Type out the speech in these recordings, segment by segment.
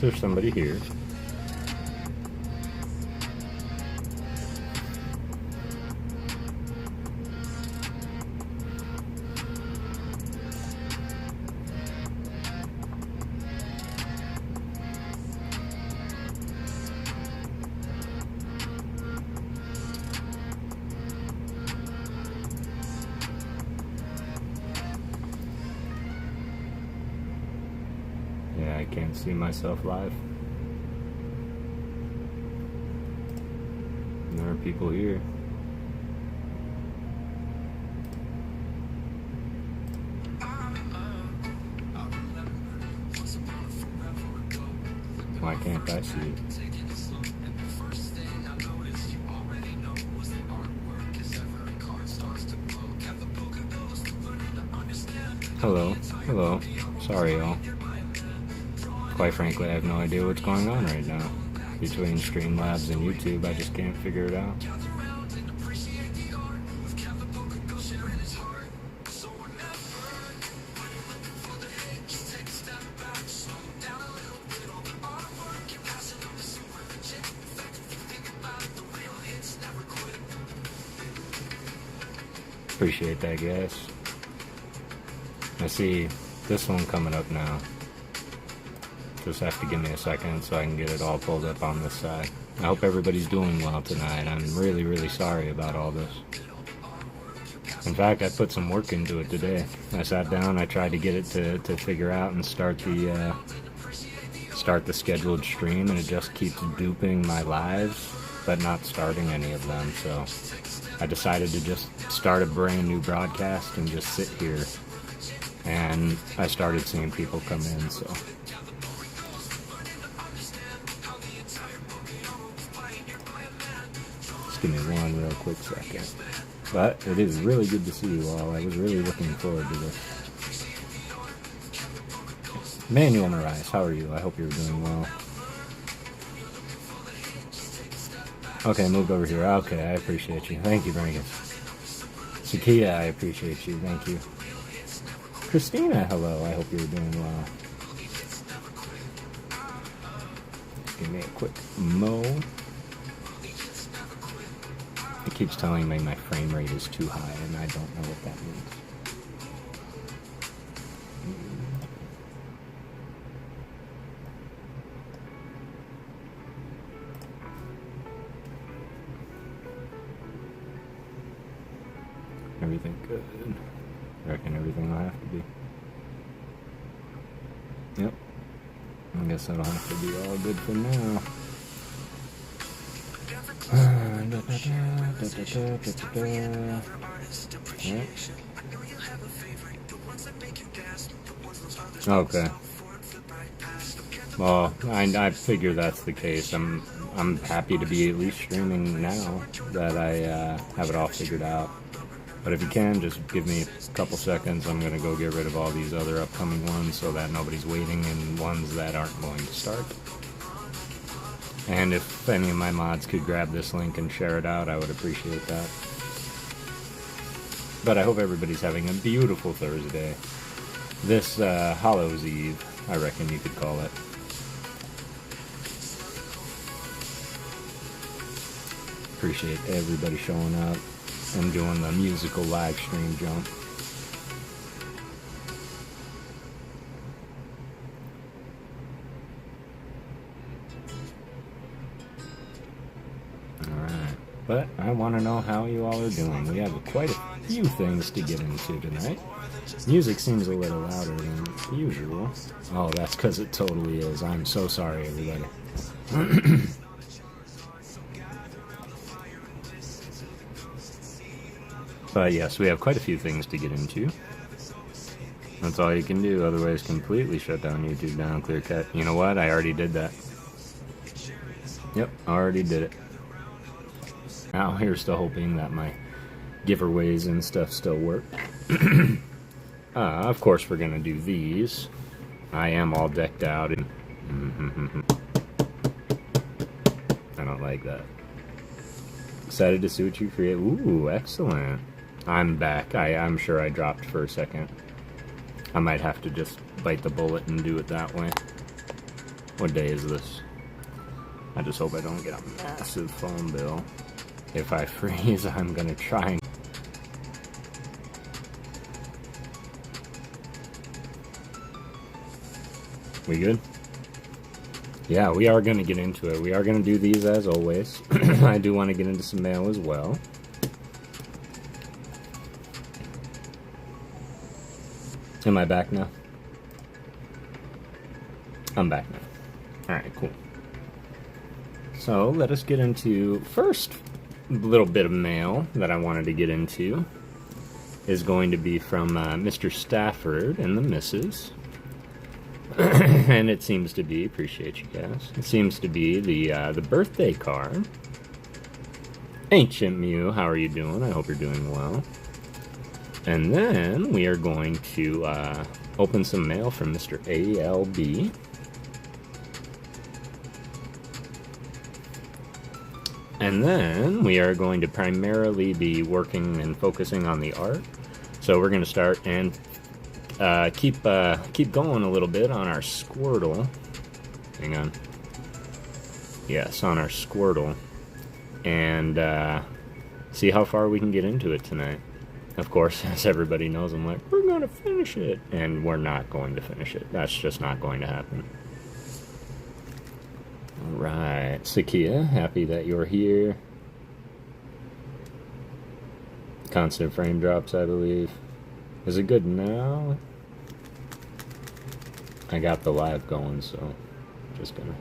there's somebody here. Yeah, I can't see myself live. There are people here. Why can't I see it? Hello, hello. Sorry, y'all. Quite frankly, I have no idea what's going on right now. Between Streamlabs and YouTube, I just can't figure it out. Appreciate that, guys. I see this one coming up now. Just have to give me a second so I can get it all pulled up on this side. I hope everybody's doing well tonight. I'm really, really sorry about all this. In fact, I put some work into it today. I sat down, I tried to get it to figure out and start the scheduled stream, and it just keeps duping my lives, but not starting any of them. So I decided to just start a brand new broadcast and just sit here. And I started seeing people come in, so. Just give me one real quick second. But it is really good to see you all. I was really looking forward to this. Manuel Moraes, how are you? I hope you're doing well. Okay, moved over here. Okay, I appreciate you. Thank you, Bringus. Sakia, I appreciate you. Thank you. Christina, hello. I hope you're doing well. Give me a quick mo. It keeps telling me my frame rate is too high, and I don't know what that means. Everything good. I reckon everything will have to be. Yep. I guess that'll have to be all good for now. Yep. Okay. Well, I figure that's the case. I'm happy to be at least streaming now that I have it all figured out. But if you can, just give me a couple seconds. I'm going to go get rid of all these other upcoming ones so that nobody's waiting and ones that aren't going to start. And if any of my mods could grab this link and share it out, I would appreciate that. But I hope everybody's having a beautiful Thursday. This Hallows Eve, I reckon you could call it. Appreciate everybody showing up. I'm doing the musical live stream jump. Alright, but I want to know how you all are doing. We have quite a few things to get into tonight. Music seems a little louder than usual. Oh, that's because it totally is. I'm so sorry, everybody. But yes, we have quite a few things to get into. That's all you can do, otherwise completely shut down YouTube down, clear cut. You know what? I already did that. Yep, already did it. Now here's still hoping that my giveaways and stuff still work. Of course we're gonna do these. I am all decked out and I don't like that. Excited to see what you create. Ooh, excellent. I'm back. I'm sure I dropped for a second. I might have to just bite the bullet and do it that way. What day is this? I just hope I don't get a massive phone bill. If I freeze, I'm gonna try. We good? Yeah, we are gonna get into it. We are gonna do these as always. I do want to get into some mail as well. Am I back now? I'm back now. Alright, cool. So, let us get into first little bit of mail that I wanted to get into is going to be from Mr. Stafford and the missus. And it seems to be, appreciate you guys, it seems to be the birthday card. Ancient Mew, how are you doing? I hope you're doing well. And then we are going to open some mail from Mr. ALB. And then we are going to primarily be working and focusing on the art. So we're going to start and keep going a little bit on our Squirtle. Hang on. Yes, on our Squirtle. And see how far we can get into it tonight. Of course, as everybody knows, I'm like, we're going to finish it. And we're not going to finish it. That's just not going to happen. Alright, Sakia, happy that you're here. Constant frame drops, I believe. Is it good now? I got the live going, so just gonna...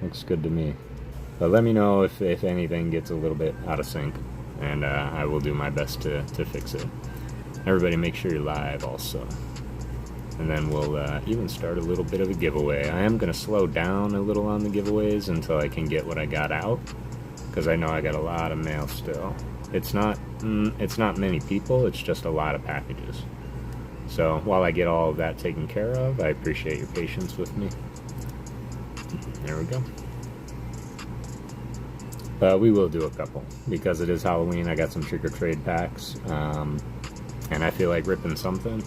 Looks good to me. But let me know if anything gets a little bit out of sync. And I will do my best to fix it. Everybody make sure you're live also. And then we'll even start a little bit of a giveaway. I am going to slow down a little on the giveaways until I can get what I got out. Because I know I got a lot of mail still. It's not many people, it's just a lot of packages. So while I get all of that taken care of, I appreciate your patience with me. There we go. We will do a couple, because it is Halloween. I got some trick-or-trade packs, and I feel like ripping something.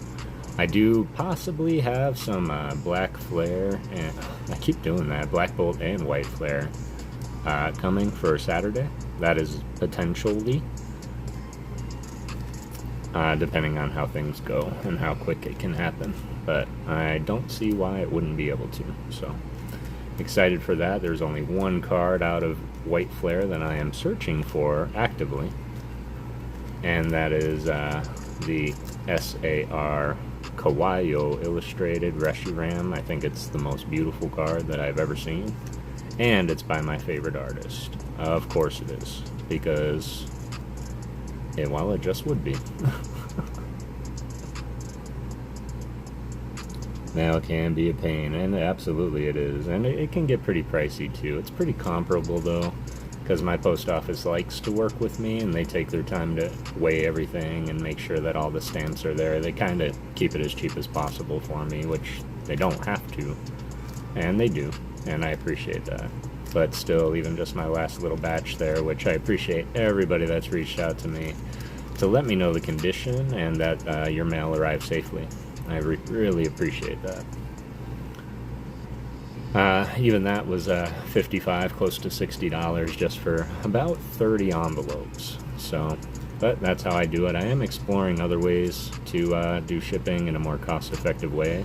I do possibly have some Black Flare, and I keep doing that, Black Bolt and White Flare coming for Saturday. That is potentially, depending on how things go and how quick it can happen. But I don't see why it wouldn't be able to, so excited for that. There's only one card out of White Flare that I am searching for actively, and that is the SAR Kawaii Illustrated Reshiram. I think it's the most beautiful card that I've ever seen, and it's by my favorite artist. Of course it is, because well, it just would be. Mail can be a pain, and absolutely it is, and it can get pretty pricey too. It's pretty comparable though, because my post office likes to work with me, and they take their time to weigh everything and make sure that all the stamps are there. They kind of keep it as cheap as possible for me, which they don't have to, and they do, and I appreciate that. But still, even just my last little batch there, which I appreciate everybody that's reached out to me to let me know the condition and that your mail arrived safely. I really appreciate that. Even that was $55, close to $60 just for about 30 envelopes. So, but that's how I do it. I am exploring other ways to do shipping in a more cost-effective way.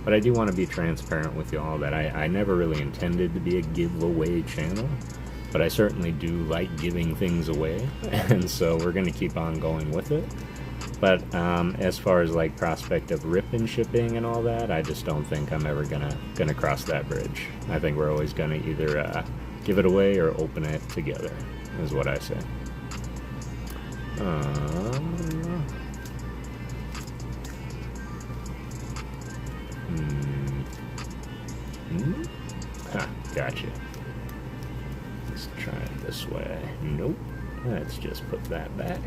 But I do want to be transparent with y'all that I never really intended to be a giveaway channel. But I certainly do like giving things away. And so we're going to keep on going with it. But as far as like prospect of ripping shipping and all that, I just don't think I'm ever gonna cross that bridge. I think we're always gonna either give it away or open it together, is what I say. Gotcha. Let's try it this way. Nope. Let's just put that back.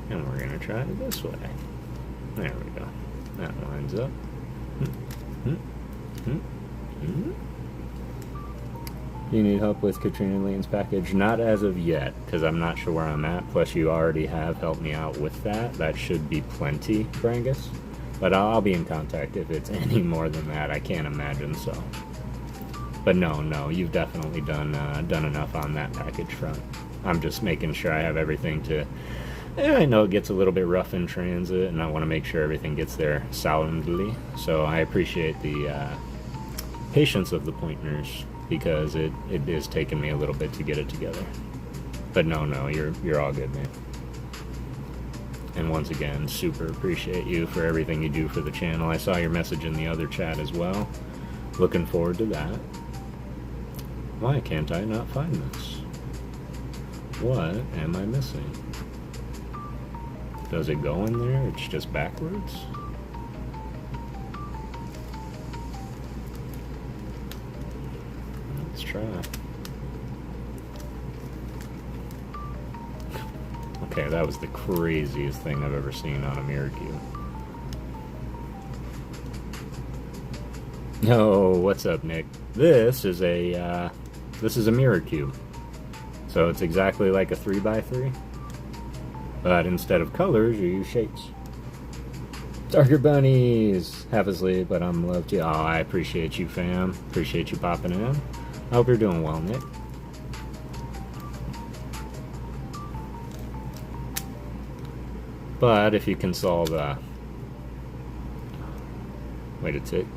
And we're going to try it this way. There we go. That lines up. You need help with Katrina Lean's package? Not as of yet, because I'm not sure where I'm at. Plus, you already have helped me out with that. That should be plenty, Brangus. But I'll be in contact if it's any more than that. I can't imagine so. But no, you've definitely done enough on that package front. I'm just making sure I have everything to... I know it gets a little bit rough in transit, and I want to make sure everything gets there soundly. So I appreciate the patience of the pointers, because it is taking me a little bit to get it together. But no, you're all good, man. And once again, super appreciate you for everything you do for the channel. I saw your message in the other chat as well. Looking forward to that. Why can't I not find this? What am I missing? Does it go in there? It's just backwards? Let's try. Okay, that was the craziest thing I've ever seen on a mirror cube. No, what's up, Nick? This is a mirror cube. So it's exactly like a 3x3. But instead of colors, you use shapes. Darker bunnies! Half asleep, but I'm loved you. Oh, I appreciate you, fam. Appreciate you popping in. I hope you're doing well, Nick. But if you can solve wait a tick.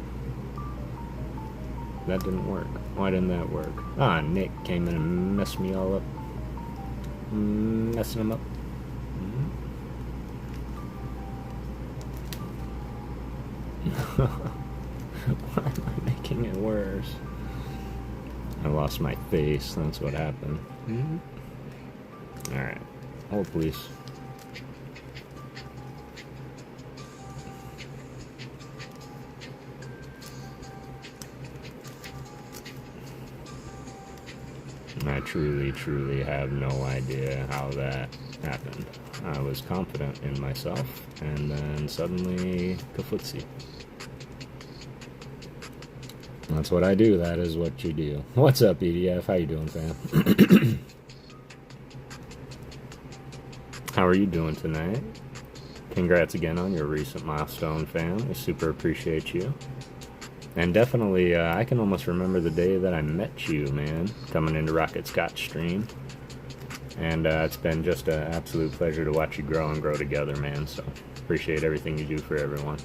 That didn't work. Why didn't that work? Ah, Nick came in and messed me all up. Messing him up. Why am I making it worse? I lost my face, that's what happened. Alright. Hold, please. I truly have no idea how that happened. I was confident in myself, and then suddenly, kafootsie. That's what I do, that is what you do. What's up, EDF? How you doing, fam? How are you doing tonight? Congrats again on your recent milestone, fam. I super appreciate you. And definitely, I can almost remember the day that I met you, man, coming into Rocket Scott's stream. And it's been just an absolute pleasure to watch you grow and grow together, man. So, appreciate everything you do for everyone.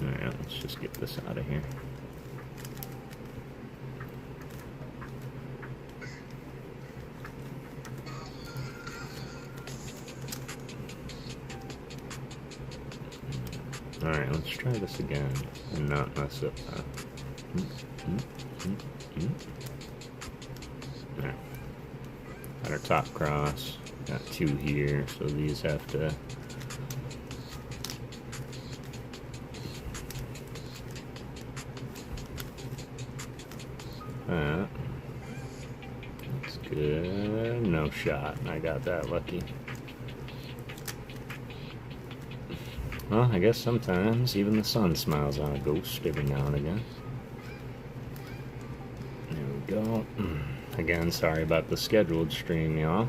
Alright, let's just get this out of here. Alright, let's try this again and not mess up that. There. Got our top cross. Got two here, so these have to... That's good. No shot. I got that lucky. Well, I guess sometimes even the sun smiles on a ghost every now and again. There we go. Again, sorry about the scheduled stream, y'all.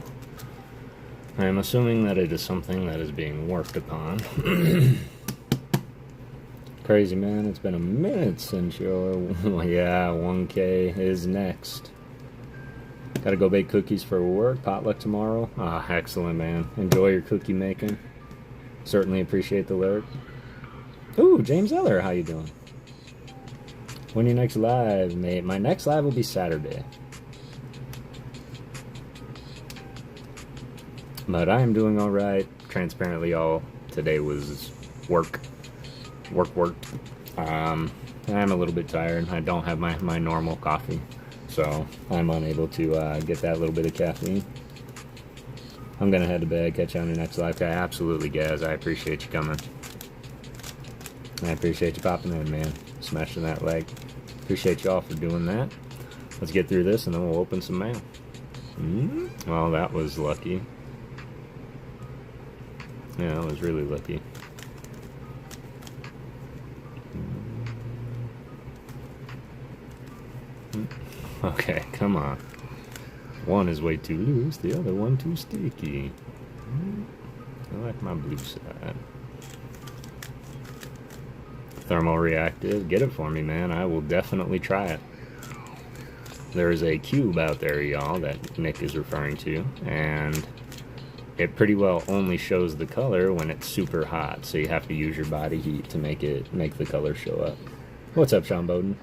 I am assuming that it is something that is being worked upon. Crazy, man. It's been a minute since your... yeah, 1K is next. Gotta go bake cookies for work. Potluck tomorrow. Ah, excellent, man. Enjoy your cookie making. Certainly appreciate the lyric. Ooh, James Eller, how you doing? When your next live, mate? My next live will be Saturday. But I am doing alright. Transparently, all today was work. I'm a little bit tired. I don't have my normal coffee. So, I'm unable to get that little bit of caffeine. I'm gonna head to bed, catch you on your next live. Absolutely, Gaz. I appreciate you coming. I appreciate you popping in, man. Smashing that like. Appreciate you all for doing that. Let's get through this and then we'll open some mail. Well, that was lucky. Yeah, that was really lucky. Okay, come on. One is way too loose, the other one too sticky. I like my blue side. Thermal reactive, get it for me, man. I will definitely try it. There is a cube out there, y'all, that Nick is referring to, and it pretty well only shows the color when it's super hot, so you have to use your body heat to make the color show up. What's up, Sean Bowden?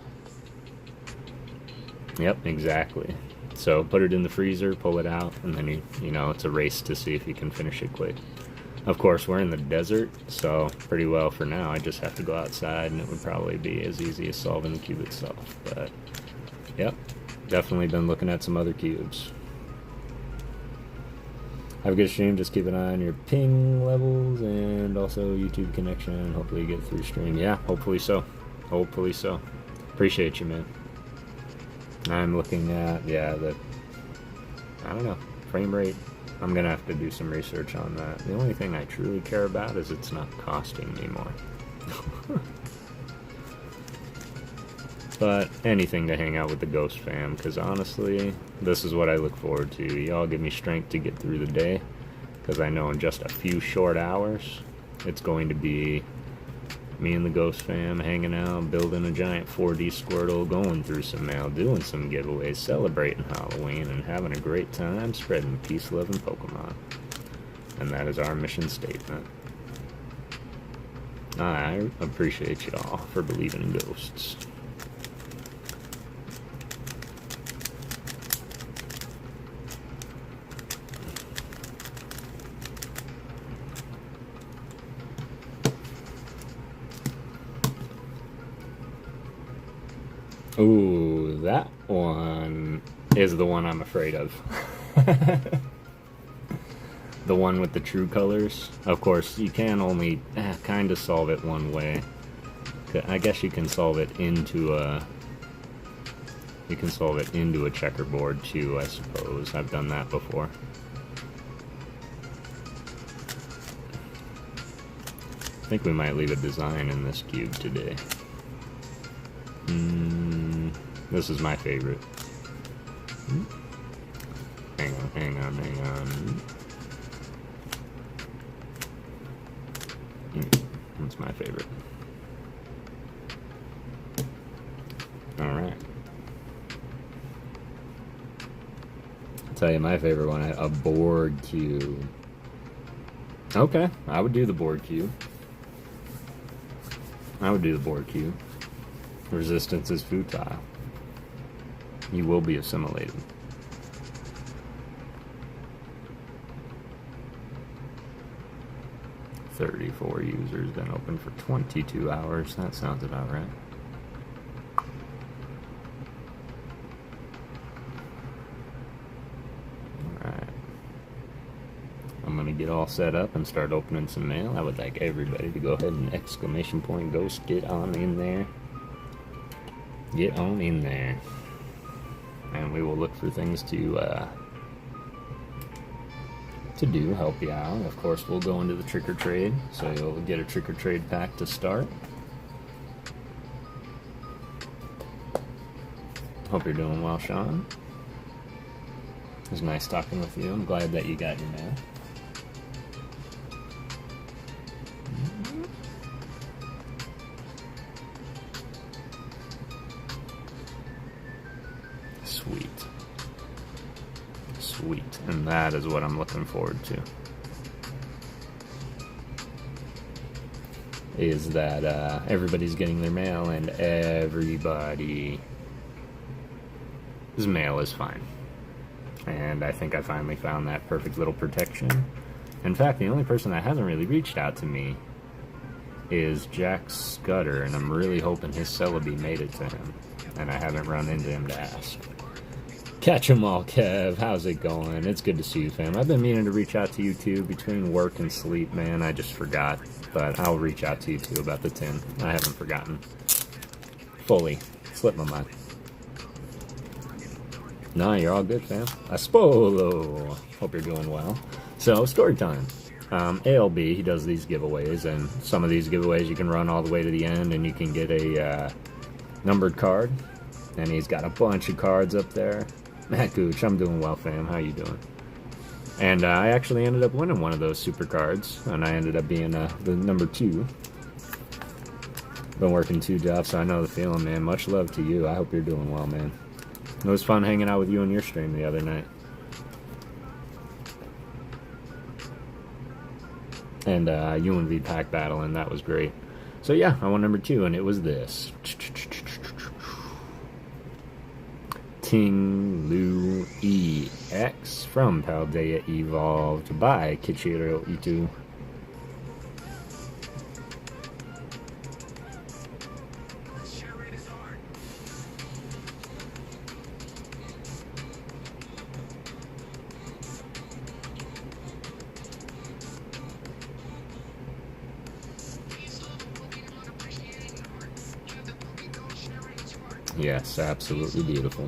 Yep, exactly. So put it in the freezer, pull it out, and then you know, it's a race to see if you can finish it quick. Of course, we're in the desert, so pretty well for now I just have to go outside, and it would probably be as easy as solving the cube itself. But yep, definitely been looking at some other cubes. Have a good stream. Just keep an eye on your ping levels and also YouTube connection. Hopefully you get through stream. Yeah, hopefully so. Hopefully so. Appreciate you, man. I'm looking at, yeah, I don't know, frame rate. I'm going to have to do some research on that. The only thing I truly care about is it's not costing me more. But anything to hang out with the Ghost fam, because honestly, this is what I look forward to. Y'all give me strength to get through the day, because I know in just a few short hours, it's going to be me and the Ghost fam hanging out, building a giant 4D Squirtle, going through some mail, doing some giveaways, celebrating Halloween, and having a great time spreading peace, love, and Pokemon. And that is our mission statement. I appreciate y'all for believing in ghosts. Ooh, that one is the one I'm afraid of. The one with the true colors. Of course, you can only kind of solve it one way. I guess you can solve it into a... You can solve it into a checkerboard too, I suppose. I've done that before. I think we might leave a design in this cube today. This is my favorite. Hang on. That's my favorite. Alright. I'll tell you my favorite one, a board cube. Okay, I would do the board cube. Resistance is futile. You will be assimilated. "34 users, been open for 22 hours. That sounds about right. Alright. I'm gonna get all set up and start opening some mail. I would like everybody to go ahead and exclamation point ghost, get on in there. Get on in there. And we will look for things to do, help you out. Of course, we'll go into the trick or trade, so you'll get a trick or trade pack to start. Hope you're doing well, Sean. It was nice talking with you. I'm glad that you got your mail. Sweet, and that is what I'm looking forward to. Is that everybody's getting their mail, and everybody's mail is fine. And I think I finally found that perfect little protection. In fact, the only person that hasn't really reached out to me is Jack Scudder, and I'm really hoping his Celebi made it to him, and I haven't run into him to ask. Catch 'em all, Kev. How's it going? It's good to see you, fam. I've been meaning to reach out to you, too, between work and sleep, man. I just forgot. But I'll reach out to you, too, about the 10. I haven't forgotten. Fully. Slipped my mind. Nah, you're all good, fam. Aspolo. Hope you're doing well. So, story time. ALB, he does these giveaways, and some of these giveaways you can run all the way to the end, and you can get a numbered card. And he's got a bunch of cards up there. Matt Gooch, I'm doing well, fam. How you doing? And I actually ended up winning one of those super cards, and I ended up being the number 2. Been working 2 jobs, so I know the feeling, man. Much love to you. I hope you're doing well, man. It was fun hanging out with you on your stream the other night. And UNV pack battle, and that was great. So yeah, I won number 2, and it was this. Ting Lu EX from Paldea, evolved by Kichiro Itu. Yes, absolutely beautiful.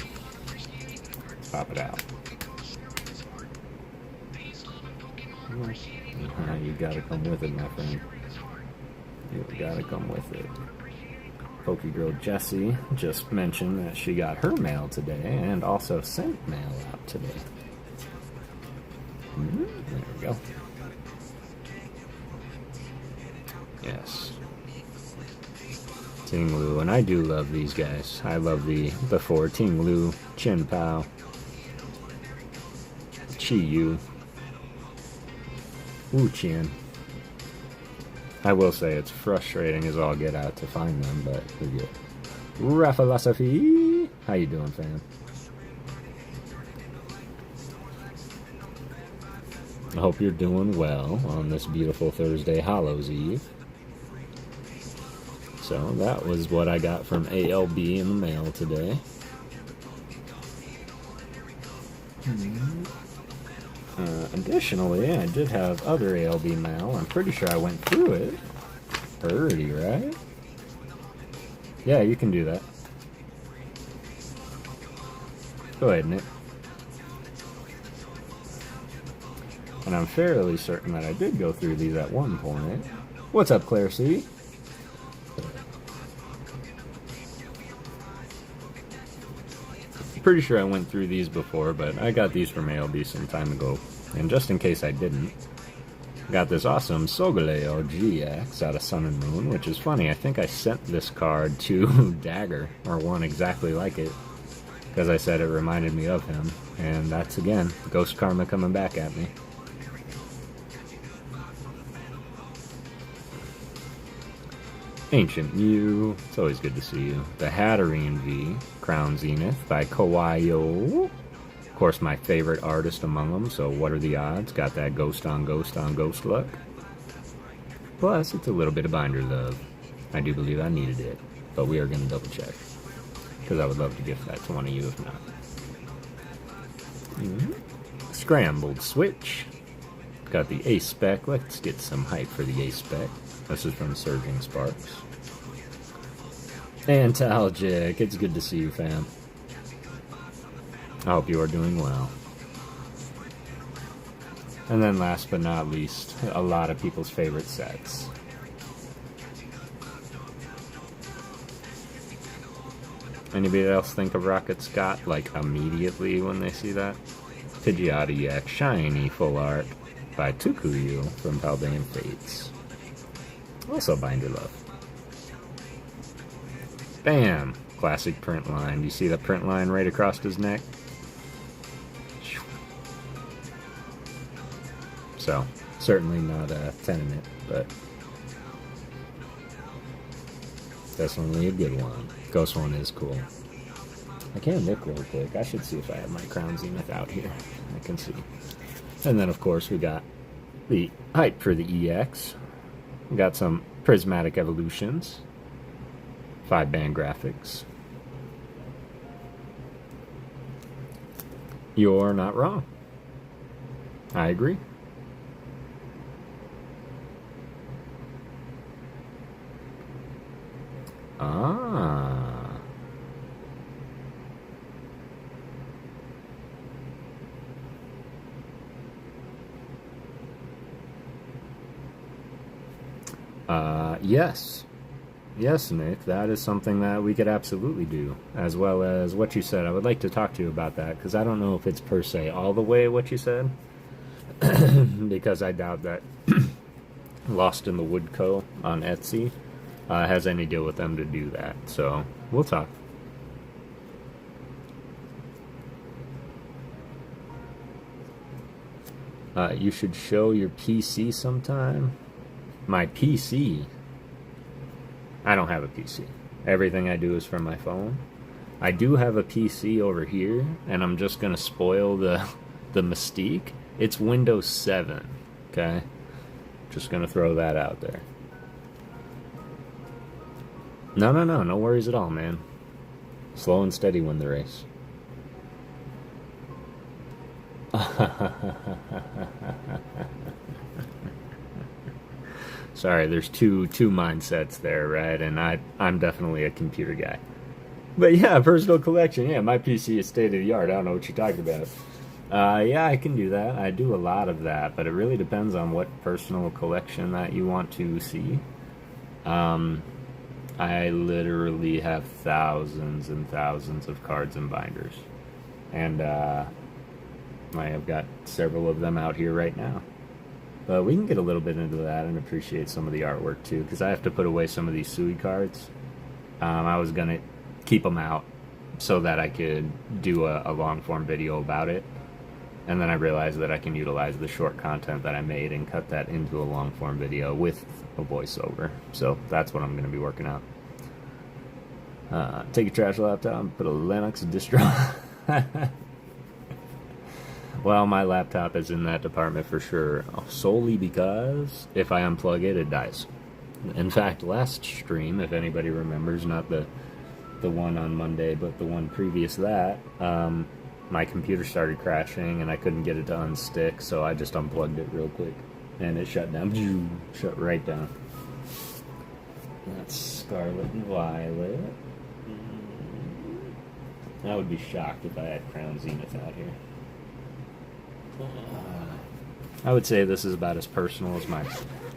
Pop it out. You gotta come with it, my friend. You gotta come with it. PokéGirl Jessie just mentioned that she got her mail today and also sent mail out today. There we go. Yes. Ting Lu, and I do love these guys. I love the 4. Ting Lu, Chin Pao, Chi Yu, Wu Qian. I will say it's frustrating as all get out to find them, but we're good. Raphilosophy, how you doing, fam? I hope you're doing well on this beautiful Thursday, Hallows Eve. So that was what I got from ALB in the mail today. Additionally, I did have other ALB mail. I'm pretty sure I went through it already, right? Yeah, you can do that. Go ahead, Nick. And I'm fairly certain that I did go through these at one point. What's up, Claire C? Pretty sure I went through these before, but I got these from ALB some time ago. And just in case I didn't, got this awesome Solgaleo GX out of Sun and Moon, which is funny. I think I sent this card to Dagger, or one exactly like it, because I said it reminded me of him. And that's, again, Ghost Karma coming back at me. Ancient Mew, it's always good to see you. The Hatterene V, Crown Zenith by Kawaii. Of course, my favorite artist among them, so what are the odds? Got that ghost on ghost on ghost luck. Plus, it's a little bit of binder love. I do believe I needed it, but we are going to double check, because I would love to gift that to one of you if not. Scrambled Switch. Got the Ace Spec. Let's get some hype for the Ace Spec. This is from Surging Sparks. Antalgic, it's good to see you, fam. I hope you are doing well. And then last but not least, a lot of people's favorite sets. Anybody else think of Rocket Scott, like, immediately when they see that? Pidgeotto EX Shiny Full Art by Tukuyu from Paldean Fates. Also binder love. Bam! Classic print line. Do you see the print line right across his neck? So, certainly not a tenement, but definitely a good one. Ghost one is cool. I can't look real quick. I should see if I have my Crown Zenith out here. I can see. And then, of course, we got the hype for the EX. We got some prismatic evolutions. 5-band graphics. You're not wrong. I agree. Yes. Yes, Nick, that is something that we could absolutely do, as well as what you said. I would like to talk to you about that, because I don't know if it's per se all the way what you said, because I doubt that Lost in the Wood Co. on Etsy has any deal with them to do that, so we'll talk. You should show your PC sometime. My PC? I don't have a PC. Everything I do is from my phone. I do have a PC over here, and I'm just gonna spoil the mystique. It's Windows 7, okay? Just gonna throw that out there. No worries at all, man. Slow and steady win the race. Sorry, there's two mindsets there, right? And I'm definitely a computer guy. But yeah, personal collection. Yeah, my PC is state of the art. I don't know what you're talking about. Yeah, I can do that. I do a lot of that, but it really depends on what personal collection that you want to see. I literally have thousands and thousands of cards and binders. And I have got several of them out here right now. But we can get a little bit into that and appreciate some of the artwork too, because I have to put away some of these Sui cards. I was going to keep them out so that I could do a long form video about it. And then I realized that I can utilize the short content that I made and cut that into a long form video with a voiceover. So that's what I'm going to be working on. Take a trash laptop and put a Linux distro. Well, my laptop is in that department for sure, solely because if I unplug it, it dies. In fact, last stream, if anybody remembers, not the one on Monday, but the one previous to that, my computer started crashing and I couldn't get it to unstick, so I just unplugged it real quick and it shut down. Shut right down. That's Scarlet and Violet. I would be shocked if I had Crown Zenith out here. I would say this is about as personal as my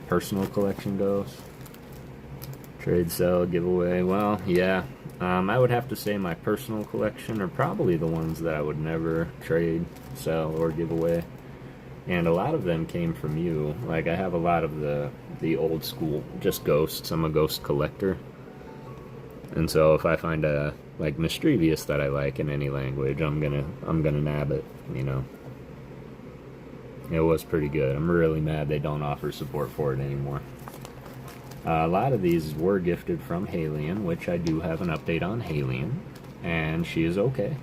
personal collection goes. Trade, sell, giveaway. Well, yeah. I would have to say my personal collection are probably the ones that I would never trade, sell, or give away. And a lot of them came from you. Like, I have a lot of the old school, just ghosts. I'm a ghost collector. And so if I find a, like, Mischievous that I like in any language, I'm gonna nab it, you know. It was pretty good. I'm really mad they don't offer support for it anymore. A lot of these were gifted from Halion, which I do have an update on Halion, and she is okay.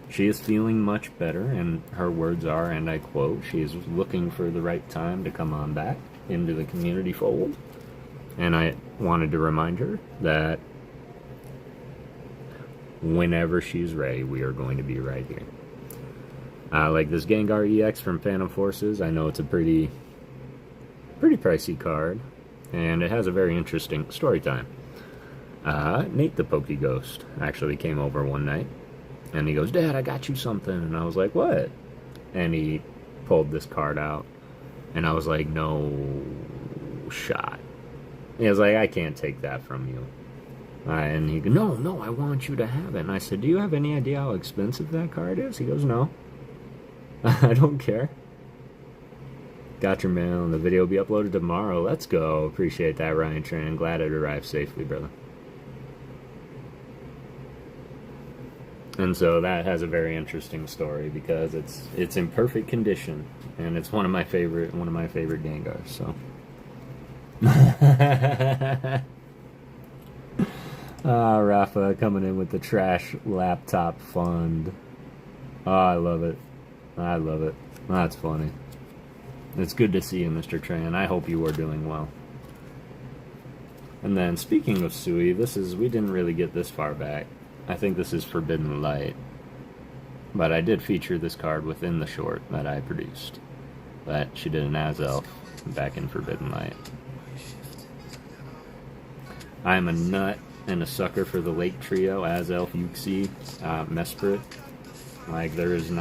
She is feeling much better, and her words are, and I quote, she is looking for the right time to come on back into the community fold. And I wanted to remind her that whenever she's ready, we are going to be right here. Like this Gengar EX from Phantom Forces, I know it's a pretty pricey card, and it has a very interesting story time. Nate the PokéGhost actually came over one night, and he goes, "Dad, I got you something," and I was like, "What?" And he pulled this card out, and I was like, "No shot." He was like, "I can't take that from you." And he goes, no, I want you to have it. And I said, "Do you have any idea how expensive that card is?" He goes, "No." I don't care. Got your mail, and the video will be uploaded tomorrow. Let's go. Appreciate that, Ryan Tran. Glad it arrived safely, brother. And so that has a very interesting story because it's in perfect condition, and it's one of my favorite Gengars. So. Rafa coming in with the trash laptop fund. Oh, I love it. I love it. That's funny. It's good to see you, Mr. Tran. I hope you are doing well. And then, speaking of Sui, we didn't really get this far back. I think this is Forbidden Light. But I did feature this card within the short that I produced. But she did an As-Elf back in Forbidden Light. I'm a nut and a sucker for the Lake Trio, As-Elf, Uxie, Mesprit. There's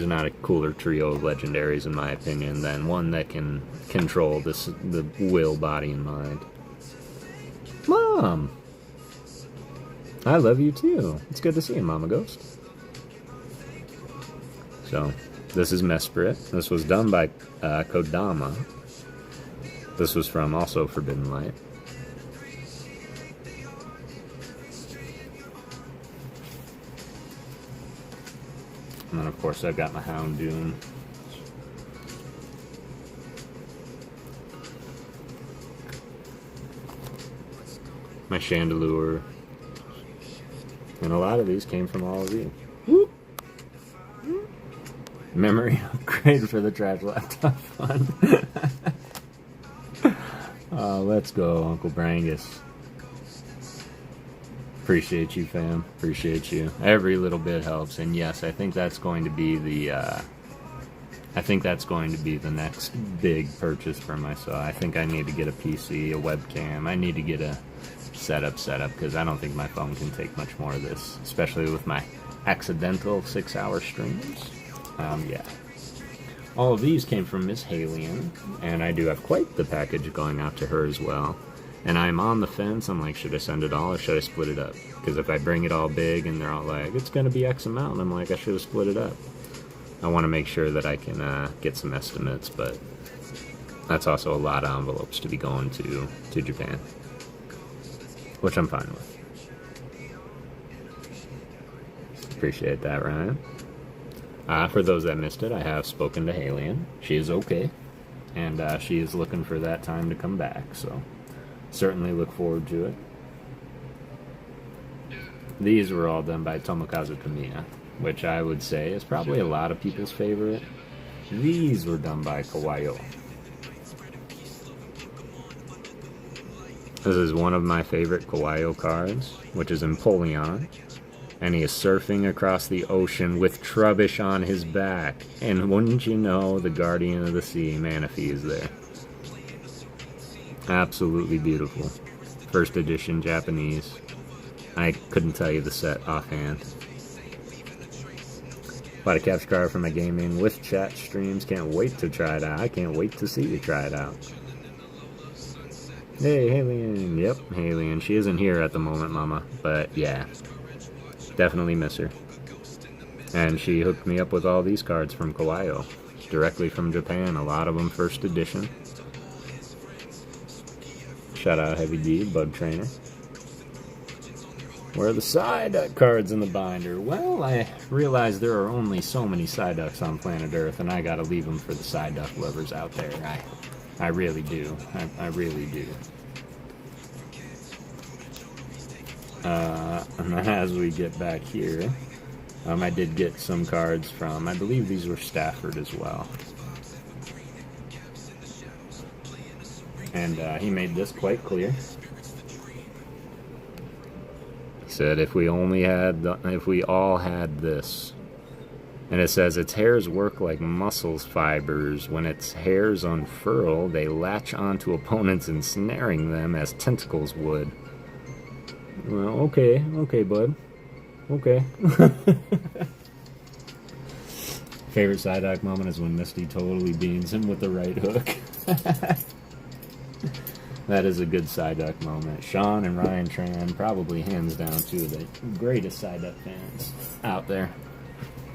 not a cooler trio of legendaries, in my opinion, than one that can control the will, body, and mind. Mom! I love you too. It's good to see you, Mama Ghost. So, this is Mesprit. This was done by Kodama. This was from also Forbidden Light. And then, of course, I've got my Houndoom. My Chandelure. And a lot of these came from all of you. Whoop. Memory upgrade for the trash laptop fund. Let's go, Uncle Brangus. Appreciate you, fam. Appreciate you. Every little bit helps. And yes, I think that's going to be the next big purchase for myself. I think I need to get a PC, a webcam. I need to get a setup, because I don't think my phone can take much more of this, especially with my accidental 6-hour streams. Yeah. All of these came from Miss Halian, and I do have quite the package going out to her as well. And I'm on the fence. I'm like, should I send it all or should I split it up? Because if I bring it all big and they're all like, it's going to be X amount, and I'm like, I should have split it up. I want to make sure that I can get some estimates, but that's also a lot of envelopes to be going to Japan, which I'm fine with. Appreciate that, Ryan. For those that missed it, I have spoken to Halian. She is okay, and she is looking for that time to come back, so certainly look forward to it. These were all done by Tomokazu Tamiya, which I would say is probably a lot of people's favorite. These were done by Kawaii. This is one of my favorite Kawaii cards, which is Empoleon. And he is surfing across the ocean with Trubbish on his back. And wouldn't you know, the Guardian of the Sea, Manaphy, is there. Absolutely beautiful. First edition Japanese. I couldn't tell you the set offhand. Bought a capture card for my gaming with chat streams. Can't wait to try it out. I can't wait to see you try it out. Hey, Halian. Yep, Halian. She isn't here at the moment, Mama. But yeah. Definitely miss her. And she hooked me up with all these cards from Kawaii, directly from Japan, a lot of them first edition. Shout out Heavy D, Bug Trainer. Where are the Psyduck cards in the binder? Well, I realize there are only so many Psyducks on planet Earth, and I gotta leave them for the Psyduck lovers out there. I really do. I really do. And then as we get back here, I did get some cards from, I believe these were Stafford as well. And he made this quite clear. He said, if we all had this. And it says, its hairs work like muscles fibers. When its hairs unfurl, they latch onto opponents, ensnaring them as tentacles would. Well, okay, bud. Okay. Favorite Psyduck moment is when Misty totally beans him with the right hook. That is a good Psyduck moment. Sean and Ryan Tran, probably hands down two of the greatest Psyduck fans out there.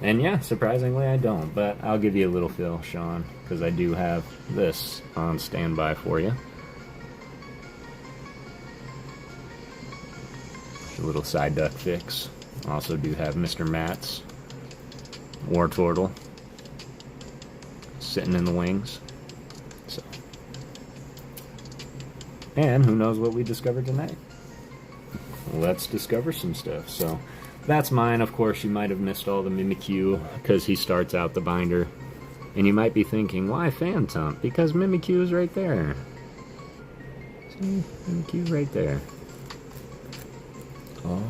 And yeah, surprisingly I don't, but I'll give you a little feel, Sean, because I do have this on standby for you. A little Psyduck fix. Also do have Mr. Matt's Wartortle sitting in the wings. So, and who knows what we discovered tonight? Let's discover some stuff. So that's mine. Of course, you might have missed all the Mimikyu because he starts out the binder. And you might be thinking, why Phantump? Because Mimikyu is right there. See? Mimikyu's right there. Oh.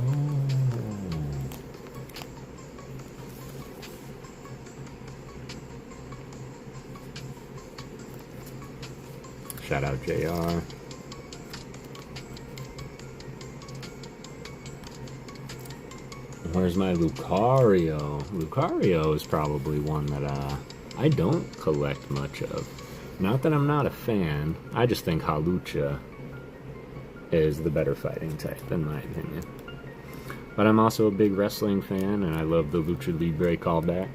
Shout out JR. Where's my Lucario? Lucario is probably one that I don't collect much of. Not that I'm not a fan, I just think Halucha is the better fighting type, in my opinion. But I'm also a big wrestling fan, and I love the Lucha Libre callback.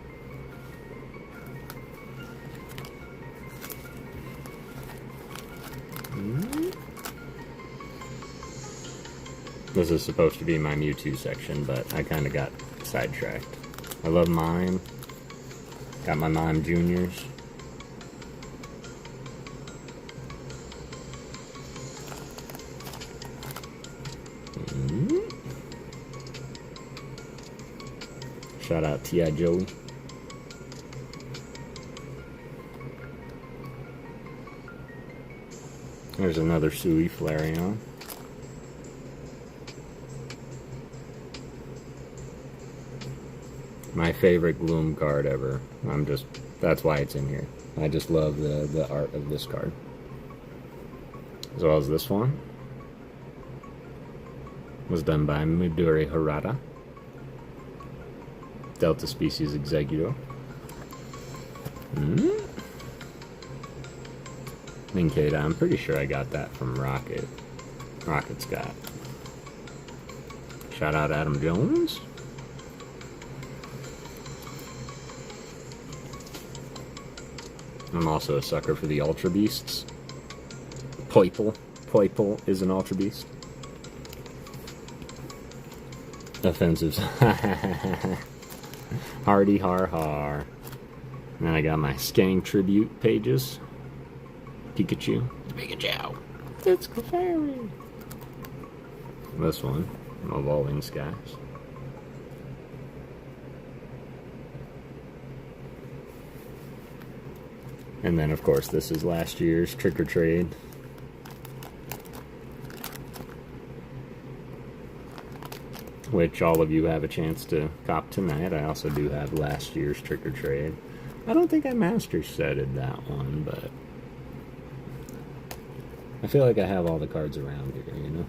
This is supposed to be my Mewtwo section, but I kind of got sidetracked. I love Mime. Got my Mime Juniors. Shout out T.I. Joey. There's another Sui Flareon. My favorite Gloom card ever. That's why it's in here. I just love the art of this card. As well as this one. Was done by Midori Harada. Delta Species Executor. Linkada, I'm pretty sure I got that from Rocket. Rocket Scott. Shout out Adam Jones. I'm also a sucker for the Ultra Beasts. Poiple. Poiple is an Ultra Beast. Offensive. Hardy har har. And then I got my Skang tribute pages. Pikachu. Pikachu. It's Clefairy. This one. Evolving Skies. And then, of course, this is last year's Trick or Trade. Which all of you have a chance to cop tonight. I also do have last year's Trick or Trade. I don't think I master setted that one, but I feel like I have all the cards around here, you know?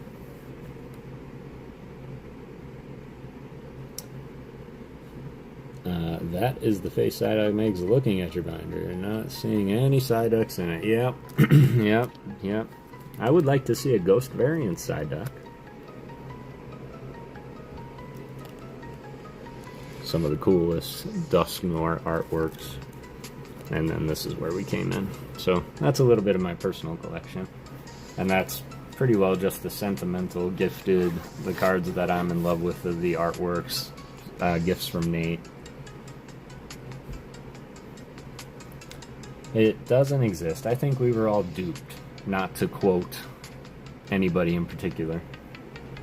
That is the face Psyduck makes looking at your binder and not seeing any Psyducks in it. Yep. Yep. I would like to see a Ghost variant Psyduck. Some of the coolest Dusknoir artworks. And then this is where we came in. So that's a little bit of my personal collection. And that's pretty well just the sentimental, gifted, the cards that I'm in love with, the artworks, gifts from Nate. It doesn't exist. I think we were all duped, not to quote anybody in particular.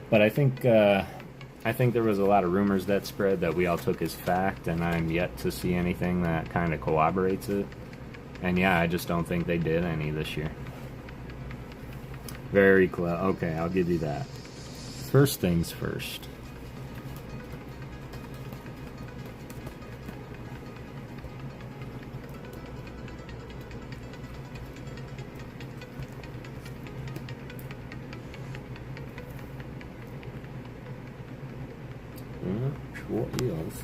But I think there was a lot of rumors that spread that we all took as fact, and I'm yet to see anything that kind of corroborates it. And yeah, I just don't think they did any this year. Very close. Okay, I'll give you that. First things first. What else?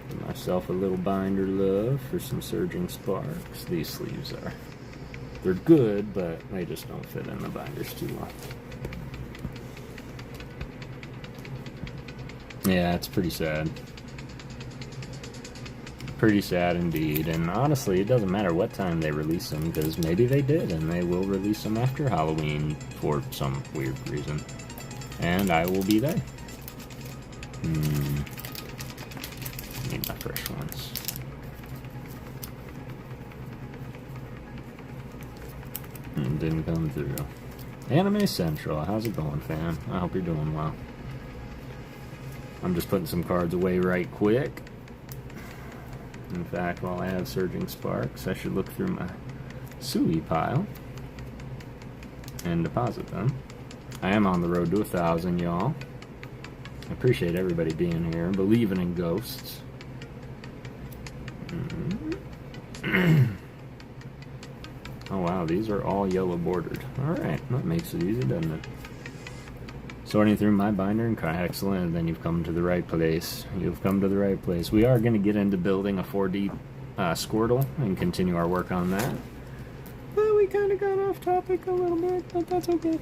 Give myself a little binder love for some Surging Sparks. These sleeves they're good, but they just don't fit in the binders too well. Yeah, it's pretty sad. Pretty sad indeed, and honestly, it doesn't matter what time they release them, because maybe they did, and they will release them after Halloween for some weird reason. And I will be there. Need my fresh ones. Didn't come through. Anime Central, how's it going, fam? I hope you're doing well. I'm just putting some cards away right quick. In fact, while I have Surging Sparks, I should look through my Sui pile and deposit them. I am on the road to 1,000, y'all. I appreciate everybody being here, believing in ghosts. Oh wow, these are all yellow bordered. Alright, that makes it easy, doesn't it? Sorting through my binder and cry excellent, then you've come to the right place. You've come to the right place. We are going to get into building a 4D Squirtle and continue our work on that. kind of got off topic a little bit, but that's okay.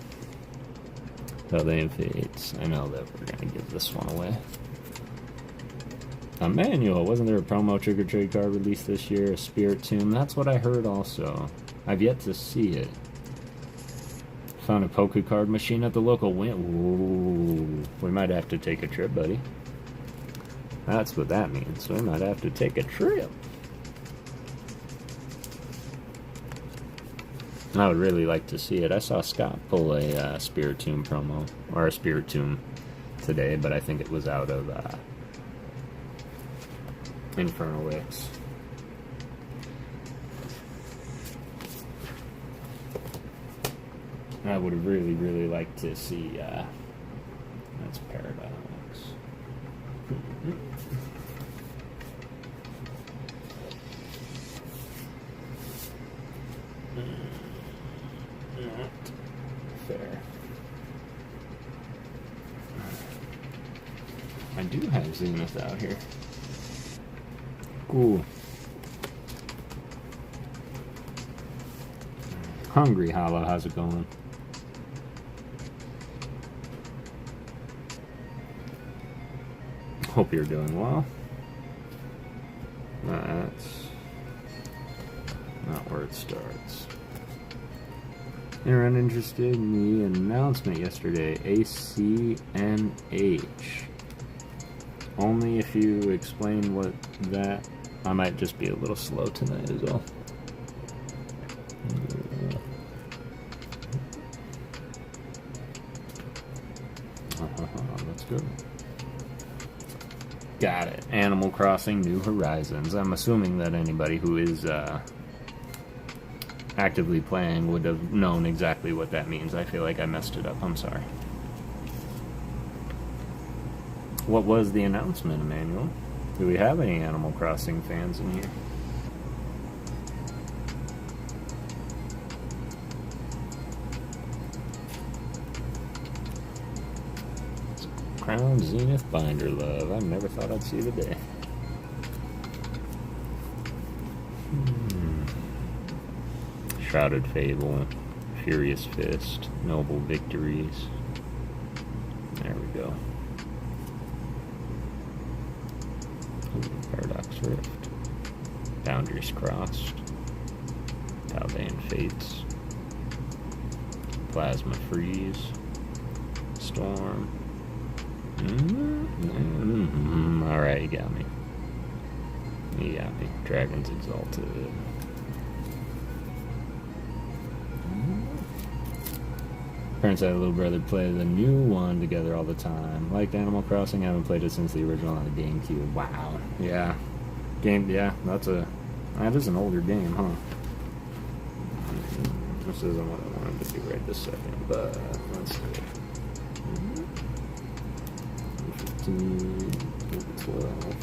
Paldean Fates. I know that we're gonna give this one away. A manual. Wasn't there a promo Trick or Trade card released this year? A Spirit Tomb. That's what I heard also. I've yet to see it. Found a Poké card machine at the local Ooh, we might have to take a trip, buddy. That's what that means. We might have to take a trip. I would really like to see it. I saw Scott pull a Spirit Tomb promo, or a Spirit Tomb today, but I think it was out of Infernal Wix. I would have really, really liked to see, that's Paradox. Not fair. I do have Zenith out here. Cool. Hungry Hollow, how's it going? Hope you're doing well. That's not where it starts. Anyone interested in the announcement yesterday? ACNH. Only if you explain what that... I might just be a little slow tonight as well. That's good. Got it. Animal Crossing New Horizons. I'm assuming that anybody who is actively playing would have known exactly what that means. I feel like I messed it up. I'm sorry. What was the announcement, Emmanuel? Do we have any Animal Crossing fans in here? Crown Zenith Binder Love. I never thought I'd see the day. Shrouded Fable, Furious Fist, Noble Victories. There we go. Paradox Rift, Boundaries Crossed, Paldean Fates, Plasma Freeze, Storm. Alright, you got me. You got me. Dragon's Exalted. Parents had a little brother play the new one together all the time. Liked Animal Crossing, haven't played it since the original on the GameCube. Wow. Yeah. Yeah, that is an older game, huh? This isn't what I wanted to do right this second, but let's see. 15, 12.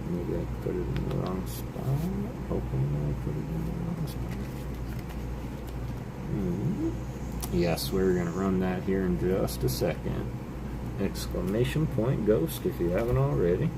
Maybe I put it in the wrong spot. Hoping I put it in the wrong spot. Yes, we're going to run that here in just a second. Exclamation point Ghost if you haven't already.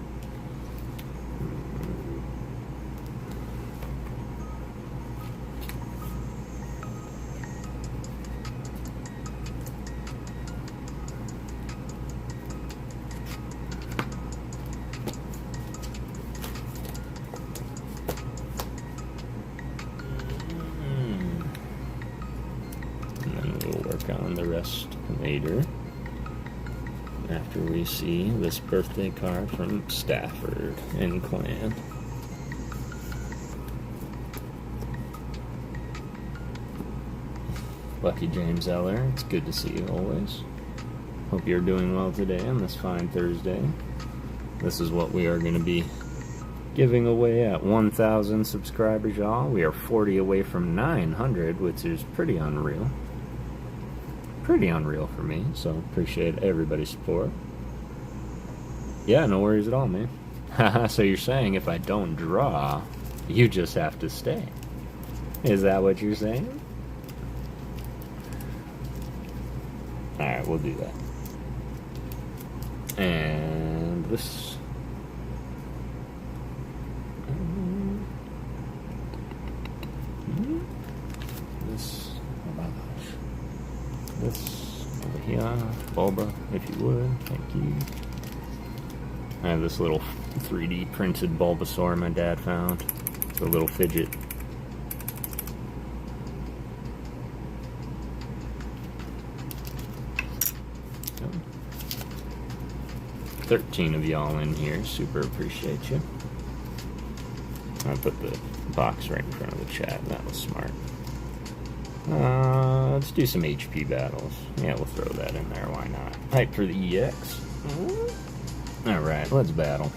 On the rest later after we see this birthday card from Stafford and Clan. Lucky James Eller, it's good to see you always. Hope you're doing well today on this fine Thursday. This is what we are going to be giving away at 1,000 subscribers, y'all. We are 40 away from 900, which is pretty unreal. Pretty unreal for me, so appreciate everybody's support. Yeah, no worries at all, man. So you're saying if I don't draw, you just have to stay. Is that what you're saying? Alright, we'll do that. And this. This over here, Bulba, if you would, thank you. I have this little 3D printed Bulbasaur my dad found. It's a little fidget. Oh. 13 of y'all in here, super appreciate you. I put the box right in front of the chat, that was smart. Let's do some HP battles. Yeah, we'll throw that in there, why not? Hype for the EX. Alright, let's battle.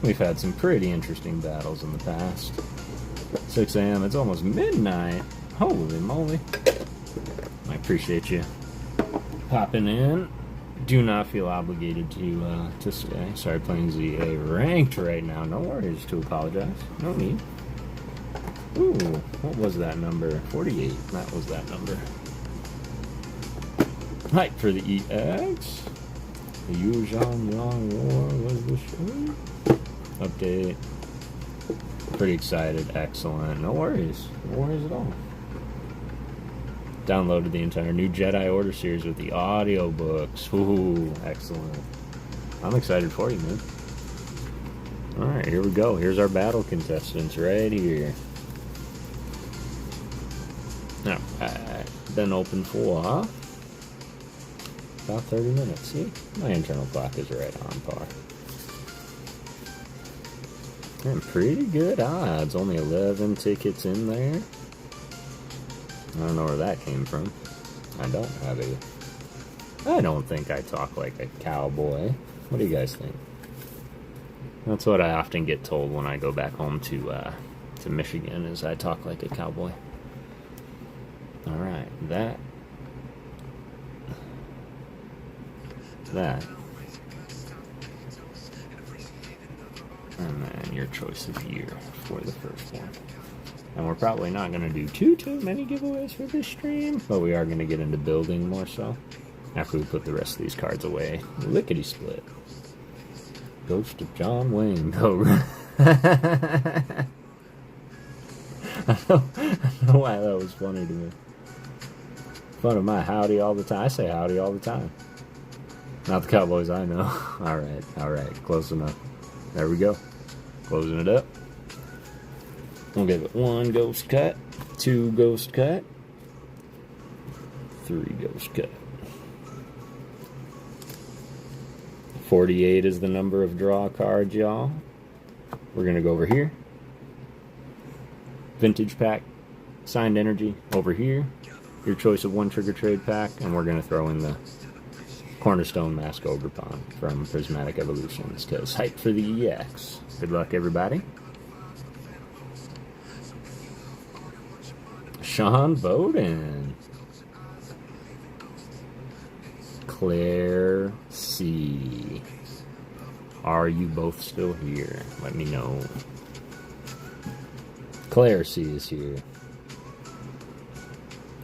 We've had some pretty interesting battles in the past. 6 a.m., it's almost midnight. Holy moly. I appreciate you popping in. Do not feel obligated to stay. Sorry, playing ZA ranked right now. No worries to apologize. No need. Ooh, what was that number? 48. That was that number. Hype for the EX. The Yuuzhan Long War was the show. Update. Pretty excited. Excellent. No worries. No worries at all. Downloaded the entire new Jedi Order series with the audiobooks. Ooh, excellent. I'm excited for you, man. Alright, here we go. Here's our battle contestants right here. Alright, been open for about 30 minutes. See? My internal clock is right on par. And pretty good odds. Only 11 tickets in there. I don't know where that came from. I don't have I don't think I talk like a cowboy. What do you guys think? That's what I often get told when I go back home to Michigan, is I talk like a cowboy. Alright, that. And then your choice of year for the first one. And we're probably not going to do too many giveaways for this stream, but we are going to get into building more so after we put the rest of these cards away. Lickety split. Ghost of John Wayne. Go. I don't know why that was funny to me. Fun of my howdy all the time. I say howdy all the time. Not the Cowboys I know. Alright. Close enough. There we go. Closing it up. We'll give it 1 ghost cut, 2 ghost cut, 3 ghost cut. 48 is the number of draw cards, y'all. We're going to go over here. Vintage pack, signed energy over here. Your choice of 1 trigger trade pack, and we're going to throw in the Cornerstone Mask Ogerpon from Prismatic Evolutions, because hype for the EX. Good luck, everybody. Sean Bowden. Claire C. Are you both still here? Let me know. Claire C is here.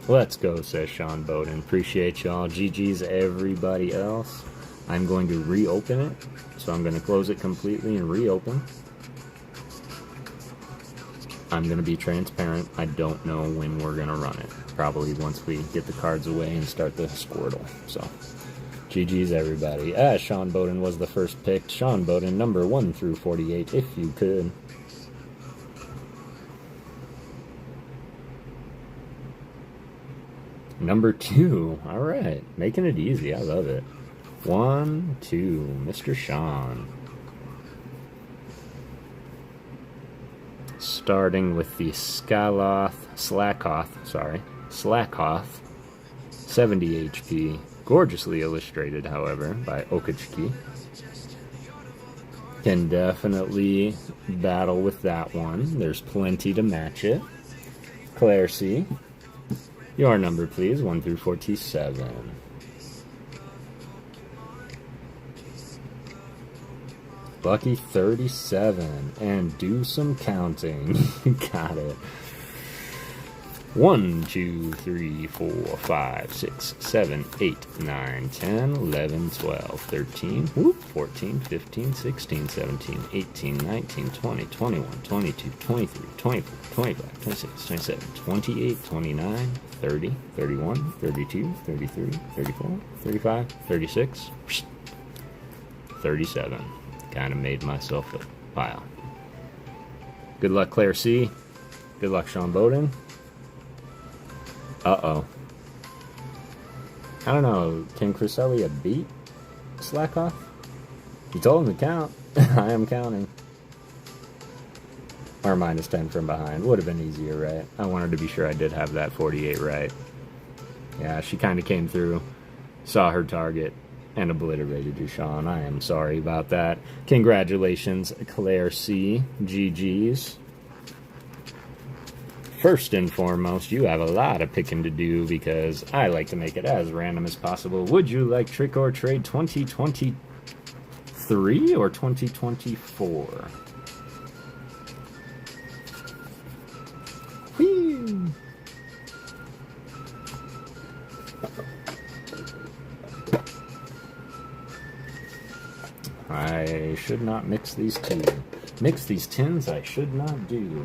Let's go, says Sean Bowden. Appreciate y'all. GG's everybody else. I'm going to reopen it. So I'm going to close it completely and reopen. I'm going to be transparent. I don't know when we're going to run it. Probably once we get the cards away and start the Squirtle. So, GG's everybody. Sean Bowden was the first picked. Sean Bowden, number 1 through 48, if you could. Number 2. Alright. Making it easy. I love it. 1, 2. Mr. Sean. Starting with the Slackoth, 70 HP. Gorgeously illustrated, however, by Okachiki. Can definitely battle with that one. There's plenty to match it. Claire C. Your number, please. 1 through 47. Lucky 37. And do some counting. Got it. 1, 2, 3, 4, 5, 6, 7, 8, 9, 10, 11, 12, 13, 14, 15, 16, 17, 18, 19, 20, 21, 22, 23, 24, 25, 26, 27, 28, 29, 30, 31, 32, 33, 34, 35, 36, 37. Kind of made myself a pile. Good luck, Claire C. Good luck, Sean Bowden. Uh-oh. I don't know, can Cresselia beat Slackoff? You told him to count. I am counting. Or minus 10 from behind. Would have been easier, right? I wanted to be sure I did have that 48 right. Yeah, she kind of came through, saw her target, and obliterated you, Sean. I am sorry about that. Congratulations, Claire C. GG's. First and foremost, you have a lot of picking to do because I like to make it as random as possible. Would you like Trick or Trade 2023 or 2024? Whee! I should not mix these two. Mix these tins I should not do.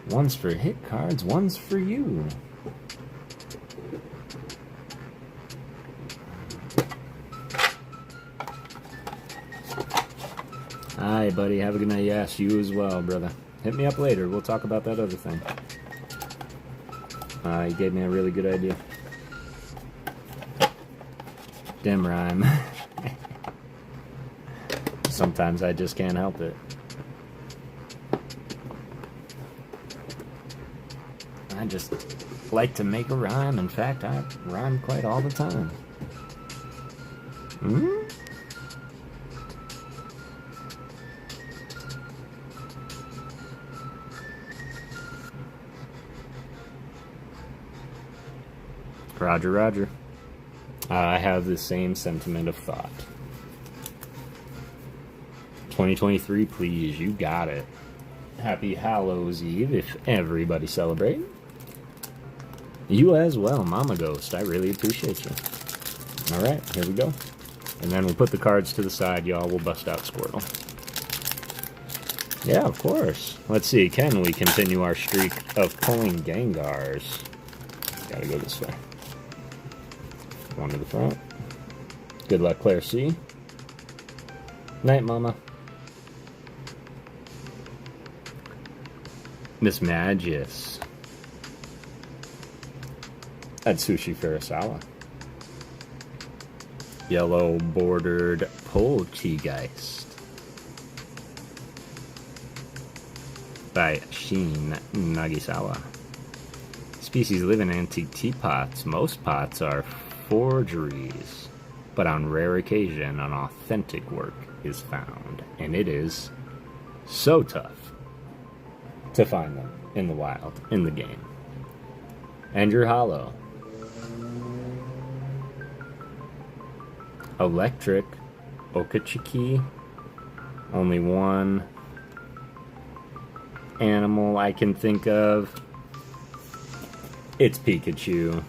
One's for hit cards, one's for you. Hi, buddy. Have a good night. Yes, you as well, brother. Hit me up later. We'll talk about that other thing. You gave me a really good idea. Dim rhyme. Sometimes I just can't help it. I just like to make a rhyme. In fact, I rhyme quite all the time. Roger, roger. I have the same sentiment of thought. 2023, please. You got it. Happy Hallows Eve if everybody celebrate. You as well, Mama Ghost. I really appreciate you. Alright, here we go. And then we'll put the cards to the side, y'all. We'll bust out Squirtle. Yeah, of course. Let's see. Can we continue our streak of pulling Gengars? Gotta go this way. One to the front. Good luck, Claire C. Night, Mama. Miss Magius. Atsushi Furusawa. Yellow bordered Poltergeist by Shin Nagisawa. Species live in antique teapots. Most pots are forgeries, but on rare occasion an authentic work is found, and it is so tough to find them in the wild, in the game. And you're hollow. Electric Okachiki. Only one animal I can think of. It's Pikachu.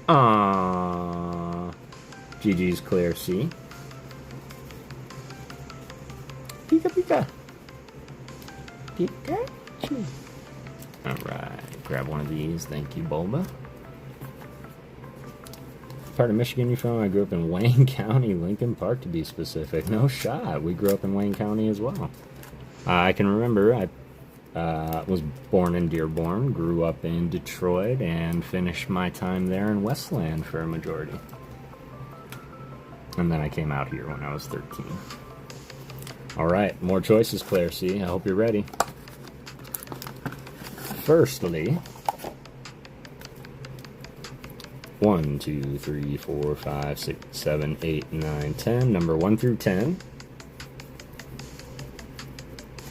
Aww. GG's Claire C. Pika Pika. Pikachu. Alright, grab one of these. Thank you, Bulba. Part of Michigan you from? I grew up in Wayne County, Lincoln Park to be specific. No shot. We grew up in Wayne County as well. I can remember I was born in Dearborn, grew up in Detroit, and finished my time there in Westland for a majority. And then I came out here when I was 13. Alright, more choices, Claire C. I hope you're ready. Firstly, 1, 2, 3, 4, 5, 6, 7, 8, 9, 10. Number 1 through 10.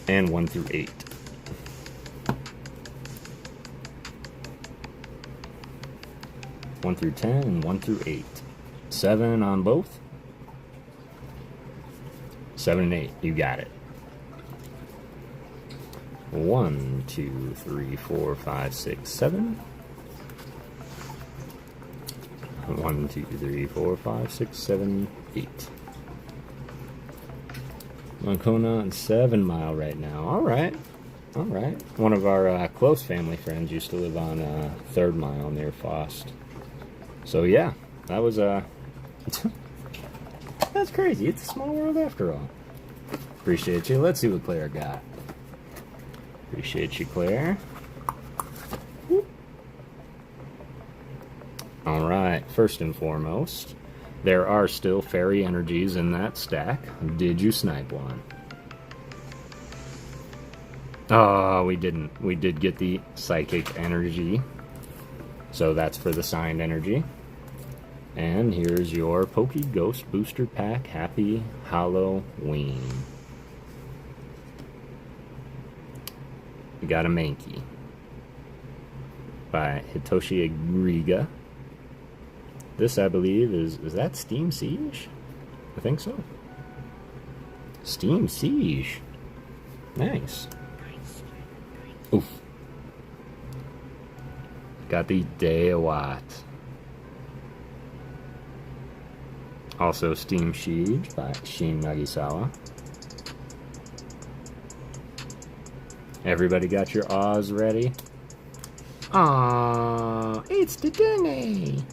And 1 through 8. 1 through 10 and 1 through 8. 7 on both. 7 and 8. You got it. 1, 2, 3, 4, 5, 6, 7. 1, 2, 3, 4, 5, 6, 7, 8. Moncona and 7 Mile right now. Alright. Alright. One of our close family friends used to live on 3rd Mile near Fost. So yeah, that was that's crazy. It's a small world after all. Appreciate you. Let's see what Claire got. Appreciate you, Claire. Alright, first and foremost, there are still fairy energies in that stack. Did you snipe one? Oh, we didn't. We did get the psychic energy. So that's for the signed energy. And here's your PokéGhost Booster Pack. Happy Halloween. We got a Mankey by Hitoshi Agriga. This, I believe, is that Steam Siege? I think so. Steam Siege. Nice. Oof. Got the Dewat. Also Steam Siege by Shin Nagisawa. Everybody got your Oz ready? Aww, it's the Dene!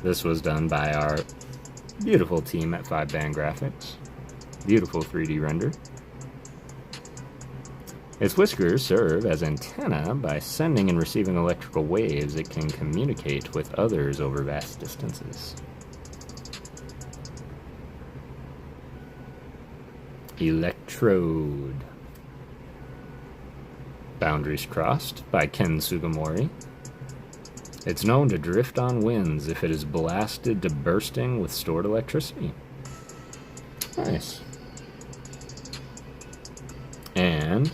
This was done by our beautiful team at 5-Band Graphics. Beautiful 3D render. Its whiskers serve as antenna. By sending and receiving electrical waves, it can communicate with others over vast distances. Electrode. Boundaries Crossed by Ken Sugimori. It's known to drift on winds if it is blasted to bursting with stored electricity. Nice. And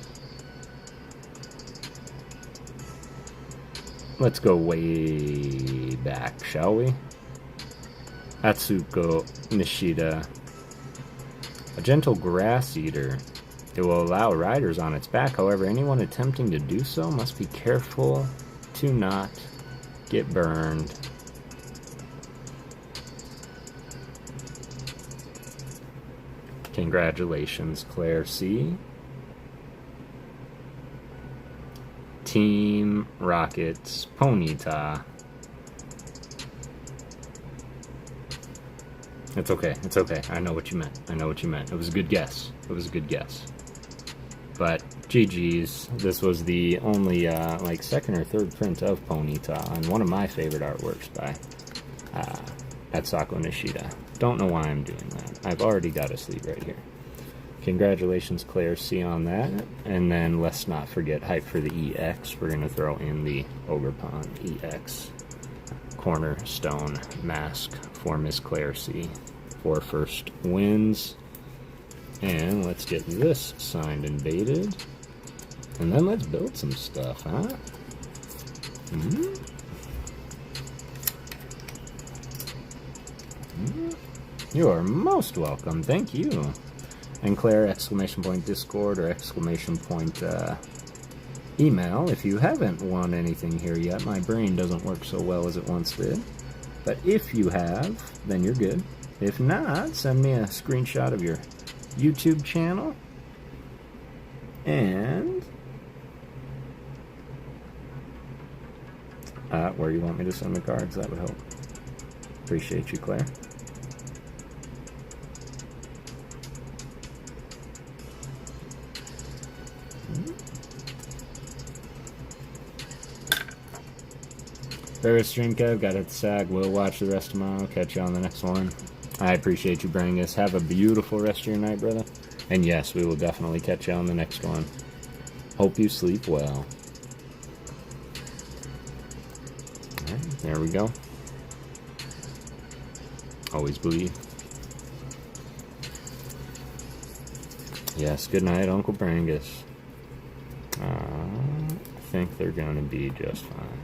let's go way back, shall we? Atsuko Nishida. A gentle grass eater. It will allow riders on its back, however, anyone attempting to do so must be careful to not get burned. Congratulations, Claire C. Team Rocket's Ponyta. It's okay, it's okay. I know what you meant. I know what you meant. It was a good guess. It was a good guess. But GG's, this was the only like second or third print of Ponyta, and one of my favorite artworks by Atsuko Nishida. Don't know why I'm doing that. I've already got a sleeve right here. Congratulations, Claire C, on that. And then let's not forget hype for the EX. We're going to throw in the Ogerpon EX Cornerstone Mask for Miss Claire C for first wins. And let's get this signed and baited. And then let's build some stuff, huh? You are most welcome. Thank you. And Claire, exclamation point Discord or exclamation point email. If you haven't won anything here yet, my brain doesn't work so well as it once did. But if you have, then you're good. If not, send me a screenshot of your YouTube channel and where you want me to send the cards, that would help. Appreciate you, Claire. Favorite stream, Kev. Got it sag. We'll watch the rest tomorrow. Catch you on the next one. I appreciate you bringing us. Have a beautiful rest of your night, brother. And yes, we will definitely catch you on the next one. Hope you sleep well. Alright, there we go. Always believe. Yes, good night, Uncle Brangus. I think they're gonna be just fine.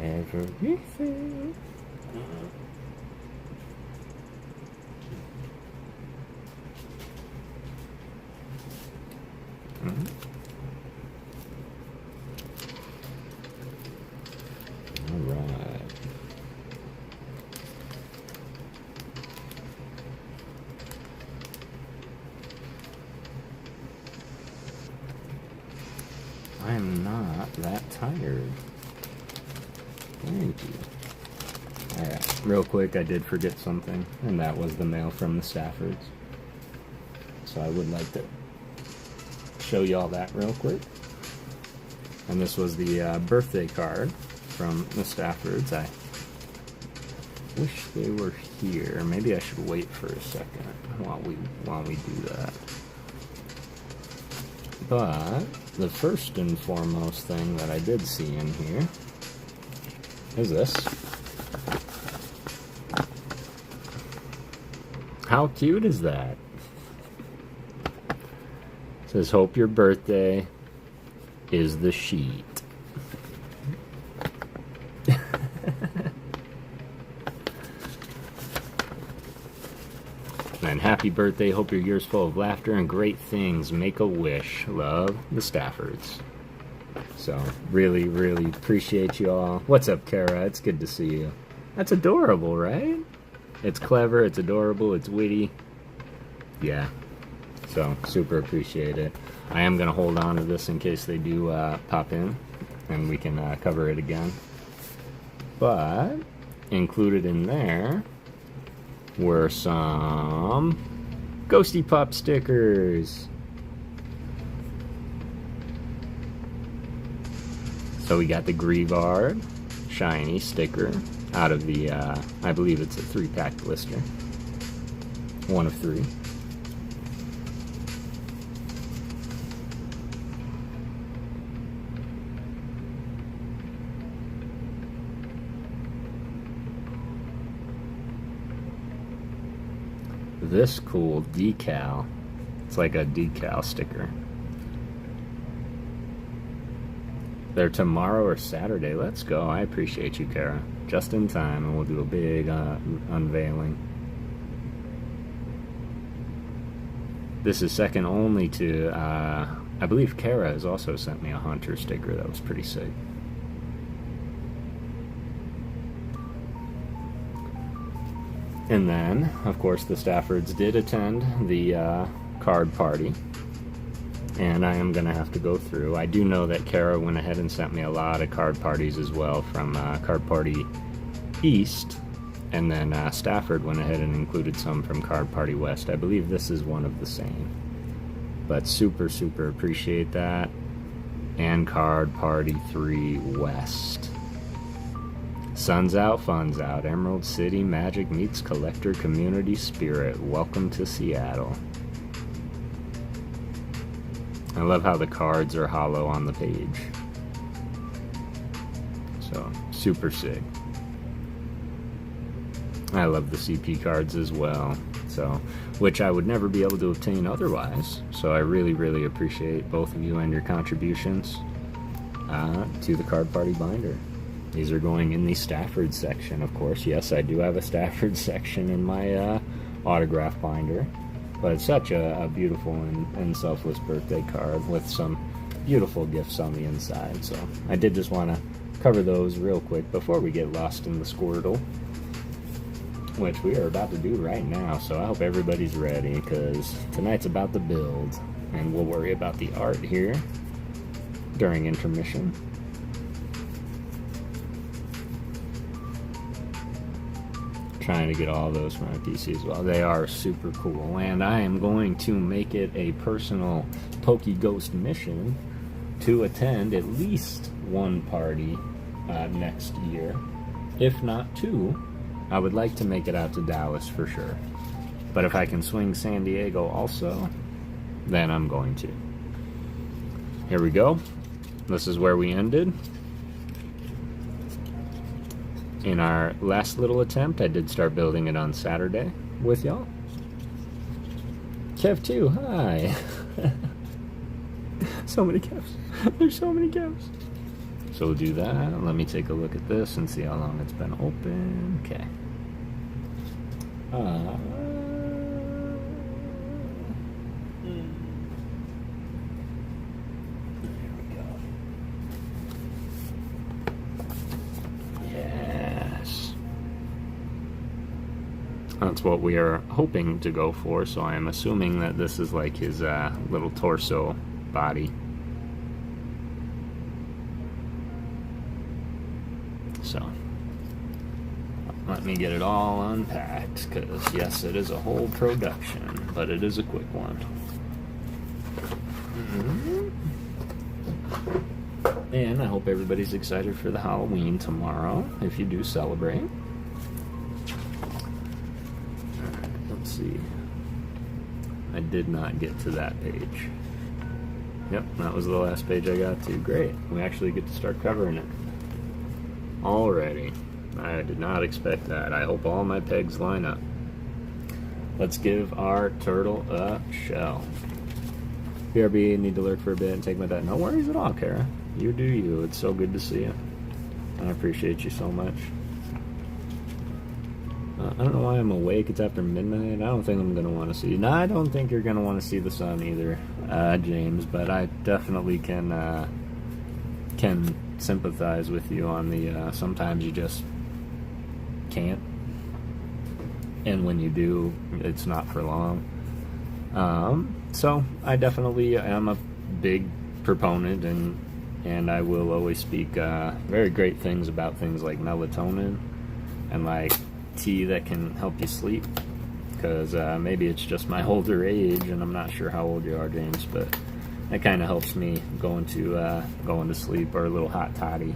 Everything. Alright. I am not that tired. Thank you. Alright, real quick, I did forget something, and that was the mail from the Staffords. So I would like to show you all that real quick. And this was the birthday card from the Staffords. I wish they were here. Maybe I should wait for a second while we do that. But the first and foremost thing that I did see in here is this. How cute is that? It says, hope your birthday is the sheet. And happy birthday, hope your year's full of laughter and great things. Make a wish. Love, the Staffords. So, really, really appreciate you all. What's up, Kara? It's good to see you. That's adorable, right? It's clever, it's adorable, it's witty. Yeah. So, super appreciate it. I am going to hold on to this in case they do pop in, and we can cover it again. But, included in there were some Ghosty Pup stickers. So we got the Greavard shiny sticker out of the, I believe it's a 3-pack blister. 1 of 3. This cool decal. It's like a decal sticker. They're tomorrow or Saturday. Let's go. I appreciate you, Kara. Just in time, and we'll do a big unveiling. This is second only to, I believe Kara has also sent me a Hunter sticker. That was pretty sick. And then, of course, the Staffords did attend the card party. And I am going to have to go through. I do know that Kara went ahead and sent me a lot of card parties as well from Card Party East. And then Stafford went ahead and included some from Card Party West. I believe this is one of the same. But super, super appreciate that. And Card Party 3 West. Sun's out, fun's out. Emerald City magic meets collector community spirit. Welcome to Seattle. I love how the cards are hollow on the page. So, super sick. I love the CP cards as well. So, which I would never be able to obtain otherwise. So I really, really appreciate both of you and your contributions to the Card Party binder. These are going in the Stafford section, of course. Yes, I do have a Stafford section in my autograph binder. But it's such a beautiful and selfless birthday card with some beautiful gifts on the inside. So I did just want to cover those real quick before we get lost in the Squirtle, which we are about to do right now. So I hope everybody's ready, because tonight's about the build. And we'll worry about the art here during intermission. Trying to get all those for my PC as well. They are super cool, and I am going to make it a personal PokéGhost mission to attend at least one party next year, if not 2. I would like to make it out to Dallas for sure, but if I can swing San Diego also, then I'm going to. Here we go. This is where we ended. In our last little attempt, I did start building it on Saturday with y'all. Kev 2, hi. So many Kevs. There's so many Kevs. So we'll do that. Let me take a look at this and see how long it's been open. Okay. That's what we are hoping to go for, so I am assuming that this is like his little torso body. So, let me get it all unpacked, because yes, it is a whole production, but it is a quick one. And I hope everybody's excited for the Halloween tomorrow, if you do celebrate. Alright, let's see. I did not get to that page. Yep, that was the last page I got to. Great. We actually get to start covering it already. I did not expect that. I hope all my pegs line up. Let's give our turtle a shell. BRB, need to lurk for a bit and take my dad. No worries at all, Kara. You do you. It's so good to see you. I appreciate you so much. I don't know why I'm awake. It's after midnight. I don't think I'm going to want to see... No, I don't think you're going to want to see the sun either, James. But I definitely can sympathize with you on the... sometimes you just can't. And when you do, it's not for long. So I definitely am a big proponent, and I will always speak very great things about things like melatonin and like tea that can help you sleep, because maybe it's just my older age, and I'm not sure how old you are, James, but it kind of helps me going to sleep, or a little hot toddy.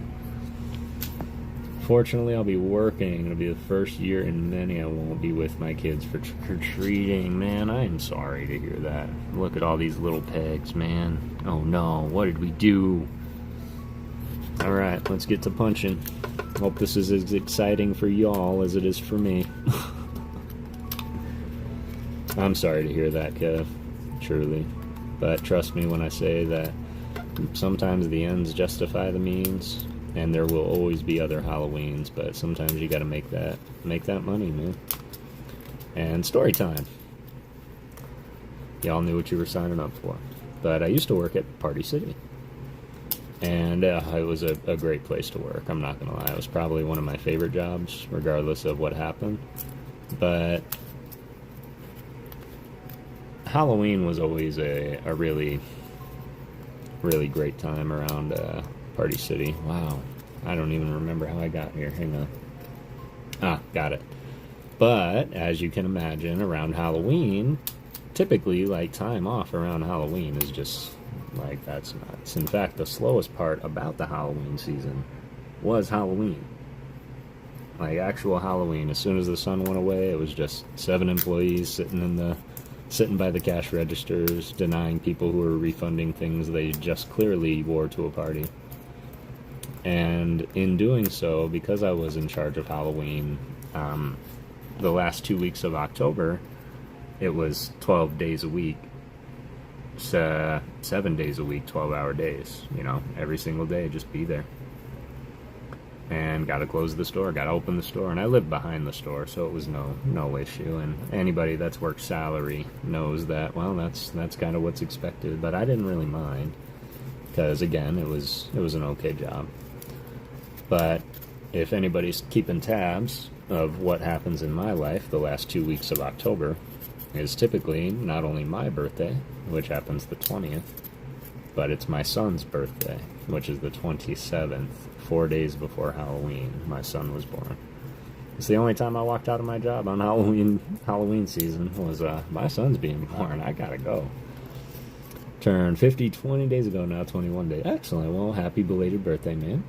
Fortunately, I'll be working. It'll be the first year in many I won't be with my kids for trick-or-treating. Man, I am sorry to hear that. Look at all these little pegs, man. Oh no, what did we do? Alright, let's get to punching. Hope this is as exciting for y'all as it is for me. I'm sorry to hear that, Kev. Truly. But trust me when I say that sometimes the ends justify the means. And there will always be other Halloweens, but sometimes you gotta make that money, man. And story time. Y'all knew what you were signing up for. But I used to work at Party City. And it was a great place to work, I'm not gonna lie. It was probably one of my favorite jobs, regardless of what happened. But Halloween was always a really, really great time around Party City. Wow. I don't even remember how I got here. Hang on. Ah, got it. But, as you can imagine, around Halloween, typically, like, time off around Halloween is just, like, that's nuts. In fact, the slowest part about the Halloween season was Halloween. Like, actual Halloween. As soon as the sun went away, it was just 7 employees sitting by the cash registers, denying people who were refunding things they just clearly wore to a party. And in doing so, because I was in charge of Halloween, the last 2 weeks of October, it was 12 days a week, 7 days a week, 12-hour days, you know, every single day, just be there. And gotta close the store, gotta open the store, and I lived behind the store, so it was no issue. And anybody that's worked salary knows that, well, that's kind of what's expected. But I didn't really mind, because again, it was an okay job. But if anybody's keeping tabs of what happens in my life, the last 2 weeks of October is typically not only my birthday, which happens the 20th, but it's my son's birthday, which is the 27th, 4 days before Halloween. My son was born. It's the only time I walked out of my job on Halloween season was my son's being born. I gotta go. Turned 50 20 days ago now, 21 days. Excellent. Well, happy belated birthday, man.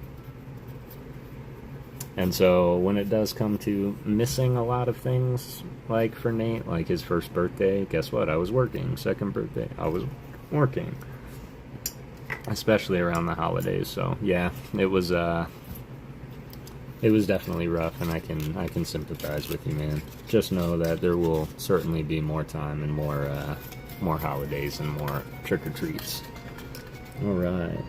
And so when it does come to missing a lot of things, like for Nate, like his first birthday, guess what? I was working. Second birthday, I was working. Especially around the holidays. So yeah, it was definitely rough, and I can sympathize with you, man. Just know that there will certainly be more time and more holidays and more trick-or-treats. Alright,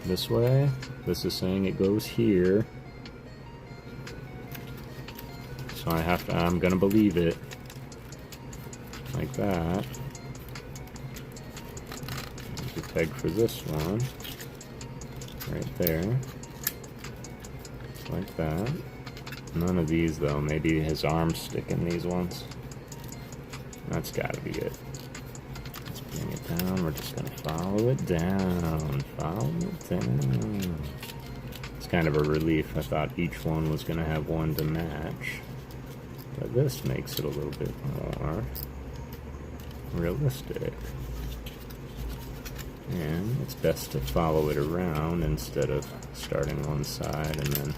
this way. This is saying it goes here. So I'm gonna believe it. Like that. There's a peg for this one. Right there. Like that. None of these, though. Maybe his arms stick in these ones. That's gotta be it. Let's bring it down. We're just gonna follow it down. Follow it down. It's kind of a relief. I thought each one was gonna have one to match. But this makes it a little bit more realistic. And it's best to follow it around instead of starting one side and then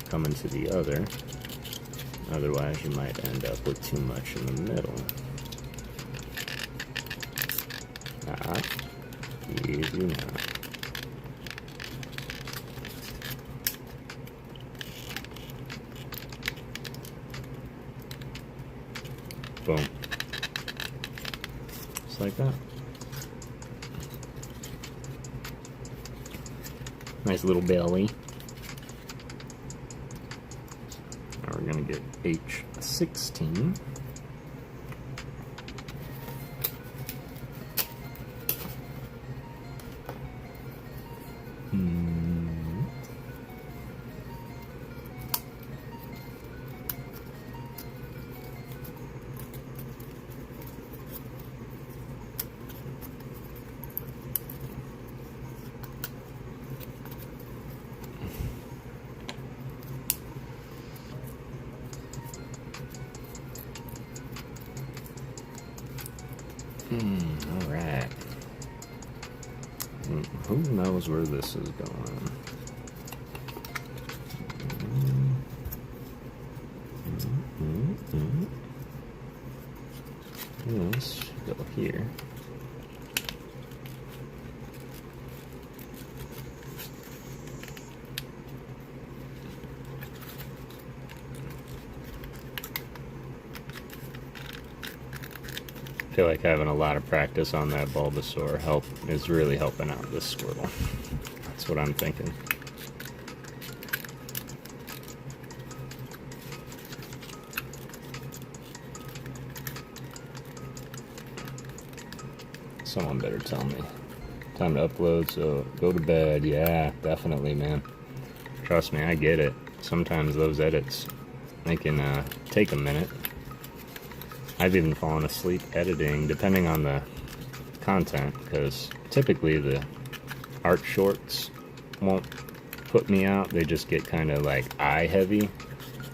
coming to the other. Otherwise you might end up with too much in the middle. Ah, easy now. Boom. Just like that. Nice little belly. Now we're gonna get H16. Alright. Who knows where this is going? Let's go here. I feel like having a lot of practice on that Bulbasaur is really helping out this Squirtle. That's what I'm thinking. Someone better tell me. Time to upload, so go to bed. Yeah, definitely, man. Trust me, I get it. Sometimes those edits, they can take a minute. I've even fallen asleep editing, depending on the content, because typically the art shorts won't put me out. They just get kind of like eye heavy.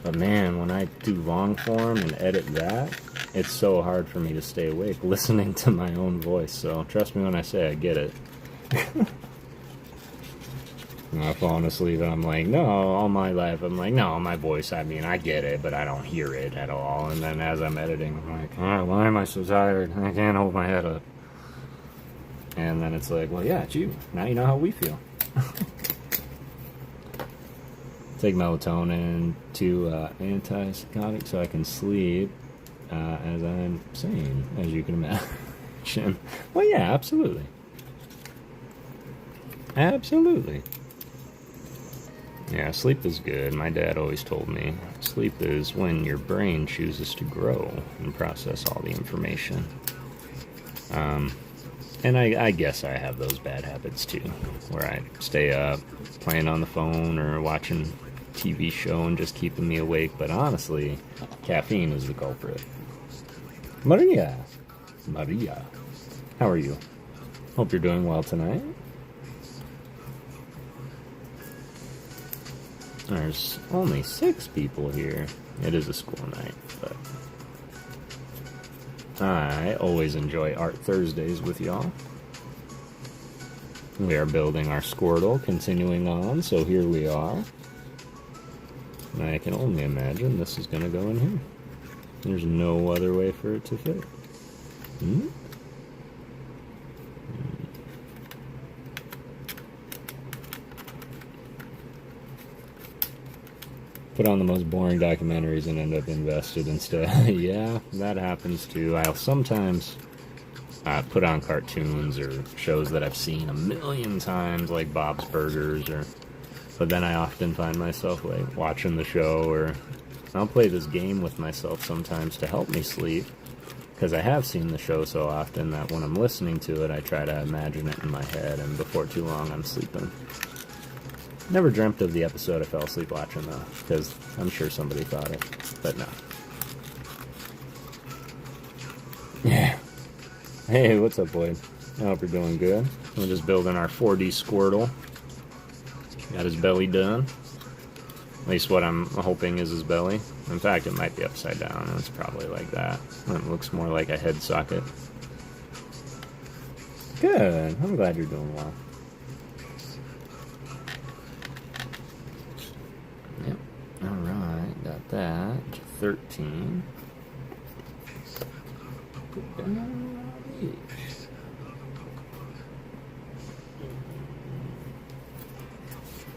But man, when I do long form and edit that, it's so hard for me to stay awake listening to my own voice. So trust me when I say I get it. I've fallen asleep and I'm like, no, all my life I'm like, no, my voice, I mean, I get it, but I don't hear it at all. And then as I'm editing, I'm like, oh, why am I so tired? I can't hold my head up. And then it's like, well, yeah, it's you. Now you know how we feel. Take melatonin to antipsychotic so I can sleep as I'm sane, as you can imagine. Well, yeah, absolutely. Absolutely. Yeah, sleep is good. My dad always told me sleep is when your brain chooses to grow and process all the information. And I guess I have those bad habits too, where I stay up playing on the phone or watching TV show and just keeping me awake. But honestly, caffeine is the culprit. Maria, how are you? Hope you're doing well tonight. There's only 6 people here. It is a school night, but I always enjoy Art Thursdays with y'all. We are building our Squirtle, continuing on, so here we are. I can only imagine this is going to go in here. There's no other way for it to fit. Put on the most boring documentaries and end up invested instead. Yeah, that happens too. I'll sometimes put on cartoons or shows that I've seen a million times, like Bob's Burgers, but then I often find myself like watching the show, or I'll play this game with myself sometimes to help me sleep, because I have seen the show so often that when I'm listening to it, I try to imagine it in my head, and before too long, I'm sleeping. Never dreamt of the episode I fell asleep watching, though, because I'm sure somebody thought it, but no. Yeah. Hey, what's up, Boyd? I hope you're doing good. We're just building our 4D Squirtle. Got his belly done. At least what I'm hoping is his belly. In fact, it might be upside down. It's probably like that. It looks more like a head socket. Good. I'm glad you're doing well. Yep. Alright, got that. 13.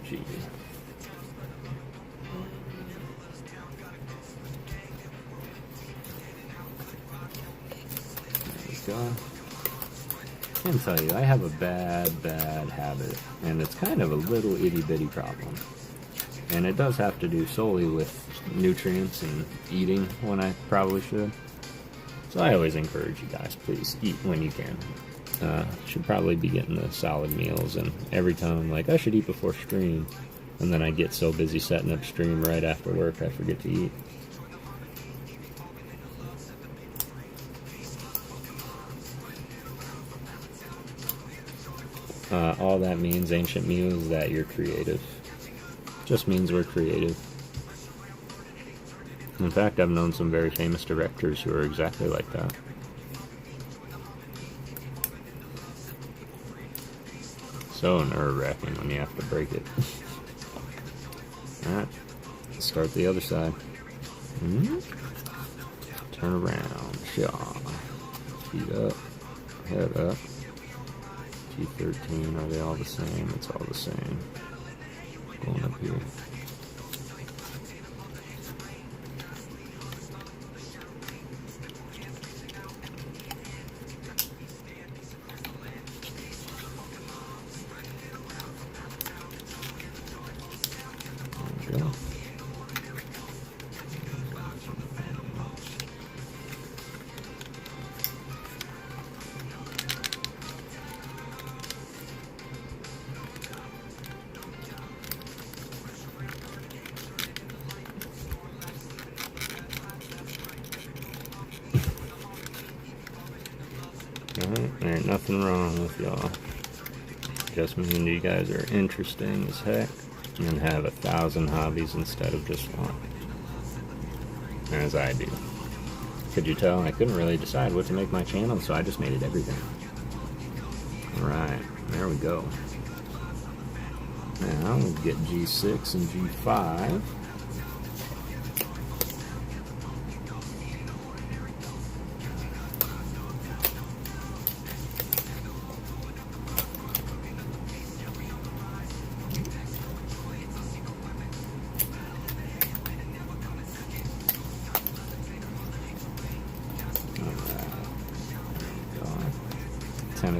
Gee. There we go. I can tell you, I have a bad habit, and it's kind of a little itty-bitty problem. And it does have to do solely with nutrients and eating when I probably should. So I always encourage you guys, please eat when you can. Should probably be getting the solid meals, and every time I'm like, I should eat before stream, and then I get so busy setting up stream right after work, I forget to eat. All that means, Ancient Mew, is that you're creative. Just means we're creative. In fact, I've known some very famous directors who are exactly like that. So nerve-wracking when you have to break it. Alright, let's start the other side. Turn around, shaw. Feet up, head up. G13, are they all the same? It's all the same. Going up here. There we go. There ain't nothing wrong with y'all. Just means you guys are interesting as heck and have 1,000 hobbies instead of just one. As I do. Could you tell? I couldn't really decide what to make my channel, so I just made it everything. Alright, there we go. Now we'll get G6 and G5.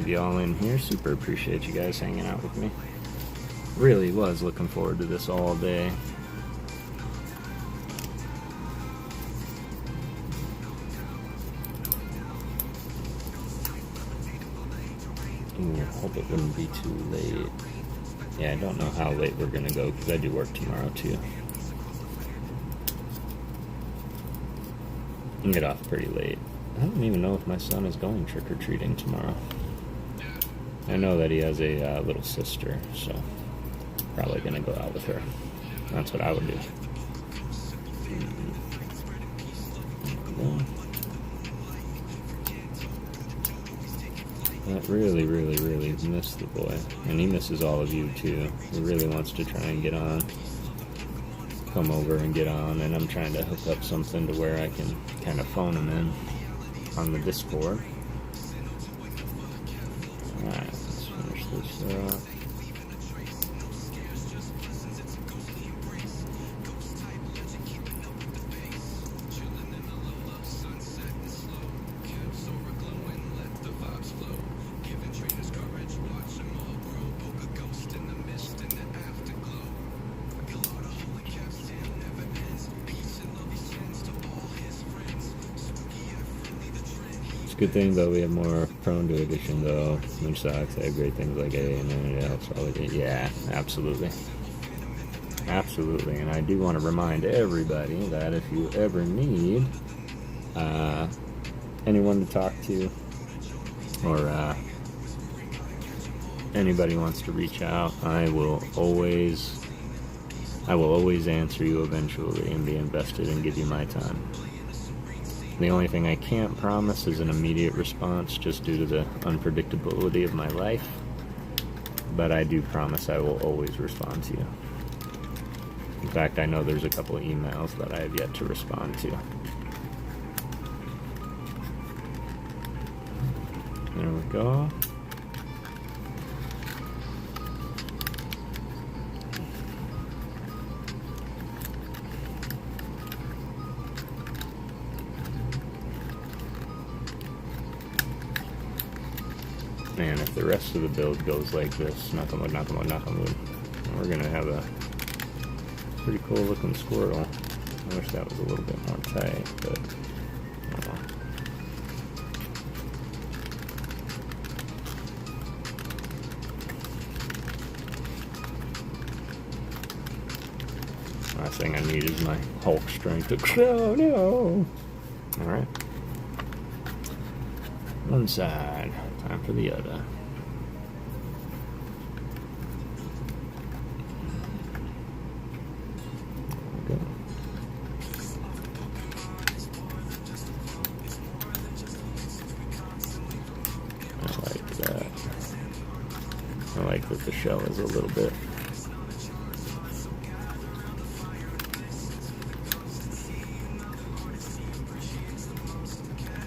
Y'all in here, super appreciate you guys hanging out with me. Really was looking forward to this all day. Ooh, hope it wouldn't be too late. Yeah, I don't know how late we're gonna go because I do work tomorrow too. I get off pretty late. I don't even know if my son is going trick-or-treating tomorrow. I know that he has a little sister, so probably gonna go out with her. That's what I would do. I really miss the boy, and he misses all of you too. He really wants to try and get on, come over and get on, and I'm trying to hook up something to where I can kind of phone him in on the Discord. Alright, let's finish this up. Good thing though, we have more prone to addiction though, which sucks. They have great things like A, and then it helps all the. Yeah, absolutely. Absolutely, and I do want to remind everybody that if you ever need anyone to talk to, or anybody wants to reach out, I will always answer you eventually and be invested and give you my time. The only thing I can't promise is an immediate response, just due to the unpredictability of my life, but I do promise I will always respond to you. In fact, I know there's a couple of emails that I have yet to respond to. There we go. Man, if the rest of the build goes like this, knock on wood, knock on wood, knock on wood, we're gonna have a pretty cool looking Squirtle. I wish that was a little bit more tight, but oh well. Last thing I need is my Hulk strength to... Oh no! Alright. One side. Time for the other. Okay. I like that. I like that the shell is a little bit...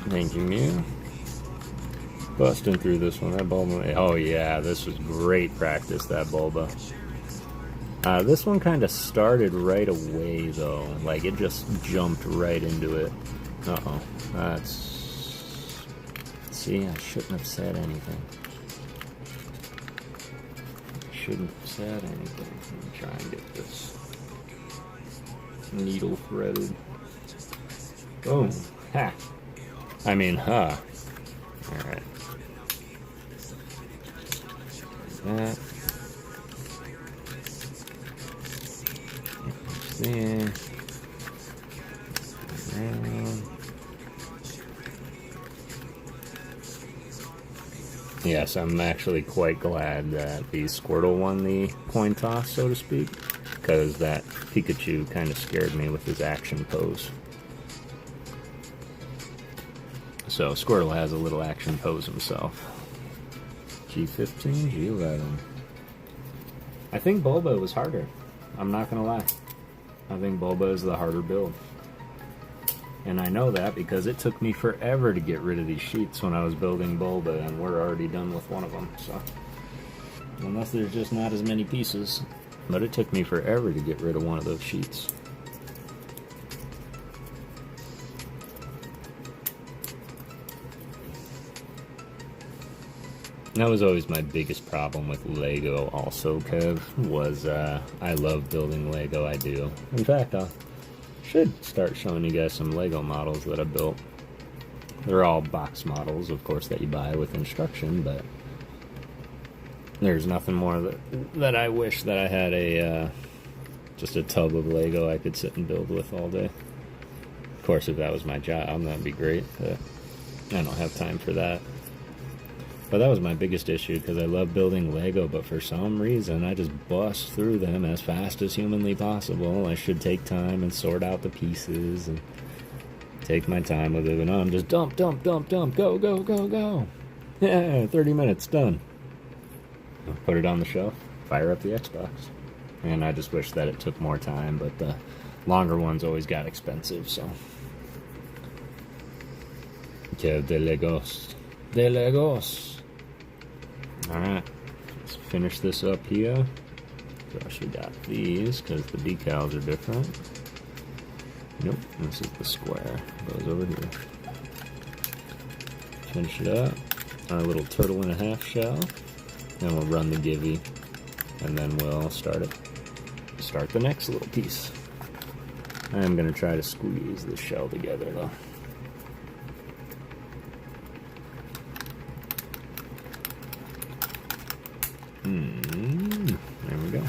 Thank you, Mew. Busting through this one. That Bulba. Oh yeah, this was great practice, that Bulba. This one kind of started right away though. Like it just jumped right into it. Uh-oh. That's... See, I shouldn't have said anything. Shouldn't have said anything. Let me try and get this needle threaded. Boom. Ha! I mean, huh. Alright. That. There. Around. Yes, I'm actually quite glad that the Squirtle won the coin toss, so to speak, because that Pikachu kind of scared me with his action pose. So Squirtle has a little action pose himself. G15, G11. I think Bulba was harder. I'm not gonna lie. I think Bulba is the harder build. And I know that because it took me forever to get rid of these sheets when I was building Bulba, and we're already done with one of them, so... Unless there's just not as many pieces. But it took me forever to get rid of one of those sheets. That was always my biggest problem with Lego also, Kev, was I love building Lego, I do. In fact, I should start showing you guys some Lego models that I built. They're all box models, of course, that you buy with instruction, but there's nothing more that I wish that I had just a tub of Lego I could sit and build with all day. Of course, if that was my job, that'd be great, but I don't have time for that. But that was my biggest issue, because I love building Lego, but for some reason I just bust through them as fast as humanly possible. I should take time and sort out the pieces and take my time with it, but no, I'm just dump, dump, dump, dump, go, go, go, go. Yeah, 30 minutes, done. Put it on the shelf, fire up the Xbox. And I just wish that it took more time, but the longer ones always got expensive, so. Kev the PokéGhost. The Legos. Alright, let's finish this up here. Josh, we got these because the decals are different. Nope, this is the square. Goes over here. Finish it up. Our little turtle and a half shell. Then we'll run the Givey. And then we'll start it. Start the next little piece. I am going to try to squeeze the shell together though. There we go.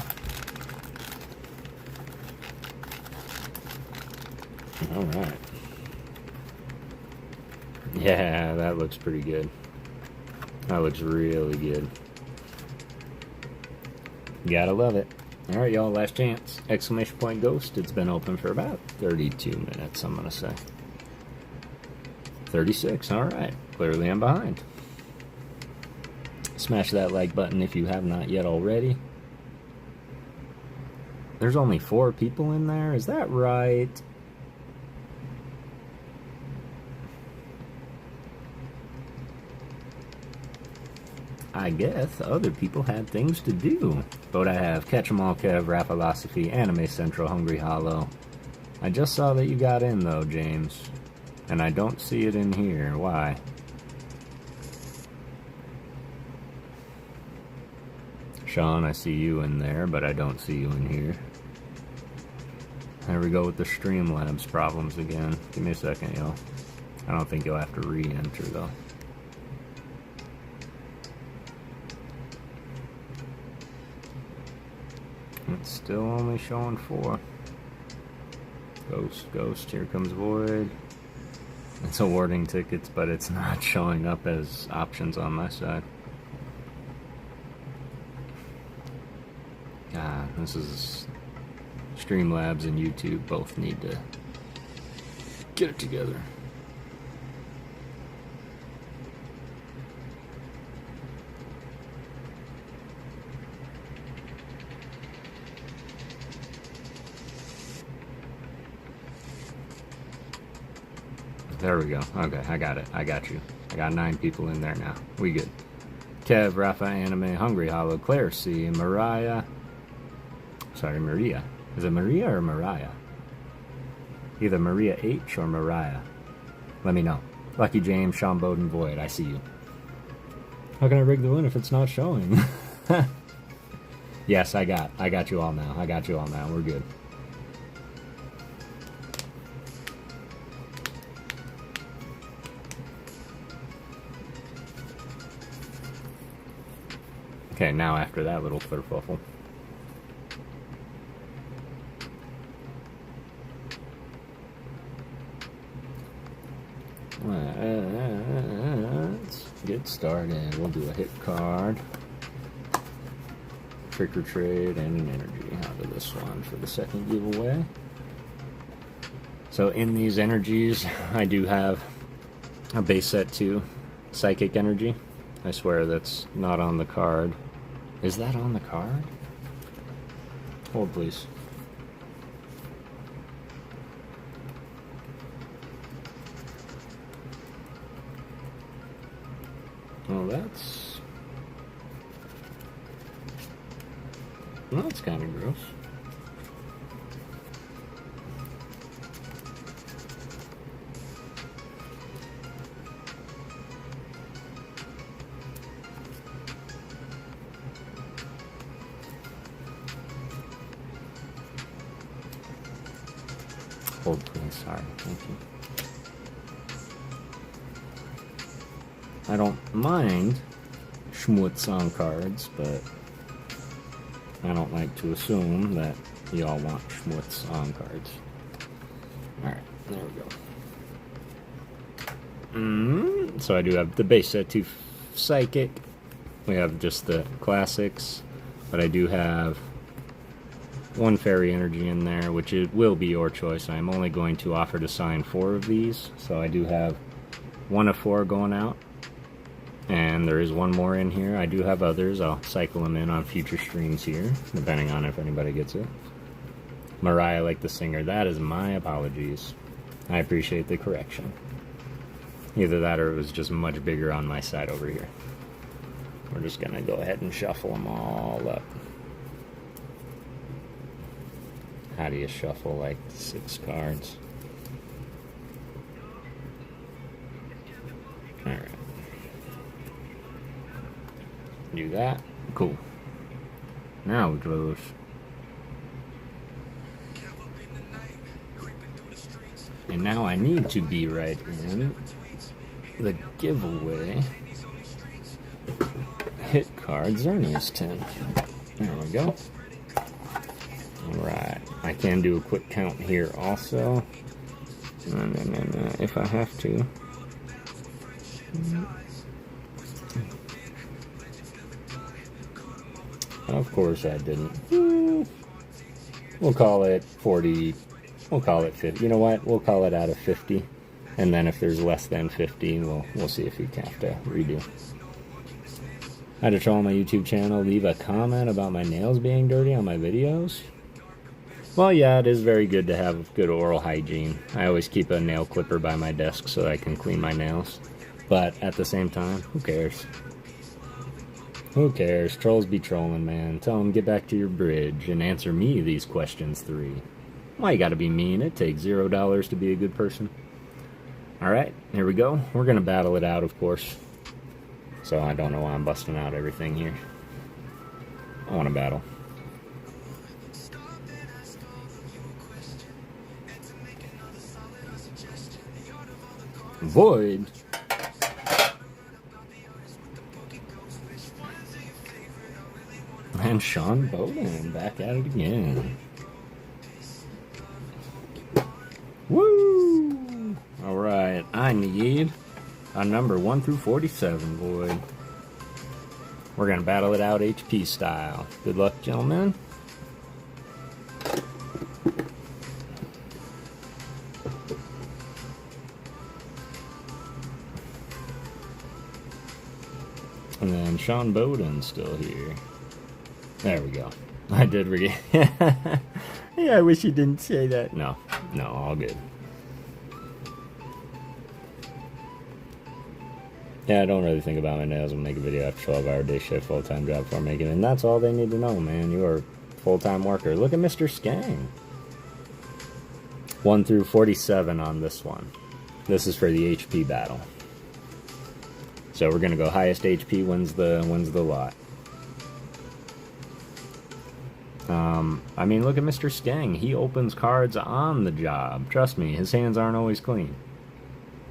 Alright. Yeah, that looks pretty good. That looks really good. Gotta love it. Alright, y'all, last chance. Exclamation point Ghost. It's been open for about 32 minutes, I'm gonna say. 36, alright. Clearly I'm behind. Smash that like button if you have not yet already. There's only 4 people in there, is that right? I guess other people had things to do. But I have Catch 'em All Kev, Rap Philosophy, Anime Central, Hungry Hollow. I just saw that you got in though, James. And I don't see it in here. Why? Sean, I see you in there, but I don't see you in here. There we go with the Streamlabs problems again. Give me a second, y'all. I don't think you'll have to re-enter though. It's still only showing 4. Ghost, here comes Void. It's awarding tickets, but it's not showing up as options on my side. God, this is... Streamlabs and YouTube both need to get it together. There we go. Okay, I got it. I got you. I got 9 people in there now. We good. Kev, Rafa, Anime, Hungry Hollow, Claire C, Mariah. Sorry, Maria. Is it Maria or Mariah? Either Maria H or Mariah. Let me know. Lucky James, Sean Bowden, Void. I see you. How can I rig the win if it's not showing? Yes, I got you all now. I got you all now. We're good. Okay, now after that little kerfuffle. Let's get started. We'll do a hit card, trick or trade, and an energy out of this one for the second giveaway. So in these energies, I do have a base set 2 psychic energy. I swear that's not on the card. Is that on the card? Hold, please. Well, that's kind of gross. Hold, please. Sorry. Thank you. I don't mind schmutz on cards, but I don't like to assume that y'all want schmutz on cards. Alright, there we go. So I do have the base set 2 psychic. We have just the classics, but I do have 1 fairy energy in there, which it will be your choice. I'm only going to offer to sign 4 of these, so I do have 1 of 4 going out. And there is 1 more in here. I do have others. I'll cycle them in on future streams here, depending on if anybody gets it. Mariah, like the singer. That is my apologies. I appreciate the correction. Either that or it was just much bigger on my side over here. We're just going to go ahead and shuffle them all up. How do you shuffle like 6 cards? Alright. Do that. Cool. Now we close. And now I need to be right in the giveaway. Hit card Xerneas 10. There we go. Alright. I can do a quick count here also. If I have to. Of course I didn't. We'll call it 40. We'll call it 50. You know what? We'll call it out of 50. And then if there's less than 50, we'll see if we have to redo. I had to troll on my YouTube channel, leave a comment about my nails being dirty on my videos. Well, yeah, it is very good to have good oral hygiene. I always keep a nail clipper by my desk so I can clean my nails. But at the same time, who cares? Who cares? Trolls be trolling, man. Tell them get back to your bridge and answer me these questions 3. Why you gotta be mean? It takes $0 to be a good person. Alright, here we go. We're gonna battle it out, of course. So I don't know why I'm busting out everything here. I want to battle. Void. And Sean Bowden back at it again. Woo! Alright, I need a number 1 through 47, Void. We're gonna battle it out HP style. Good luck, gentlemen. And then Sean Bowden's still here. There we go. I did read. Yeah, I wish you didn't say that. No, all good. Yeah, I don't really think about my nails and make a video after 12-hour day shift full-time job before making it. And that's all they need to know, man. You are a full-time worker. Look at Mr. Skang. 1 through 47 on this one. This is for the HP battle. So we're gonna go highest HP wins the lot. I mean, look at Mr. Skang. He opens cards on the job. Trust me, his hands aren't always clean.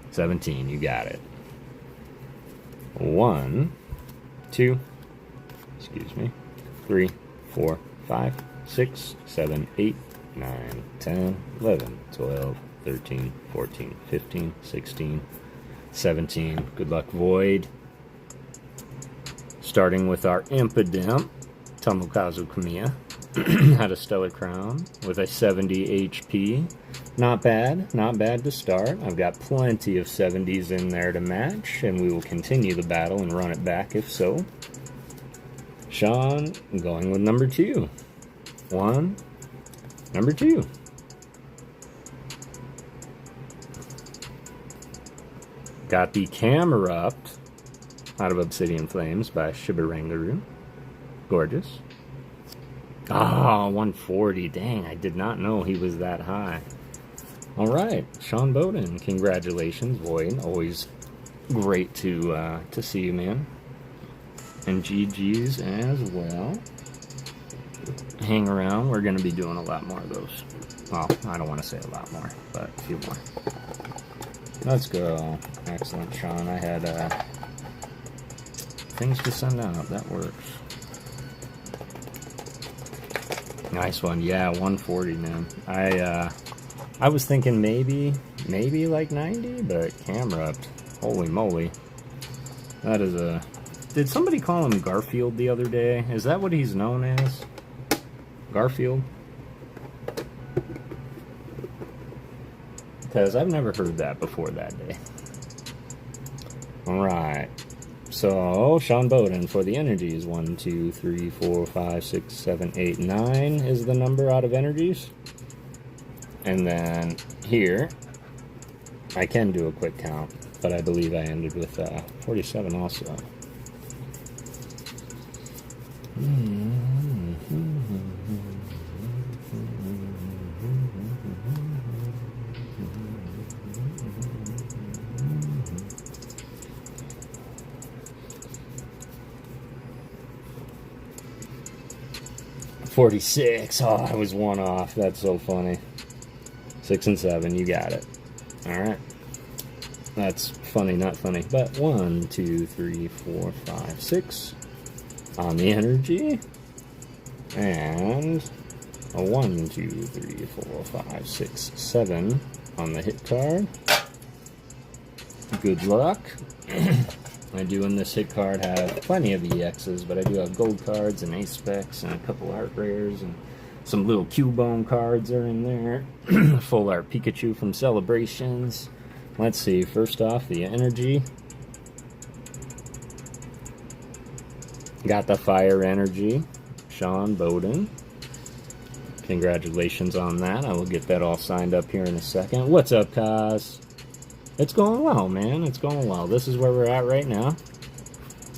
17, you got it. 1, 2, excuse me, 3, 4, 5, 6, 7, 8, 9, 10, 11, 12, 13, 14, 15, 16, 17. Good luck, Void. Starting with our Impidimp, Tomokazu Kamiya. Had a Stellar Crown with a 70 HP. Not bad to start. I've got plenty of 70s in there to match, and we will continue the battle and run it back if so. Sean, going with number 2. 1, number 2. Got the Camerupt out of Obsidian Flames by Shibarangaru. Gorgeous. Ah, 140. Dang, I did not know he was that high. Alright, Sean Bowden, congratulations, Void. Always great to see you, man. And GG's as well. Hang around, we're going to be doing a lot more of those. Well, I don't want to say a lot more, but a few more. Let's go. Excellent, Sean. I had things to send out. That works. Nice one. Yeah, 140, man. I was thinking maybe like 90, but Camerupt, holy moly. That is a... Did somebody call him Garfield the other day? Is that what he's known as? Garfield? Because I've never heard that before that day. Alright. So, Sean Bowden for the energies. 1, 2, 3, 4, 5, 6, 7, 8, 9 is the number out of energies. And then here, I can do a quick count, but I believe I ended with 47 also. $46. Oh, I was 1 off. That's so funny. 6 and 7, you got it. Alright. That's funny, not funny. But 1, 2, 3, 4, 5, 6 on the energy. And a 1, 2, 3, 4, 5, 6, 7 on the hit card. Good luck. I do in this hit card have plenty of EXs, but I do have gold cards and ace specs and a couple art rares and some little Cubone cards are in there. Full art Pikachu from Celebrations. Let's see, first off, the energy. Got the fire energy. Sean Bowden. Congratulations on that. I will get that all signed up here in a second. What's up, Kaz? It's going well, man. It's going well. This is where we're at right now.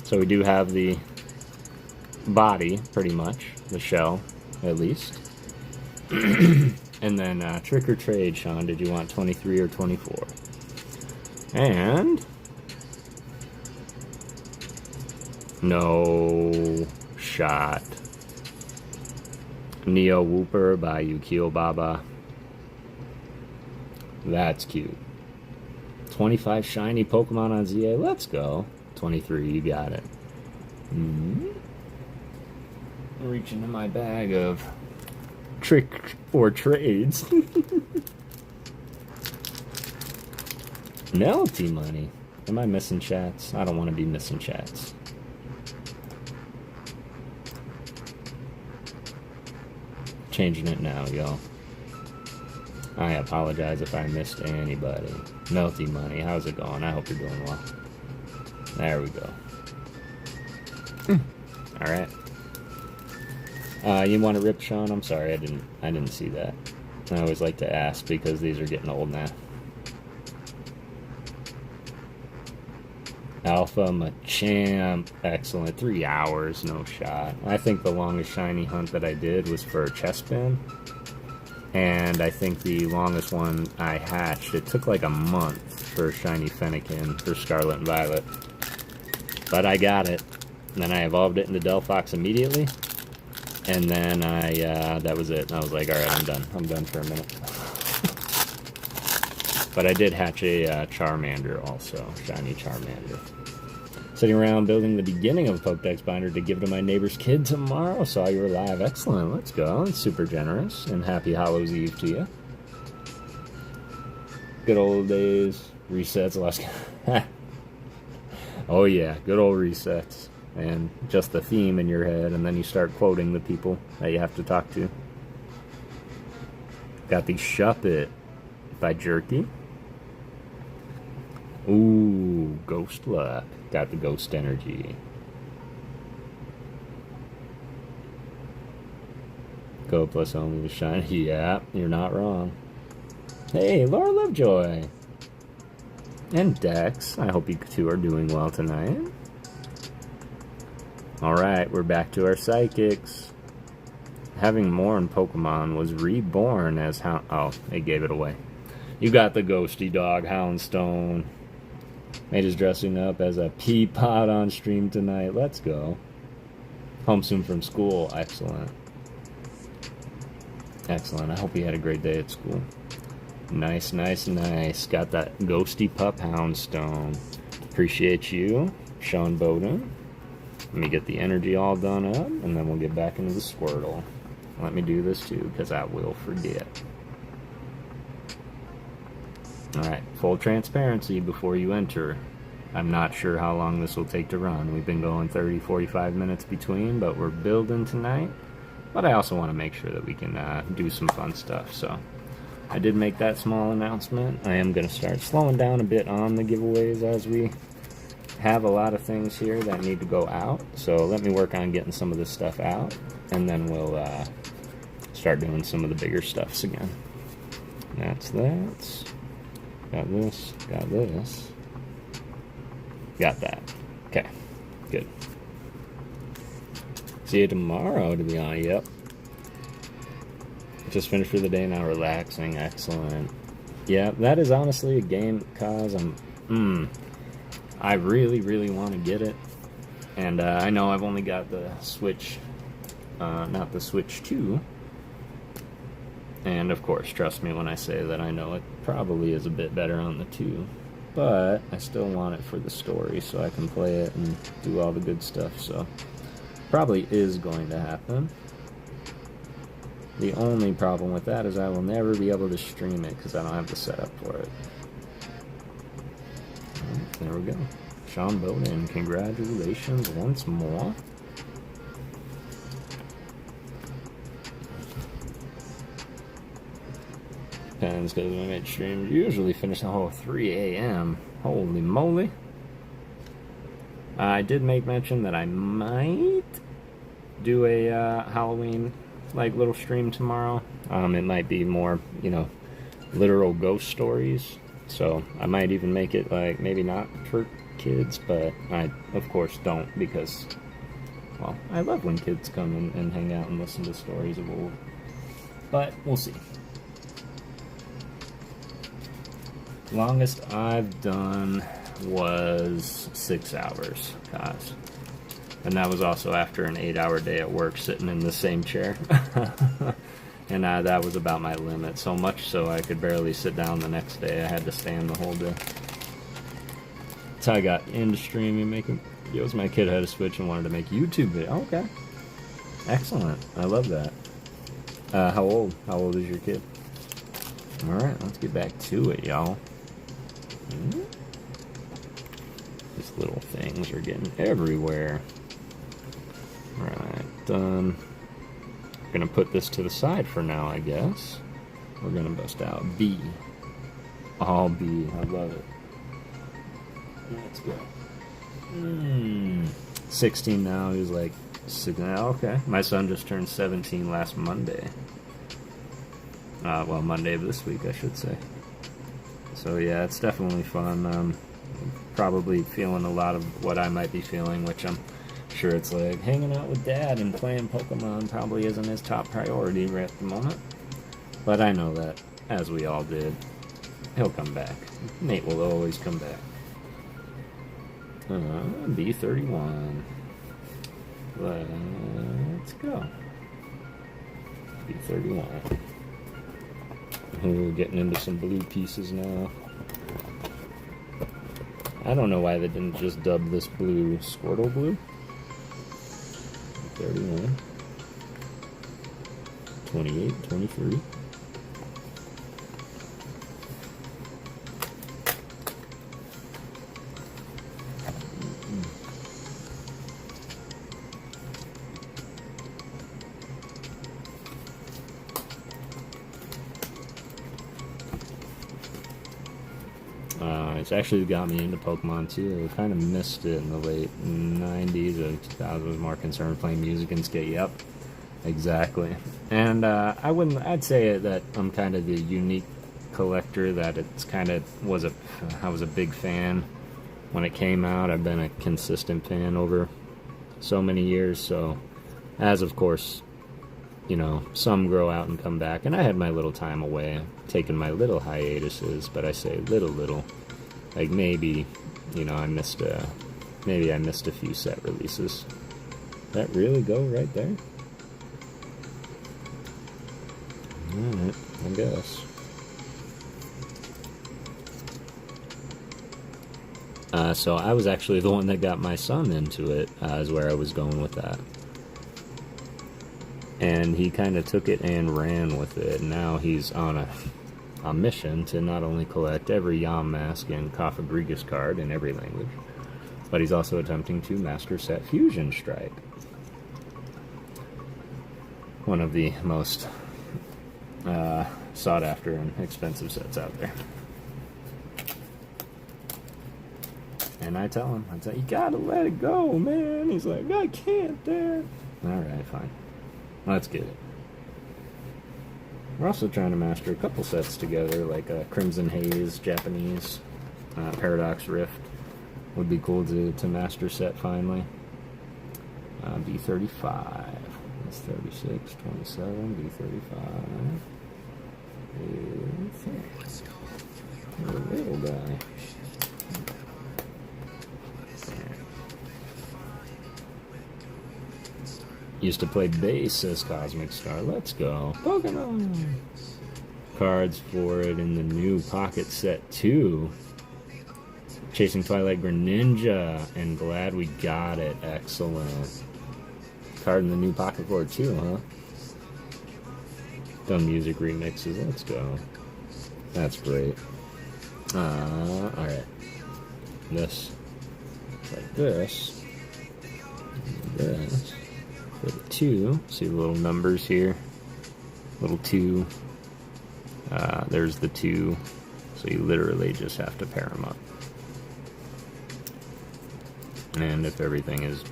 So we do have the body, pretty much. The shell, at least. And then trick or trade, Sean. Did you want 23 or 24? And no shot. Neo Wooper by Yukio Baba. That's cute. 25 shiny Pokemon on ZA. Let's go. 23, you got it. Reaching in my bag of trick or trades. Melty money. Am I missing chats? I don't want to be missing chats. Changing it now, y'all. I apologize if I missed anybody. Melty money, how's it going? I hope you're doing well. There we go. Alright. You want to rip, Sean? I'm sorry, I didn't see that. I always like to ask because these are getting old now. Alpha Machamp. Excellent. 3 hours, no shot. I think the longest shiny hunt that I did was for Chespin. And I think the longest one I hatched, it took like a month for shiny Fennekin for Scarlet and Violet. But I got it. And then I evolved it into Delphox immediately. And then that was it. I was like, alright, I'm done. I'm done for a minute. But I did hatch a Charmander also, shiny Charmander. Sitting around building the beginning of a Pokédex binder to give to my neighbor's kid tomorrow. Saw you were live. Excellent. Let's go. It's super generous. And happy Hallows Eve to you. Good old days. Resets. Oh yeah, good old resets. And just the theme in your head, and then you start quoting the people that you have to talk to. Got the Shuppet by Jerky. Ooh, Ghost Luck. Got the Ghost Energy. Go plus only with shiny. Yeah, you're not wrong. Hey, Laura Lovejoy. And Dex. I hope you two are doing well tonight. Alright, we're back to our Psychics. Having more in Pokemon was reborn as Oh, they gave it away. You got the Ghosty Dog, Houndstone. Made his dressing up as a pea pod on stream tonight. Let's go. Home soon from school. Excellent. Excellent. I hope you had a great day at school. Nice, nice, nice. Got that Ghosty Pup Houndstone. Appreciate you, Sean Bowden. Let me get the energy all done up, and then we'll get back into the Squirtle. Let me do this too, because I will forget. Alright, full transparency before you enter. I'm not sure how long this will take to run. We've been going 30-45 minutes between, but we're building tonight. But I also want to make sure that we can do some fun stuff, so I did make that small announcement. I am going to start slowing down a bit on the giveaways as we have a lot of things here that need to go out. So let me work on getting some of this stuff out, and then we'll start doing some of the bigger stuffs again. That's that. Got this, got this. Got that. Okay, good. See you tomorrow, to be honest. Yep. Just finished for the day, now relaxing. Excellent. Yeah, that is honestly a game, cause I really, really want to get it. And I know I've only got the Switch, not the Switch 2. And of course, trust me when I say that I know it probably is a bit better on the 2. But I still want it for the story so I can play it and do all the good stuff. So probably is going to happen. The only problem with that is I will never be able to stream it because I don't have the setup for it. There we go. Sean Bowden, congratulations once more. Depends because my midstream usually finish the whole 3 a.m. Holy moly. I did make mention that I might do a Halloween like little stream tomorrow. It might be more, you know, literal ghost stories. So I might even make it like maybe not for kids, but I of course don't because, well, I love when kids come and hang out and listen to stories of old. But we'll see. Longest I've done was 6 hours, guys. And that was also after an 8-hour day at work sitting in the same chair. And that was about my limit, so much so I could barely sit down the next day. I had to stand the whole day. That's how I got into streaming, making videos. My kid had a Switch and wanted to make YouTube videos. Oh, okay. Excellent. I love that. How old? How old is your kid? Alright, let's get back to it, y'all. These little things are getting everywhere. Right, done. Gonna put this to the side for now, I guess. We're gonna bust out B. All B. I love it. Let's go. 16 now. He's like 6 now. Okay. My son just turned 17 last Monday. Well, Monday of this week, I should say. So yeah, it's definitely fun. Probably feeling a lot of what I might be feeling, which I'm sure it's like hanging out with Dad and playing Pokemon probably isn't his top priority right at the moment. But I know that, as we all did, he'll come back. Nate will always come back. B31. Let's go. B31. We're getting into some blue pieces now. I don't know why they didn't just dub this blue Squirtle blue. 31. 28, 23. It's actually got me into Pokemon too. I kind of missed it in the late 90s or 2000s. Was more concerned playing music and skate. Yep, exactly. And I'd say that I'm kind of the unique collector that it's kind of I was a big fan when it came out. I've been a consistent fan over so many years. So, as of course, you know, some grow out and come back, and I had my little time away, taking my little hiatuses. But I say little. Like maybe, you know, maybe I missed a few set releases. That really go right there? Alright, I guess. So I was actually the one that got my son into it, is where I was going with that. And he kind of took it and ran with it. Now he's on a mission to not only collect every Yamask and Cofagrigus card in every language, but he's also attempting to master set Fusion Strike. One of the most sought after and expensive sets out there. And I tell him, you gotta let it go, man. He's like, I can't, Dad. Alright, fine. Let's get it. We're also trying to master a couple sets together, like Crimson Haze, Japanese, Paradox Rift. Would be cool to master set finally. B35. That's 36, 27, B35. Little guy. Used to play bass, says Cosmic Star. Let's go. Pokemon! Cards for it in the new Pocket Set 2. Chasing Twilight Greninja. And glad we got it. Excellent. Card in the new Pocket for it too, huh? Done music remixes. Let's go. That's great. Alright. This. Like this. This. For the 2. See the little numbers here? Little 2. There's the 2. So you literally just have to pair them up. And if everything is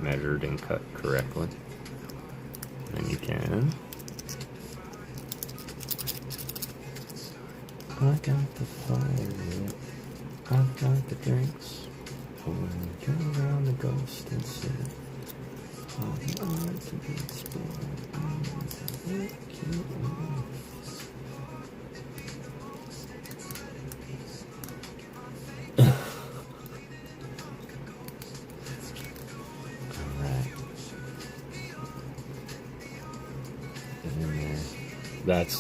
measured and cut correctly, then you can. I got the fire, I've got the drinks. Turn around the ghost and sit. I want to be explored.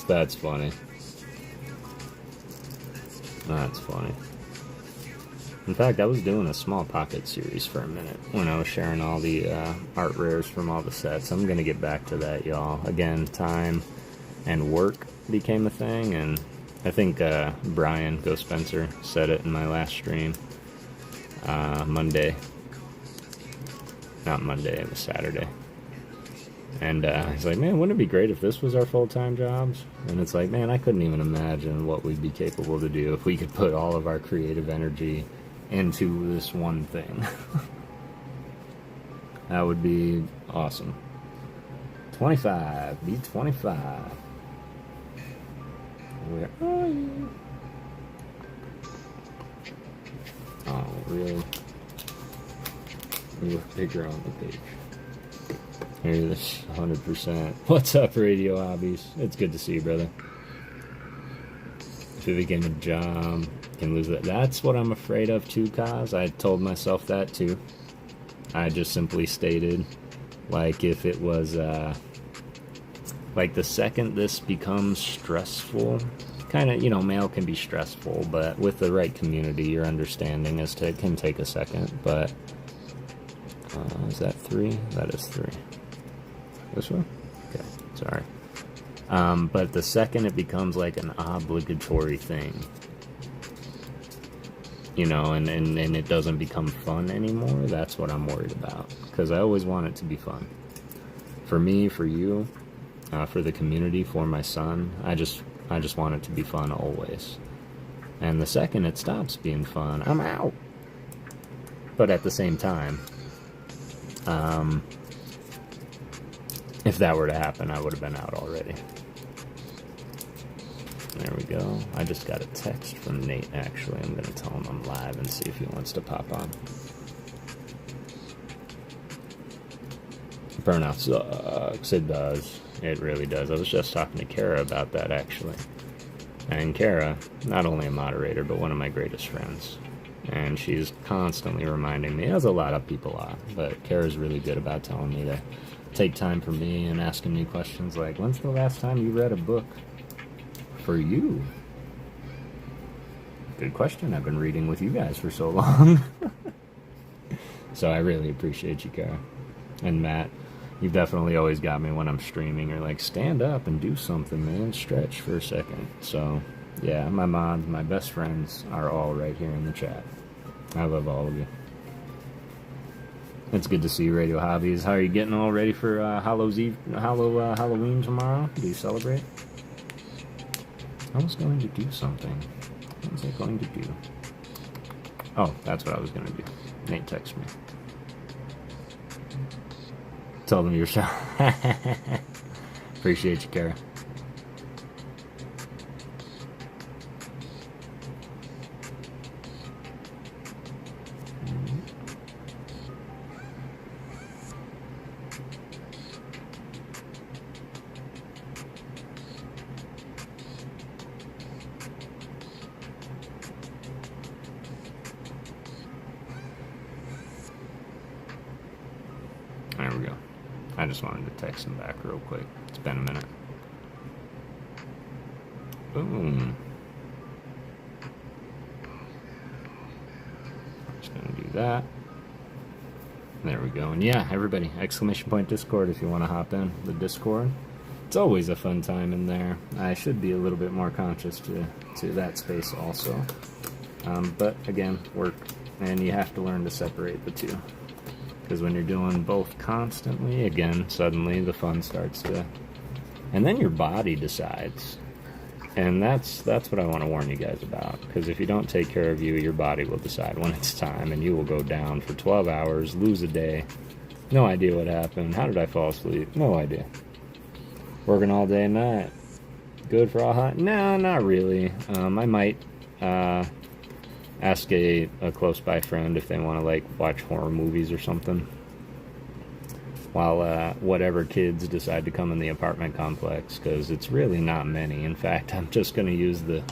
That's funny. That's funny. In fact, I was doing a small pocket series for a minute when I was sharing all the art rares from all the sets. I'm gonna get back to that, y'all. Again, time and work became a thing, and I think Brian Go Spencer said it in my last stream. Monday. Not Monday, it was Saturday. And he's like, man, wouldn't it be great if this was our full-time jobs? And it's like, man, I couldn't even imagine what we'd be capable to do if we could put all of our creative energy into this one thing. That would be awesome. 25. Be 25. Where are you? Oh, really? You're bigger on the page. Here, this 100%. What's up, Radio Hobbies? It's good to see you, brother. If it became a job, you can lose that. That's what I'm afraid of too, Kaz. I told myself that too. I just simply stated, like, if it was, like, the second this becomes stressful, kind of, you know, mail can be stressful, but with the right community, your understanding as to it can take a second, but, is that 3? That is 3. This one? Okay, sorry. But the second it becomes like an obligatory thing, you know, and it doesn't become fun anymore, that's what I'm worried about. Because I always want it to be fun. For me, for you, for the community, for my son, I just want it to be fun always. And the second it stops being fun, I'm out. But at the same time, if that were to happen, I would have been out already. There we go. I just got a text from Nate, actually. I'm going to tell him I'm live and see if he wants to pop on. Burnout sucks. It does. It really does. I was just talking to Kara about that, actually. And Kara, not only a moderator, but one of my greatest friends. And she's constantly reminding me, as a lot of people are, but Kara's really good about telling me to take time for me and asking me questions like, when's the last time you read a book for you? Good question. I've been reading with you guys for so long. So I really appreciate you, Kara. And Matt, you've definitely always got me when I'm streaming. You're like, stand up and do something, man. Stretch for a second. So, yeah, my mods, my best friends are all right here in the chat. I love all of you. It's good to see you, Radio Hobbies. How are you getting all ready for Halloween tomorrow? Do you celebrate? I was going to do something. What was I going to do? Oh, that's what I was going to do. Nate texted me. Tell them you're shy. Appreciate you, Kara. There we go. I just wanted to text him back real quick. It's been a minute. Boom. Just gonna do that. There we go. And yeah, everybody, exclamation point Discord if you want to hop in the Discord. It's always a fun time in there. I should be a little bit more conscious to that space also. But again, work, and you have to learn to separate the two. Because when you're doing both constantly, again, suddenly the fun starts to... And then your body decides. And that's what I want to warn you guys about. Because if you don't take care of you, your body will decide when it's time. And you will go down for 12 hours, lose a day. No idea what happened. How did I fall asleep? No idea. Working all day and night. Good for all hot? No, not really. I might ask a close by friend if they want to like watch horror movies or something. While whatever kids decide to come in the apartment complex, because it's really not many. In fact, I'm just going to use the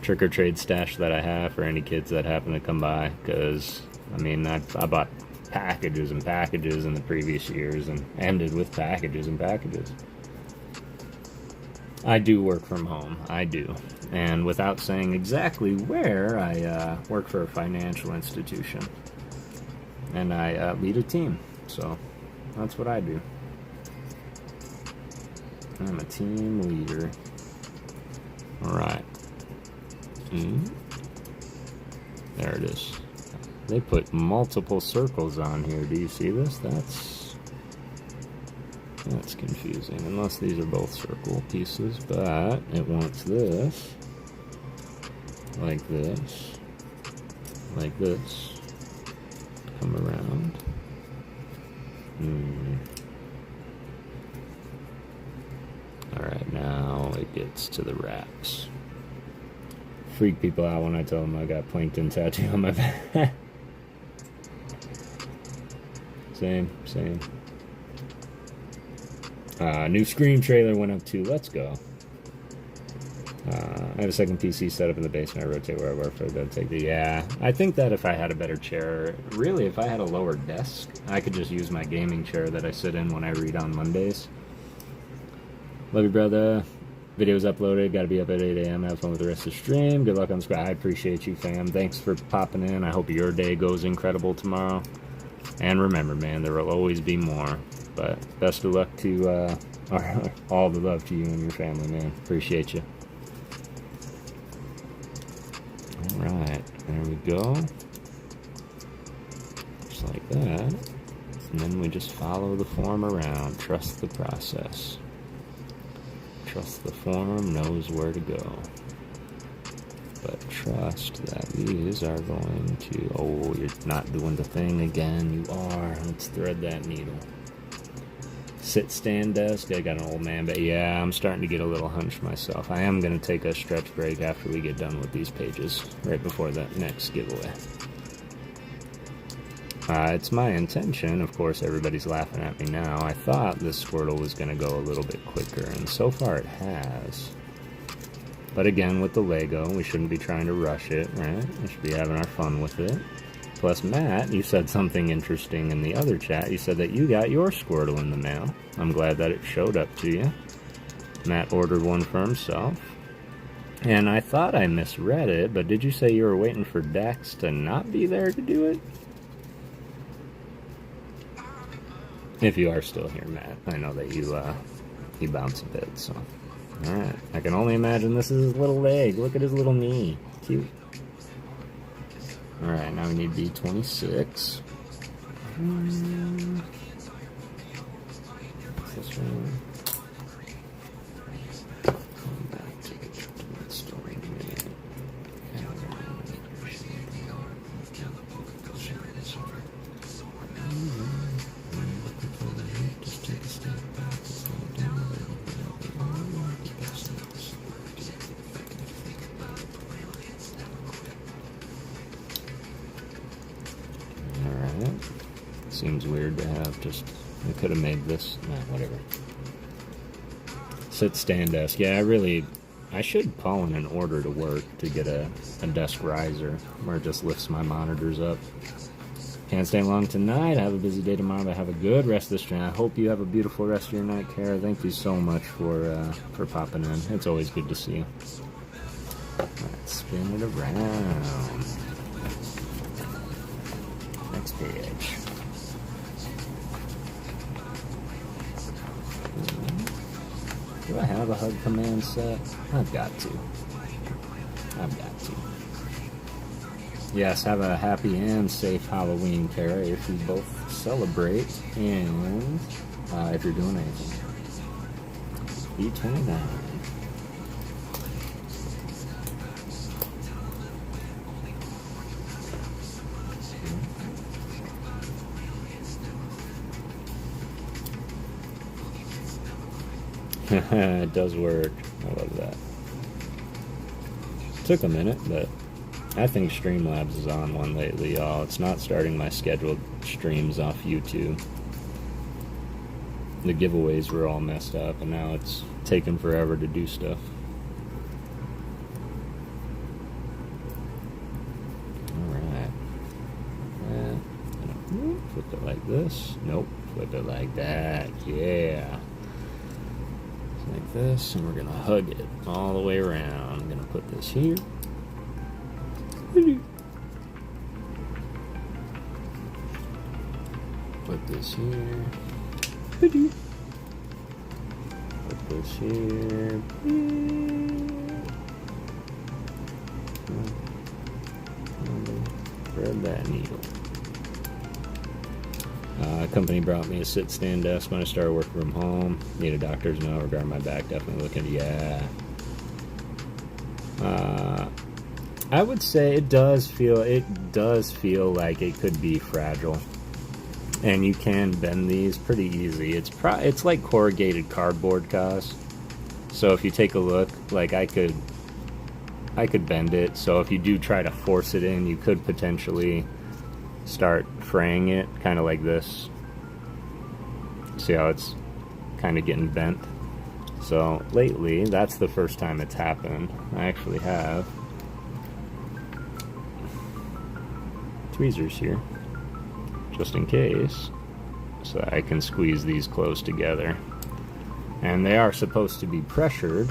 trick-or-trade stash that I have for any kids that happen to come by, because, I mean, I bought packages and packages in the previous years and ended with packages and packages. I do work from home, I do. And without saying exactly where, I work for a financial institution. And I lead a team, so... That's what I do. I'm a team leader. Alright. There it is. They put multiple circles on here. Do you see this? That's confusing. Unless these are both circle pieces. But it wants this. Like this. Like this. Come around. Alright, now it gets to the wraps. Freak people out when I tell them I got plankton tattoo on my back. Same. New Scream trailer went up too. Let's go. I have a second PC set up in the basement. I rotate where I work for the take the... Yeah, I think that if I had a better chair, really, if I had a lower desk, I could just use my gaming chair that I sit in when I read on Mondays. Love you, brother. Video's uploaded. Got to be up at 8 a.m. Have fun with the rest of the stream. Good luck on Squad. I appreciate you, fam. Thanks for popping in. I hope your day goes incredible tomorrow. And remember, man, there will always be more. But best of luck to... all the love to you and your family, man. Appreciate you. Alright, there we go. Just like that. And then we just follow the form around. Trust the process. Trust the form knows where to go. But trust that these are going to... Oh, you're not doing the thing again. You are. Let's thread that needle. Sit, stand, desk. I got an old man, but yeah, I'm starting to get a little hunched myself. I am going to take a stretch break after we get done with these pages, right before that next giveaway. It's my intention, of course, everybody's laughing at me now. I thought this Squirtle was going to go a little bit quicker, and so far it has. But again, with the Lego, we shouldn't be trying to rush it, right? We should be having our fun with it. Plus, Matt, you said something interesting in the other chat. You said that you got your Squirtle in the mail. I'm glad that it showed up to you. Matt ordered one for himself. And I thought I misread it, but did you say you were waiting for Dex to not be there to do it? If you are still here, Matt. I know that you bounce a bit, so... Alright, I can only imagine this is his little leg. Look at his little knee. Cute. Alright, now we need B26. This one. Come back to the ultimate story minute. Just take a step back. Seems weird to have just... I could have made this... Nah, whatever. Sit, stand, desk. Yeah, I should call in an order to work to get a desk riser where it just lifts my monitors up. Can't stay long tonight. I have a busy day tomorrow, but have a good rest of the stream. I hope you have a beautiful rest of your night, Kara. Thank you so much for popping in. It's always good to see you. Let's spin it around. Next page. Do I have a hug command set? I've got to. Yes, have a happy and safe Halloween, Kara, if you both celebrate, and if you're doing anything. B29. It does work. I love that. Took a minute, but I think Streamlabs is on one lately, y'all. It's not starting my scheduled streams off YouTube. The giveaways were all messed up, and now it's taken forever to do stuff. Alright. Flip it like this. Nope. Flip it like that. Yeah. Like this, and we're gonna hug it all the way around. I'm gonna put this here. Put this here. Put this here. Thread that needle. Company brought me a sit-stand desk when I started working from home. Need a doctor's note regarding my back. Definitely looking, yeah. I would say it does feel like it could be fragile, and you can bend these pretty easy. It's like corrugated cardboard, cause. So if you take a look, like I could bend it. So if you do try to force it in, you could potentially start fraying it, kind of like this. See how it's kind of getting bent? So lately, that's the first time it's happened. I actually have tweezers here, just in case, so I can squeeze these close together. And they are supposed to be pressured,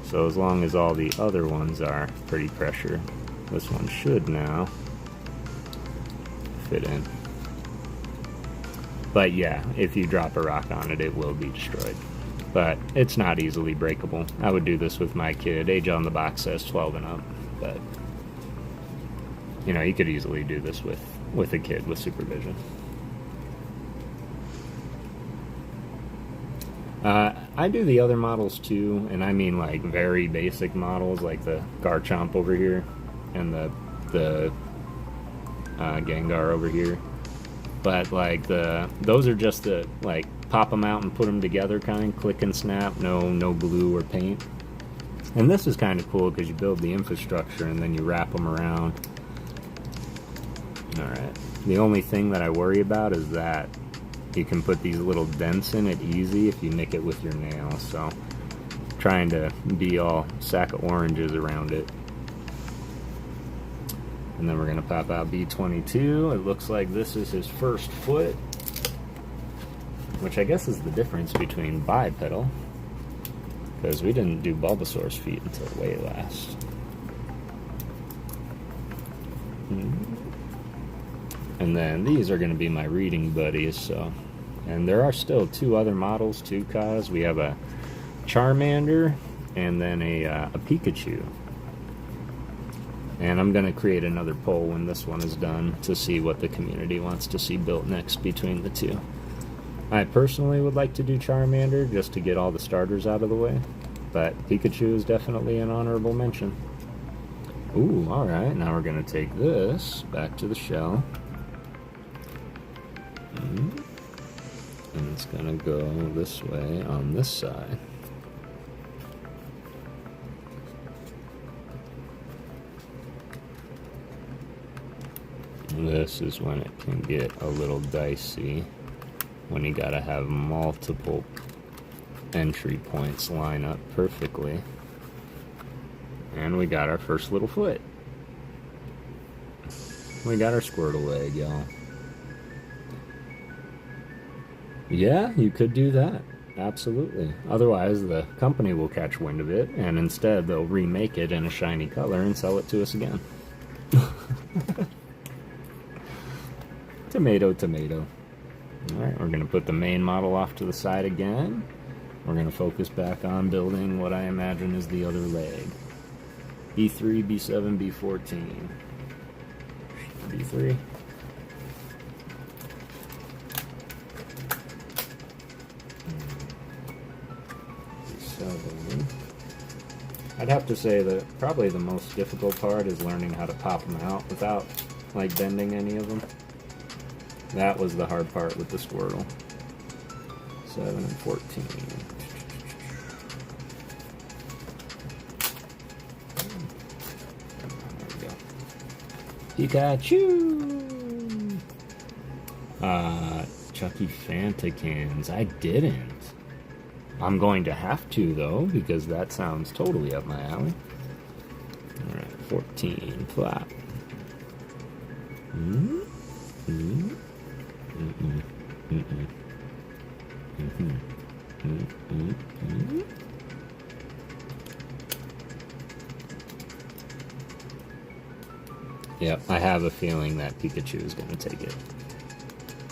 so as long as all the other ones are pretty pressured, this one should now fit in. But yeah, if you drop a rock on it, it will be destroyed. But it's not easily breakable. I would do this with my kid. Age on the box says 12 and up, but you know, you could easily do this with a kid with supervision. I do the other models too, and I mean like very basic models like the Garchomp over here and the Gengar over here. But like those are just the like pop them out and put them together kind, click and snap, no glue or paint. And this is kind of cool because you build the infrastructure and then you wrap them around. Alright, the only thing that I worry about is that you can put these little dents in it easy if you nick it with your nail, so trying to be all sack of oranges around it. And then we're going to pop out B22. It looks like this is his first foot, which I guess is the difference between bipedal, because we didn't do Bulbasaur's feet until way last. And then these are going to be my reading buddies, so. And there are still two other models too, cause we have a Charmander and then a Pikachu. And I'm going to create another poll when this one is done to see what the community wants to see built next between the two. I personally would like to do Charmander just to get all the starters out of the way, but Pikachu is definitely an honorable mention. Ooh, alright, now we're going to take this back to the shell. And it's going to go this way on this side. This is when it can get a little dicey, when you gotta have multiple entry points line up perfectly. And we got our first little foot. We got our Squirtle leg, y'all. Yeah, you could do that. Absolutely. Otherwise, the company will catch wind of it, and instead they'll remake it in a shiny color and sell it to us again. Tomato, tomato. Alright, we're going to put the main model off to the side again. we're going to focus back on building what I imagine is the other leg. B3, B7, B14. B3. B7. I'd have to say that probably the most difficult part is learning how to pop them out without like bending any of them. That was the hard part with the Squirtle. 7 and 14. There we go. Pikachu! Chucky Fanta cans. I didn't. I'm going to have to, though, because that sounds totally up my alley. Alright, 14. Flop. Yep, I have a feeling that Pikachu is going to take it.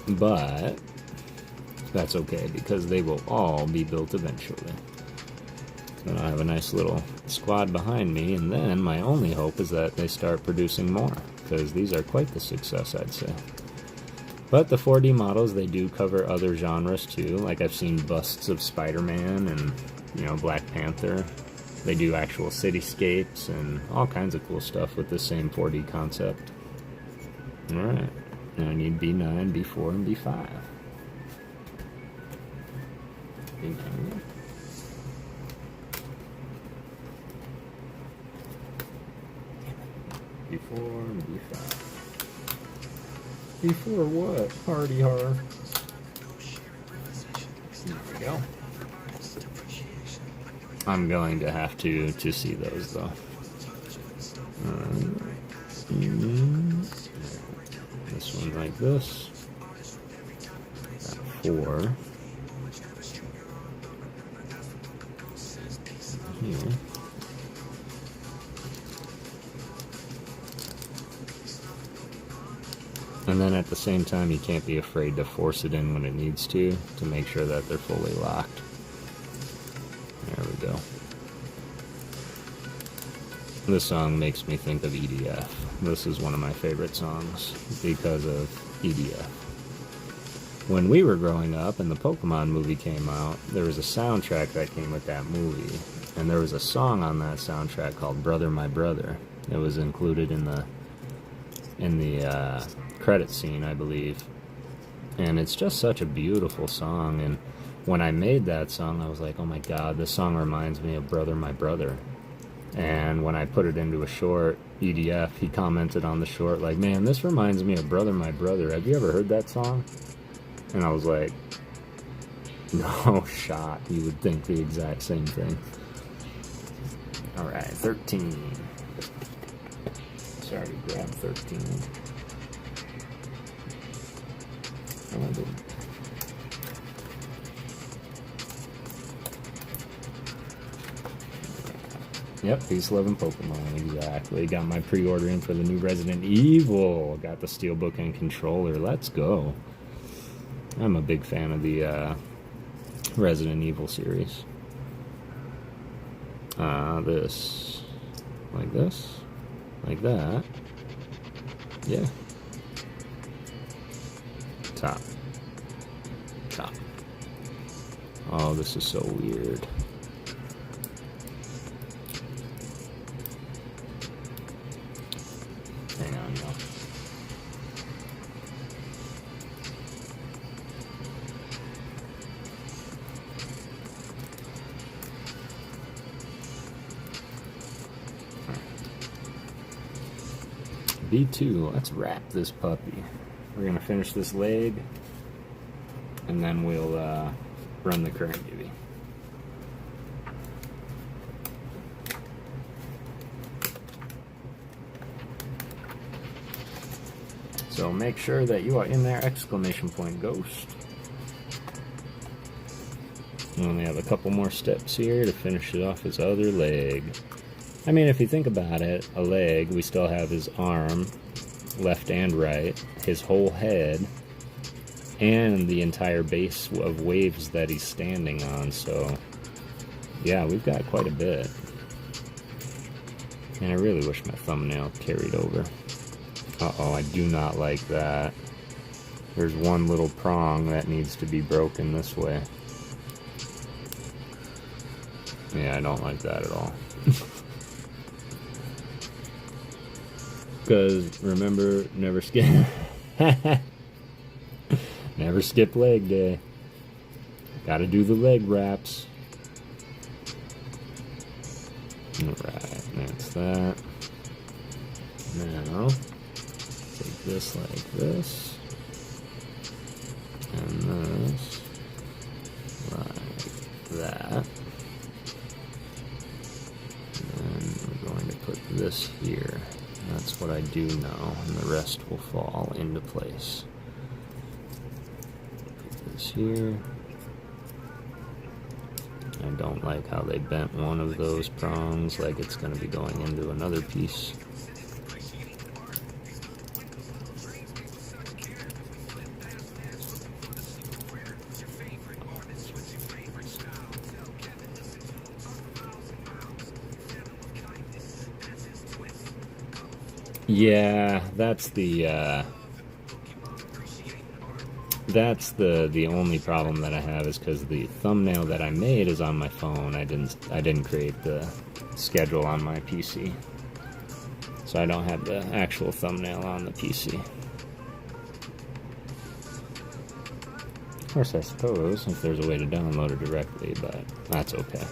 But that's okay, because they will all be built eventually. Then I have a nice little squad behind me, and then my only hope is that they start producing more, because these are quite the success, I'd say. But the 4D models, they do cover other genres too. Like I've seen busts of Spider-Man and, you know, Black Panther. They do actual cityscapes and all kinds of cool stuff with the same 4D concept. Alright, now I need B9, B4, and B5. B9. B4 and B5. B4 what? Party hard. There we go. I'm going to have to see those though. This one like this. 4. Here. And then at the same time, you can't be afraid to force it in when it needs to make sure that they're fully locked. There we go. This song makes me think of EDF. This is one of my favorite songs because of EDF. When we were growing up and the Pokemon movie came out, there was a soundtrack that came with that movie. And there was a song on that soundtrack called Brother My Brother. It was included in the credit scene, I believe. And it's just such a beautiful song. And when I made that song, I was like, oh my god, this song reminds me of Brother My Brother. And when I put it into a short, EDF, he commented on the short like, man, this reminds me of Brother My Brother. Have you ever heard that song? And I was like, no shot. You would think the exact same thing. Alright, 13. Sorry, grab 13. Oh, I didn't. Yep, Peace, Love, and Pokemon, exactly. Got my pre-order in for the new Resident Evil. Got the Steelbook and controller. Let's go. I'm a big fan of the Resident Evil series. This. Like this. Like that. Yeah. Top. Top. Oh, this is so weird. Hang on, y'all. B2, let's wrap this puppy. We're gonna finish this leg, and then we'll run the current UV. So make sure that you are in there, exclamation point ghost. We only have a couple more steps here to finish it off his other leg. I mean, if you think about it, a leg, we still have his arm, left and right, his whole head, and the entire base of waves that he's standing on, so yeah, we've got quite a bit. And I really wish my thumbnail carried over. Uh-oh, I do not like that. There's one little prong that needs to be broken this way. Yeah, I don't like that at all. Because, remember, never skip... never skip leg day. Gotta do the leg wraps. Alright, that's that. Now, take this like this. And this like that. And we're going to put this here. That's what I do now, and the rest will fall into place. Put this here. I don't like how they bent one of those prongs, like it's going to be going into another piece. Yeah, that's the only problem that I have, is because the thumbnail that I made is on my phone. I didn't create the schedule on my PC, so I don't have the actual thumbnail on the PC. Of course, I suppose if there's a way to download it directly, but that's okay.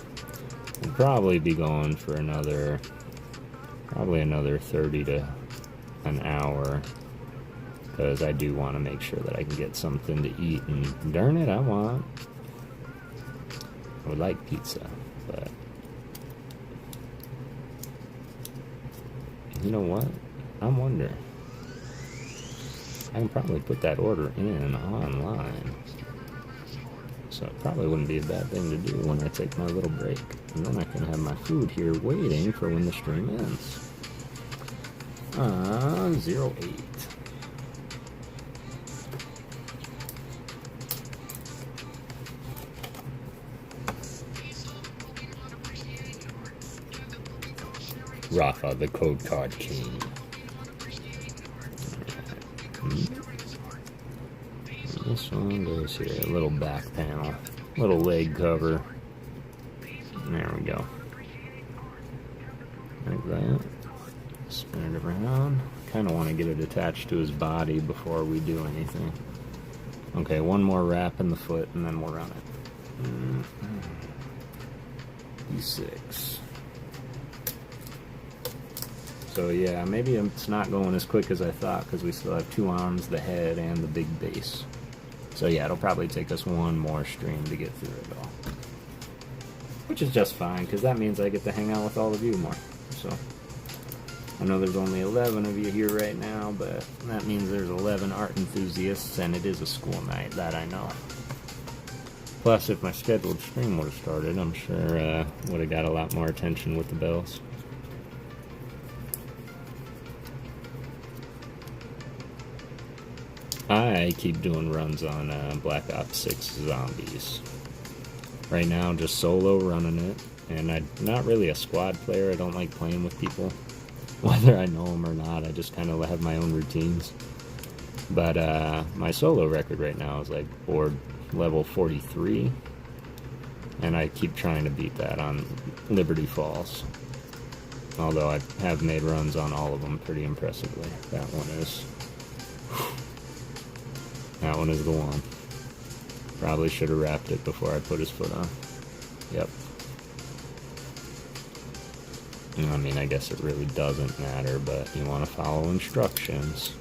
I'll probably be going for another 30 to an hour, because I do want to make sure that I can get something to eat, and darn it, I would like pizza, but you know what? I'm wondering. I can probably put that order in online, so it probably wouldn't be a bad thing to do when I take my little break, and then I can have my food here waiting for when the stream ends. 08. Rafa, the code card king. This one goes here, a little back panel, little leg cover. There we go. Like that. Spin it around. Kind of want to get it attached to his body before we do anything. Okay, one more wrap in the foot and then we'll run it. E6. So yeah, maybe it's not going as quick as I thought, because we still have 2 arms, the head, and the big base. So yeah, it'll probably take us one more stream to get through it all. Which is just fine, because that means I get to hang out with all of you more. So I know there's only 11 of you here right now, but that means there's 11 art enthusiasts, and it is a school night, that I know. Plus, if my scheduled stream would have started, I'm sure would have got a lot more attention with the bells. I keep doing runs on Black Ops 6 Zombies. Right now, just solo running it, and I'm not really a squad player. I don't like playing with people, whether I know them or not. I just kind of have my own routines. But my solo record right now is like board level 43, and I keep trying to beat that on Liberty Falls. Although I have made runs on all of them pretty impressively. That one is the one. Probably should have wrapped it before I put his foot on. Yep. I mean, I guess it really doesn't matter, but you want to follow instructions.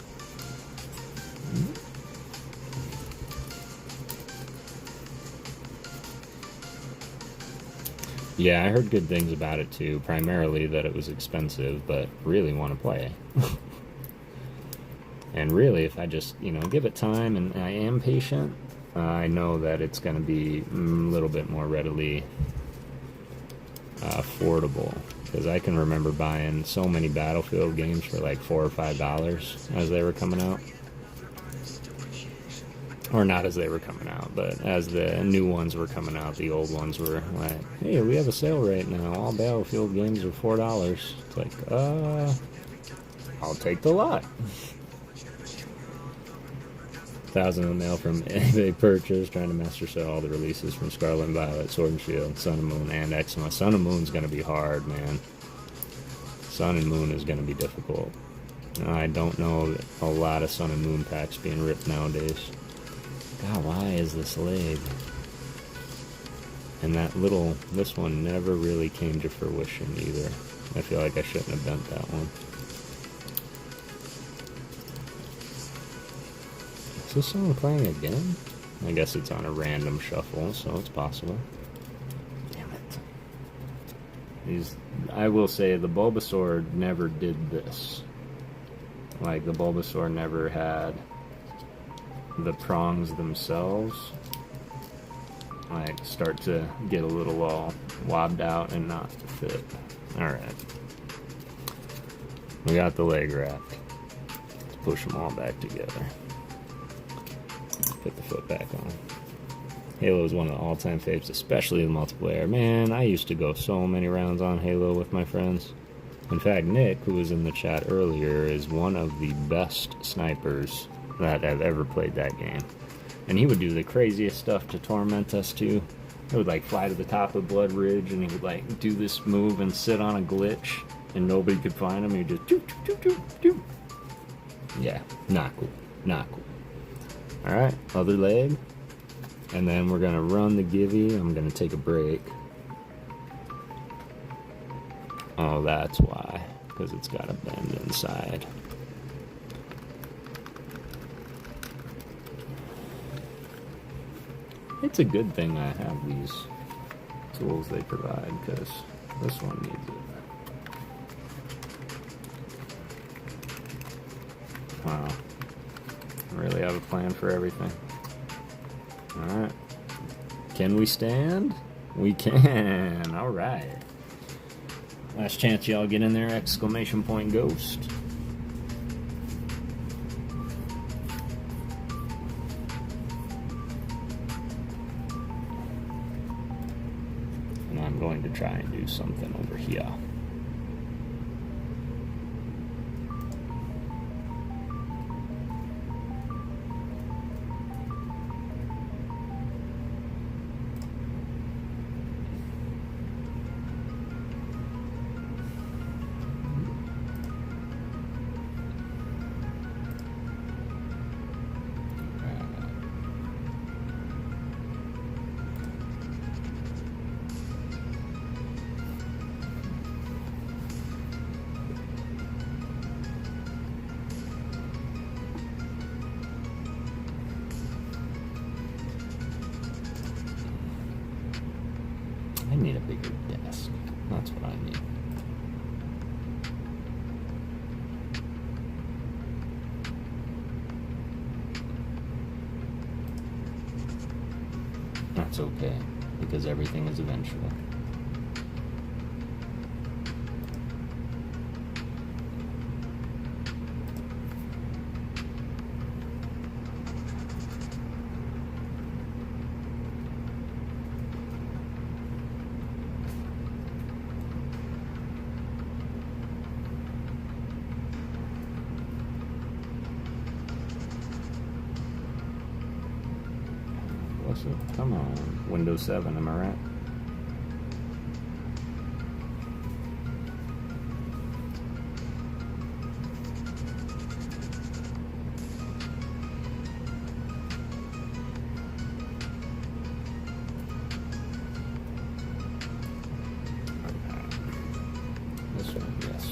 Yeah, I heard good things about it too, primarily that it was expensive, but really want to play. And really, if I just, give it time and I am patient, I know that it's going to be a little bit more readily affordable. Because I can remember buying so many Battlefield games for like $4 or $5 as they were coming out. Or not as they were coming out, but as the new ones were coming out, the old ones were like, hey, we have a sale right now. All Battlefield games are $4. It's like, I'll take the lot. 1,000 in the mail from eBay purchase, trying to master sell all the releases from Scarlet and Violet, Sword and Shield, Sun and Moon, and Eczema. Sun and Moon's going to be hard, man. Sun and Moon is going to be difficult. I don't know a lot of Sun and Moon packs being ripped nowadays. God, why is this leg? And this one never really came to fruition either. I feel like I shouldn't have bent that one. Is this song playing again? I guess it's on a random shuffle, so it's possible. Damn it. I will say, the Bulbasaur never did this. Like, the Bulbasaur never had the prongs themselves like start to get a little all wobbed out and not fit. Alright. We got the leg wrapped. Let's push them all back together. Put the foot back on. Halo is one of the all-time faves, especially the multiplayer. Man, I used to go so many rounds on Halo with my friends. In fact, Nick, who was in the chat earlier, is one of the best snipers that I've ever played that game. And he would do the craziest stuff to torment us too. He would like fly to the top of Blood Ridge and he would like do this move and sit on a glitch and nobody could find him. He'd just doo, doo, doo, doo, doo. Yeah, not cool. Not cool. Alright, other leg. And then we're gonna run the Givey. I'm gonna take a break. Oh, that's why. Because it's got a bend inside. It's a good thing I have these tools they provide, because this one needs it. Wow. I really have a plan for everything. Alright. Can we stand? We can. Alright. Last chance y'all get in there, exclamation point ghost. And I'm going to try and do something over here. I need a bigger desk. That's what I need. That's okay, because everything is eventual. Come on, Windows 7, am I right? This one, yes.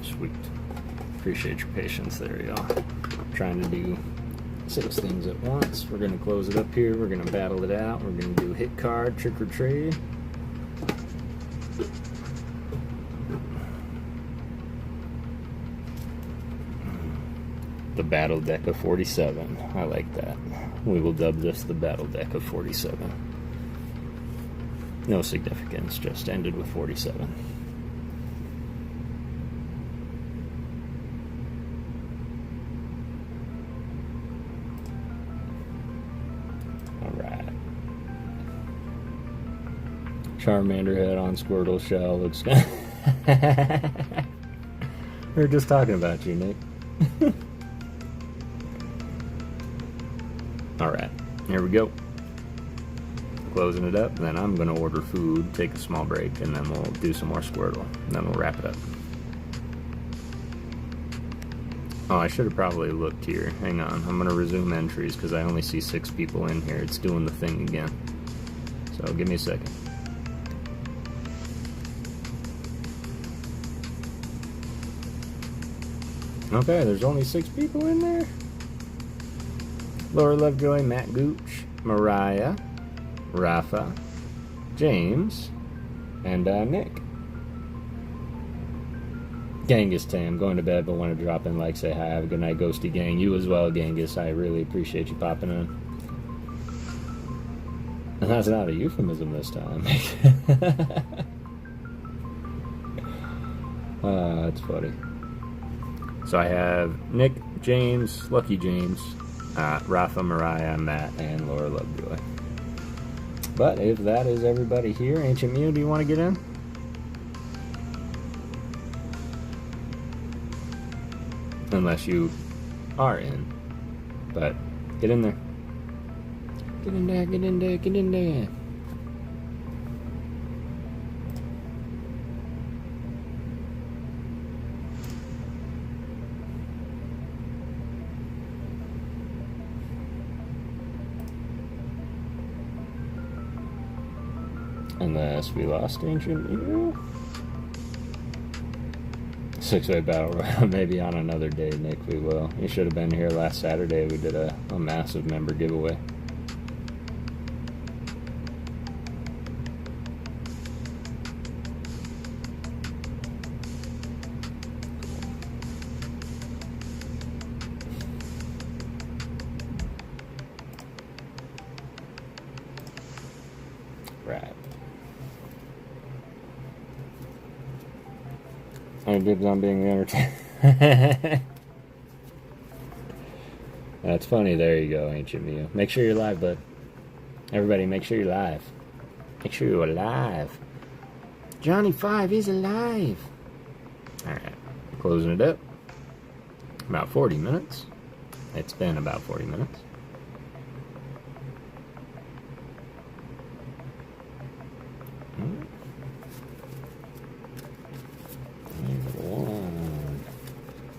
Sweet. Appreciate your patience there, y'all. Trying to do 6 things at once. We're gonna close it up here. We're gonna battle it out. We're gonna do hit card, trick or trade. The battle deck of 47. I like that. We will dub this the battle deck of 47. No significance, just ended with 47. Charmander head on Squirtle shell looks good. We were just talking about you, Nick. Alright, here we go. Closing it up, then I'm going to order food, take a small break, and then we'll do some more Squirtle. And then we'll wrap it up. Oh, I should have probably looked here. Hang on, I'm going to resume entries because I only see 6 people in here. It's doing the thing again. So give me a second. Okay, there's only 6 people in there. Laura Lovejoy, Matt Gooch, Mariah, Rafa, James, and Nick. Genghis Tam, going to bed but want to drop in, like, say hi, have a good night, Ghosty Gang. You as well, Genghis. I really appreciate you popping in. And that's not a euphemism this time. That's funny. So I have Nick, James, Lucky James, Rafa, Mariah, Matt, and Laura Lovejoy. But if that is everybody here, Ancient Mew, do you want to get in? Unless you are in. But get in there. Get in there, get in there, get in there. Unless we lost Ancient Mew. 6-way battle royale, maybe on another day, Nick, we will. You should have been here last Saturday. We did a massive member giveaway. Right. I dibs on being the entertainer. That's funny. There you go, Ancient Mew. Make sure you're live, bud. Everybody, make sure you're live. Make sure you're alive. Johnny 5 is alive. Alright. Closing it up. About 40 minutes. It's been about 40 minutes.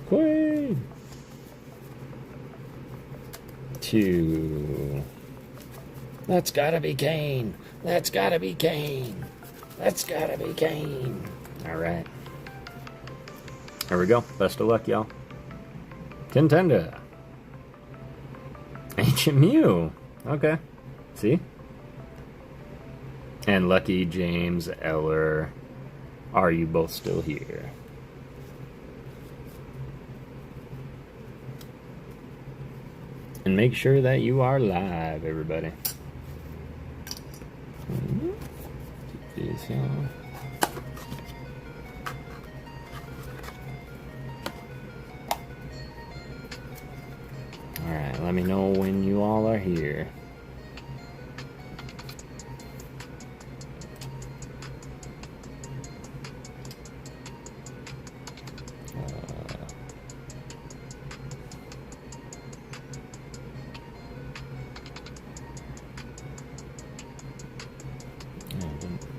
Queen. 2. That's gotta be Kane. That's gotta be Kane. That's gotta be Kane. Alright. There we go. Best of luck, y'all. Contender. Ancient Mew. Okay. See? And Lucky, James, Eller. Are you both still here? And make sure that you are live, everybody. Keep these on. Alright, let me know when you all are here.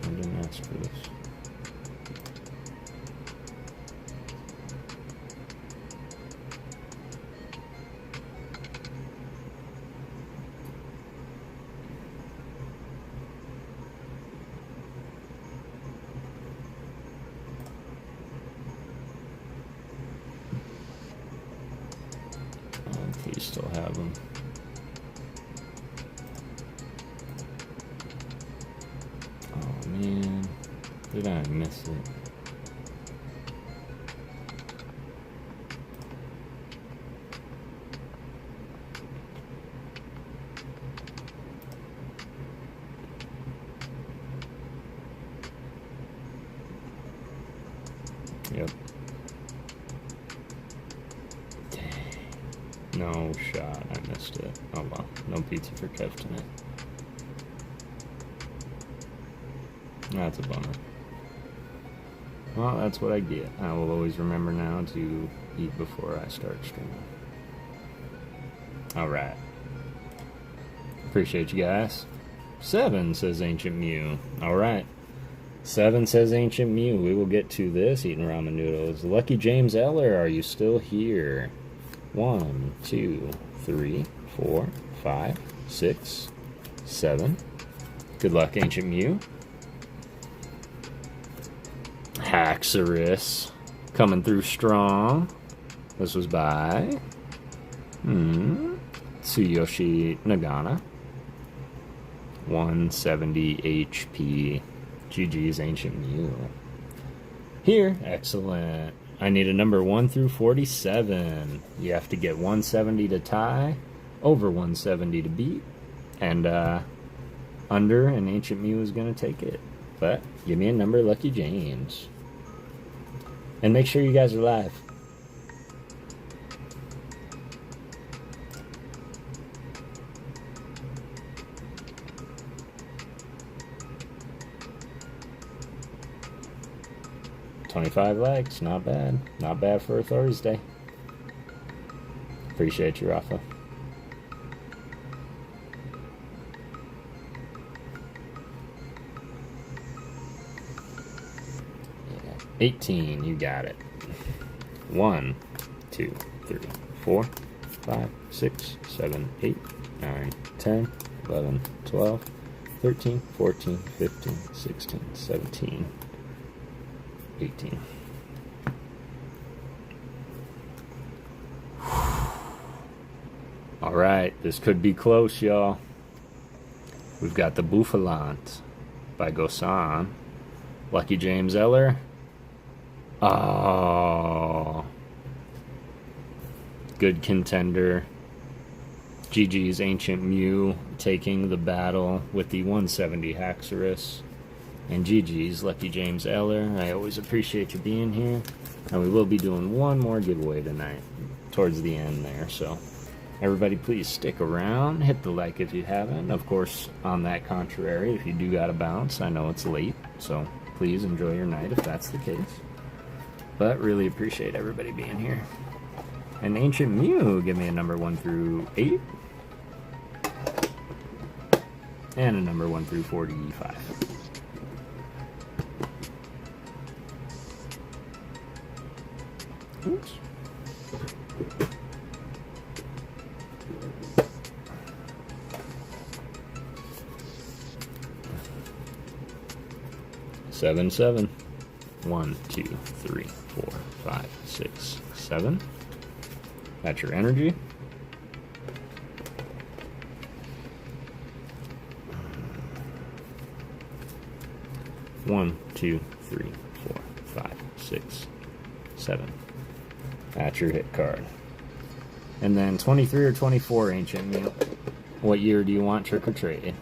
I didn't ask for this. You still have them. Did I miss it? Yep. Dang. No shot. I missed it. Oh well. No pizza for Kev tonight. That's a bummer. Well, that's what I get. I will always remember now to eat before I start streaming. Alright. Appreciate you guys. 7 says Ancient Mew. Alright. 7 says Ancient Mew. We will get to this, eating ramen noodles. Lucky James Eller, are you still here? 1, 2, 3, 4, 5, 6, 7. Good luck, Ancient Mew. Haxorus coming through strong. This was by Tsuyoshi Nagana. 170 HP. GG's Ancient Mew. Here, excellent. I need a number 1 through 47. You have to get 170 to tie, over 170 to beat, and under, and Ancient Mew is going to take it. But give me a number, Lucky James. And make sure you guys are live. $25 likes, not bad. Not bad for a Thursday. Appreciate you, Rafa. Yeah. 18, you got it. 1, 2, 3, 4, 5, 6, 7, 8, 9, 10, 11, 12, 13, 14, 15, 16, 17. 18. Alright, this could be close, y'all. We've got the Bouffalant by Gosan. Lucky James Eller. Oh. Good contender. GG's Ancient Mew taking the battle with the 170 Haxorus. And GG's Lucky James Eller. I always appreciate you being here. And we will be doing one more giveaway tonight, towards the end there. So, everybody please stick around. Hit the like if you haven't. Of course, on that contrary, if you do gotta bounce, I know it's late. So, please enjoy your night if that's the case. But really appreciate everybody being here. And Ancient Mew, give me a number 1 through 8. And a number 1 through 45. Oops. Seven, 7. 1, 2, 3, 4, 5, 6, 7. That's your energy. One, 2, 3, 4, 5, 6, 7. That's your hit card. And then 23 or 24, Ancient Mew. What year do you want trick or treat?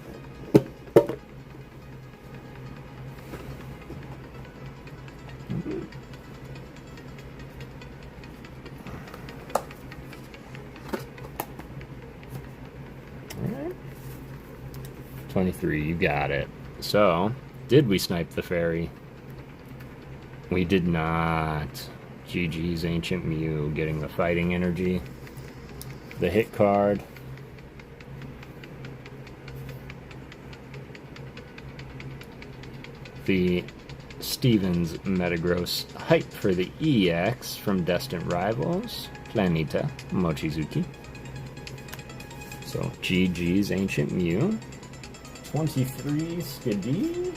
Alright. 23, you got it. So, did we snipe the fairy? We did not. GG's Ancient Mew getting the fighting energy. The hit card. The Stevens Metagross hype for the EX from Distant Rivals. Planeta Mochizuki. So GG's Ancient Mew. 23 Skidoo.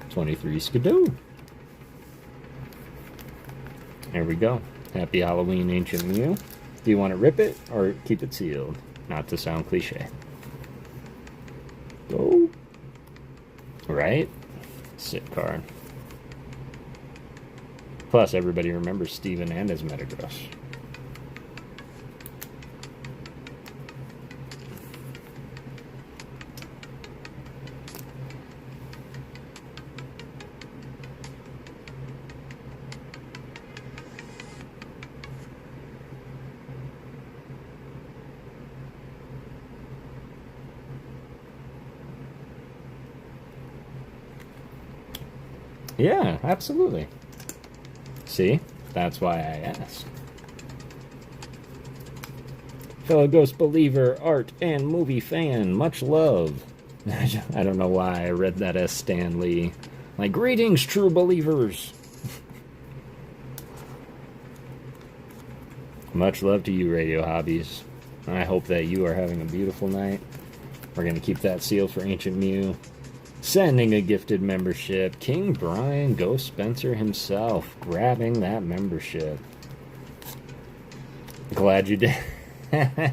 23 Skidoo. There we go. Happy Halloween, Ancient Mew. Do you want to rip it or keep it sealed? Not to sound cliche. Oh. Right? Sit card. Plus, everybody remembers Steven and his Metagross. Yeah, absolutely. See? That's why I asked. Fellow Ghost believer, art, and movie fan, much love. I don't know why I read that as Stan Lee. Like, greetings, true believers. Much love to you, Radio Hobbies. I hope that you are having a beautiful night. We're going to keep that sealed for Ancient Mew. Sending a gifted membership. King Brian Ghost Spencer himself grabbing that membership. Glad you did. Do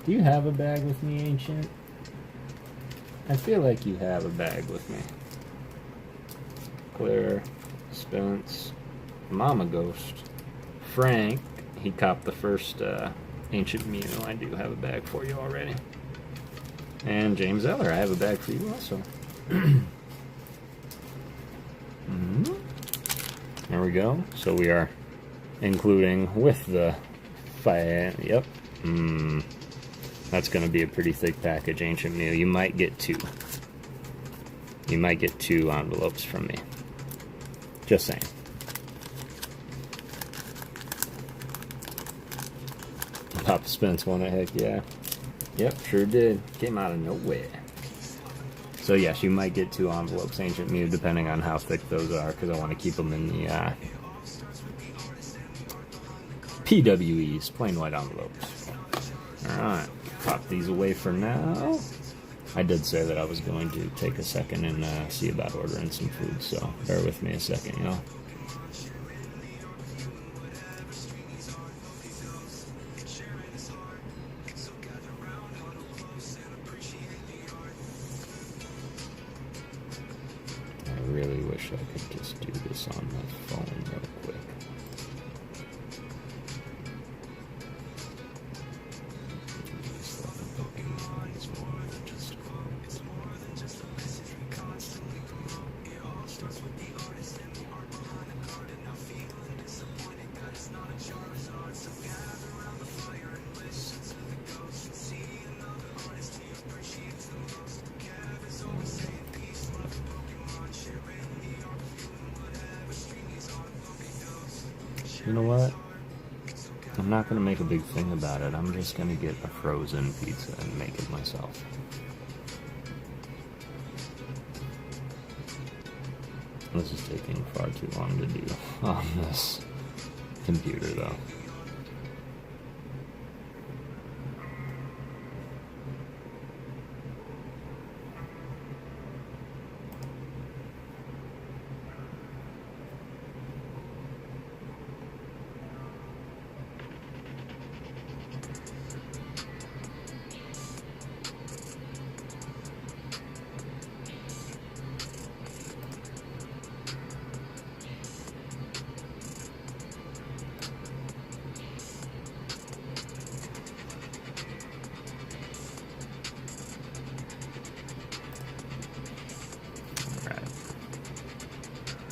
you have a bag with me, Ancient? I feel like you have a bag with me. Claire, Spence, Mama Ghost, Frank. He copped the first Ancient Mew. I do have a bag for you already. And James Eller, I have a bag for you also. There we go. So we are including with the yep. That's going to be a pretty thick package, Ancient Mew. You might get two. You might get 2 envelopes from me. Just saying. Papa Spence won it, heck yeah. Yep, sure did. Came out of nowhere. So yes, you might get 2 envelopes, Ancient Mew, depending on how thick those are, because I want to keep them in the PWEs, plain white envelopes. Alright, pop these away for now. I did say that I was going to take a second and see about ordering some food, so bear with me a second, y'all. I really wish I could just do this on my phone real quick. You know what? I'm not going to make a big thing about it. I'm just going to get a frozen pizza and make it myself. This is taking far too long to do on this computer, though.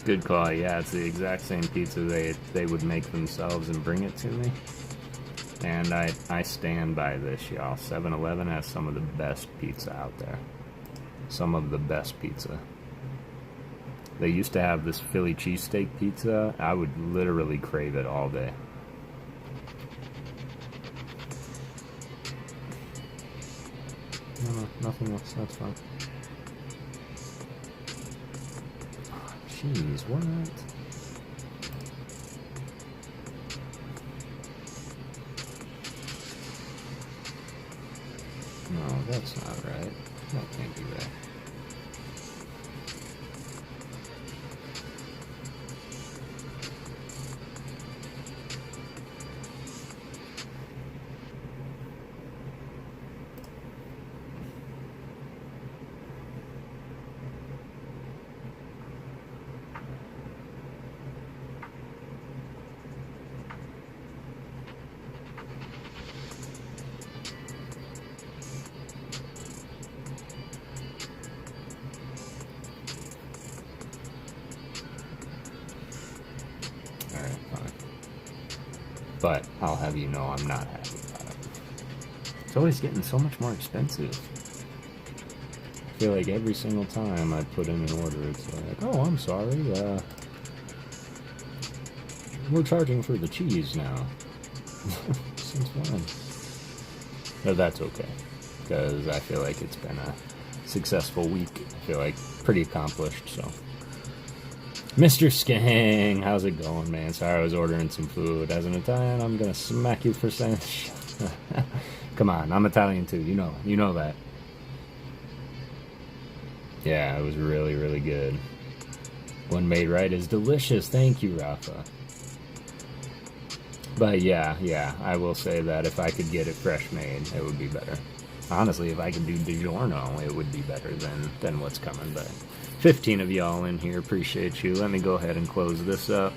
Good call. Yeah, it's the exact same pizza they would make themselves and bring it to me. And I stand by this, y'all. 7-Eleven has some of the best pizza out there. Some of the best pizza. They used to have this Philly cheesesteak pizza. I would literally crave it all day. No, nothing else. That's fine. Jeez, what? No, that's not right. That can't be right. But I'll have you know I'm not happy about it. It's always getting so much more expensive. I feel like every single time I put in an order, it's like, oh, I'm sorry, we're charging for the cheese now. Since when? But that's okay, because I feel like it's been a successful week. I feel like pretty accomplished, so. Mr. Skang, how's it going, man? Sorry, I was ordering some food. As an Italian, I'm gonna smack you for saying Come on, I'm Italian too, you know that. Yeah, it was really, really good. When made right is delicious. Thank you, Rafa. But yeah, I will say that if I could get it fresh made, it would be better. Honestly, if I could do DiGiorno, it would be better than what's coming. But 15 of y'all in here, appreciate you. Let me go ahead and close this up.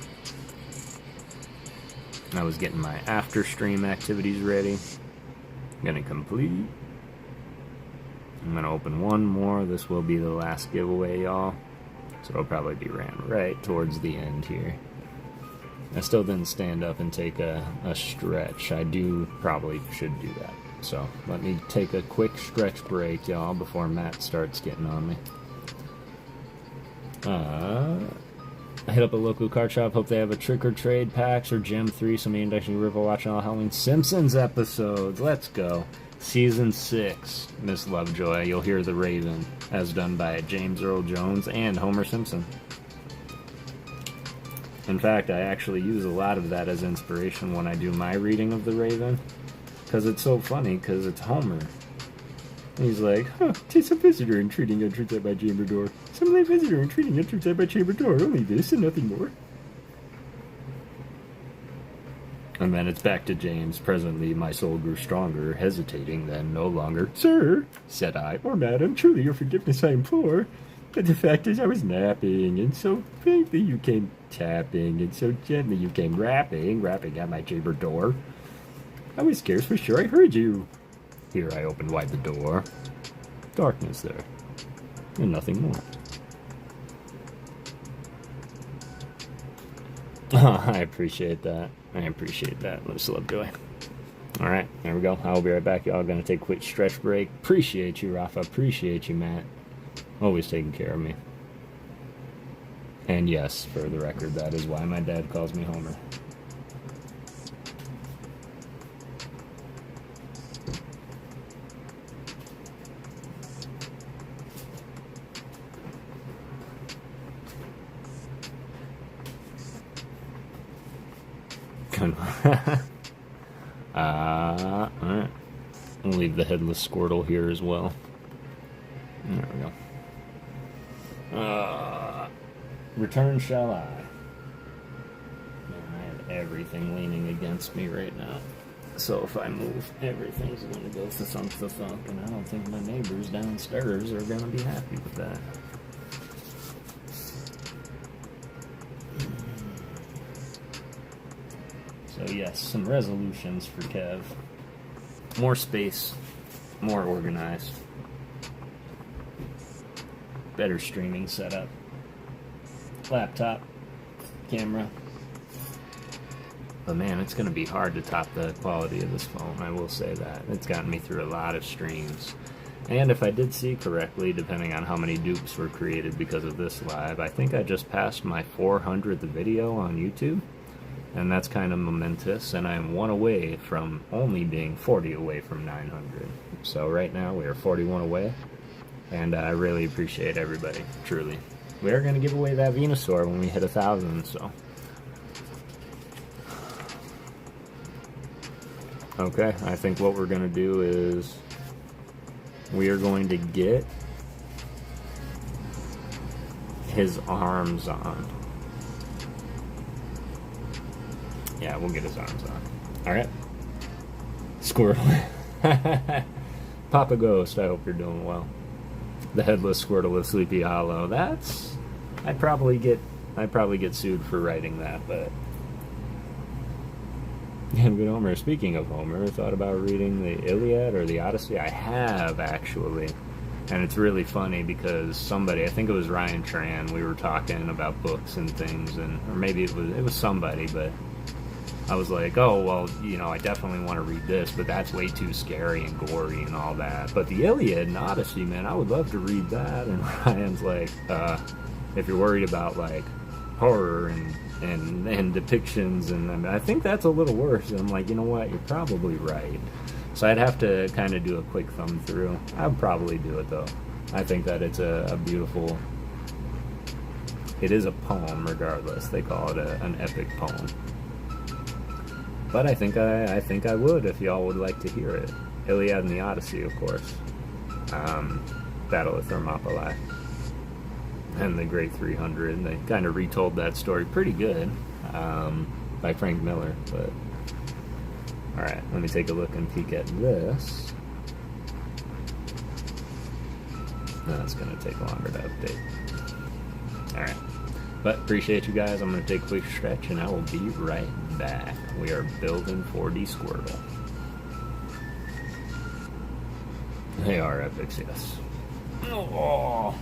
I was getting my after stream activities ready. Gonna complete. I'm gonna open one more. This will be the last giveaway, y'all. So it'll probably be ran right towards the end here. I still didn't stand up and take a stretch. I probably should do that. So let me take a quick stretch break, y'all, before Matt starts getting on me. I hit up a local card shop. Hope they have a trick or trade packs or Gem 3. So me and Dexter River watching all Halloween Simpsons episodes. Let's go. Season 6, Miss Lovejoy. You'll hear The Raven, as done by James Earl Jones and Homer Simpson. In fact, I actually use a lot of that as inspiration when I do my reading of The Raven. Because it's so funny, because it's Homer. He's like, huh, 'tis a visitor intruding entrance at my chamber door. Some late visitor intruding entrance at my chamber door. Only this and nothing more. And then it's back to James. Presently my soul grew stronger, hesitating then no longer. Sir, said I, or madam, truly your forgiveness I implore. But the fact is I was napping, and so faintly you came tapping, and so gently you came rapping at my chamber door. I was scarcely sure I heard you. Here I opened wide the door. Darkness there, and nothing more. Oh, I appreciate that. Miss Lovejoy. Alright, there we go. I'll be right back, y'all. Gonna take a quick stretch break. Appreciate you, Rafa. Appreciate you, Matt. Always taking care of me. And yes, for the record, that is why my dad calls me Homer. Alright. I'll leave the headless Squirtle here as well. There we go. Return shall I. Man, I have everything leaning against me right now. So if I move, everything's going to go thunk, and I don't think my neighbors downstairs are going to be happy with that. So yes, some resolutions for Kev. More space, more organized, better streaming setup, laptop, camera. But man, it's going to be hard to top the quality of this phone, I will say that. It's gotten me through a lot of streams. And if I did see correctly, depending on how many dupes were created because of this live, I think I just passed my 400th video on YouTube. And that's kind of momentous, and I am one away from only being 40 away from 900. So right now we are 41 away, and I really appreciate everybody, truly. We are going to give away that Venusaur when we hit 1,000, so. Okay, I think what we're going to do is we are going to get his arms on. Yeah, we'll get his arms on. Alright. Squirtle. PokéGhost, I hope you're doing well. The headless Squirtle of Sleepy Hollow. That's... I'd probably get sued for writing that, but... Yeah, good Homer. Speaking of Homer, thought about reading the Iliad or the Odyssey? I have, actually. And it's really funny because somebody, I think it was Ryan Tran, we were talking about books and things, and or maybe it was somebody, but I was like, oh, well, you know, I definitely want to read this, but that's way too scary and gory and all that. But the Iliad and Odyssey, man, I would love to read that. And Ryan's like, if you're worried about, like, horror and depictions, and I mean, I think that's a little worse. And I'm like, you know what, you're probably right. So I'd have to kind of do a quick thumb through. I'd probably do it, though. I think that it's a beautiful... It is a poem, regardless. They call it an epic poem. But I think I would if y'all would like to hear it. Iliad and the Odyssey, of course. Battle of Thermopylae. And the Great 300. They kind of retold that story pretty good by Frank Miller. But alright, let me take a look and peek at this. No, it's going to take longer to update. Alright. But appreciate you guys. I'm going to take a quick stretch and I will be right back. We are building 4D Squirtle. They are epics, yes. Oh.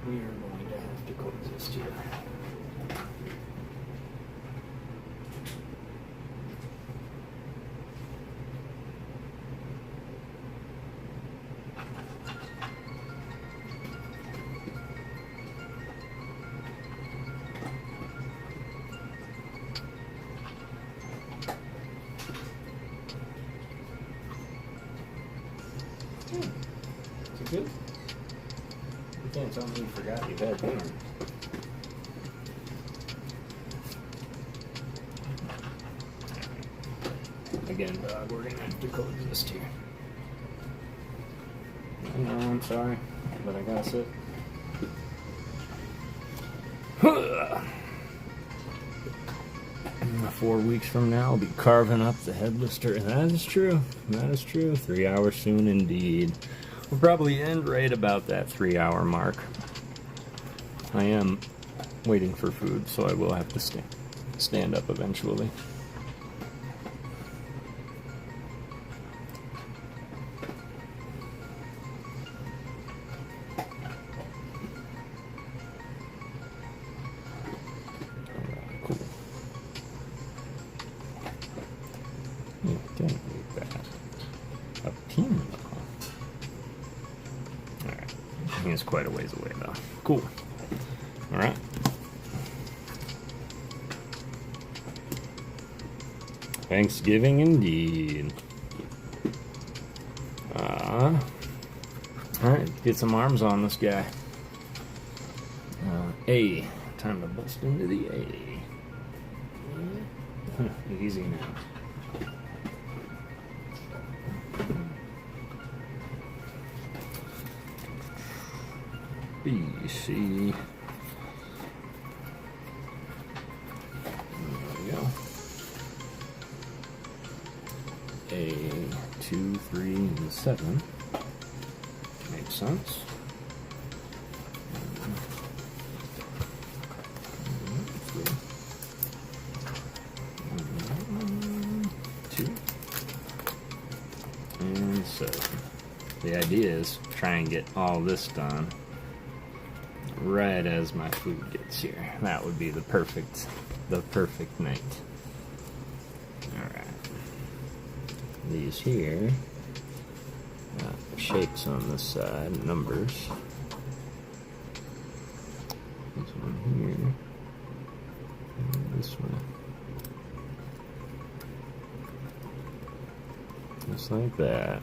We are going to have to coexist here. Is it good? You can't tell me you forgot you had dinner. Again, dog, we're gonna have to coexist here. I know, I'm sorry, but I gotta sit. 4 weeks from now, I'll be carving up the headless turkey. That is true. That is true. 3 hours soon indeed. We'll probably end right about that 3 hour mark. I am waiting for food, so I will have to stand up eventually. Cool. You don't need that. A pin. Alright. I think it's quite a ways away though. Cool. Alright. Thanksgiving indeed. Alright, get some arms on this guy. A. Time to bust into the A. Easy now. B, C. There we go. A, 2, 3, and 7. Makes sense. 2 and 7. The idea is try and get all this done right as my food gets here. That would be the perfect night. Alright. These here, shapes on this side, numbers. This one here, and this one. Just like that.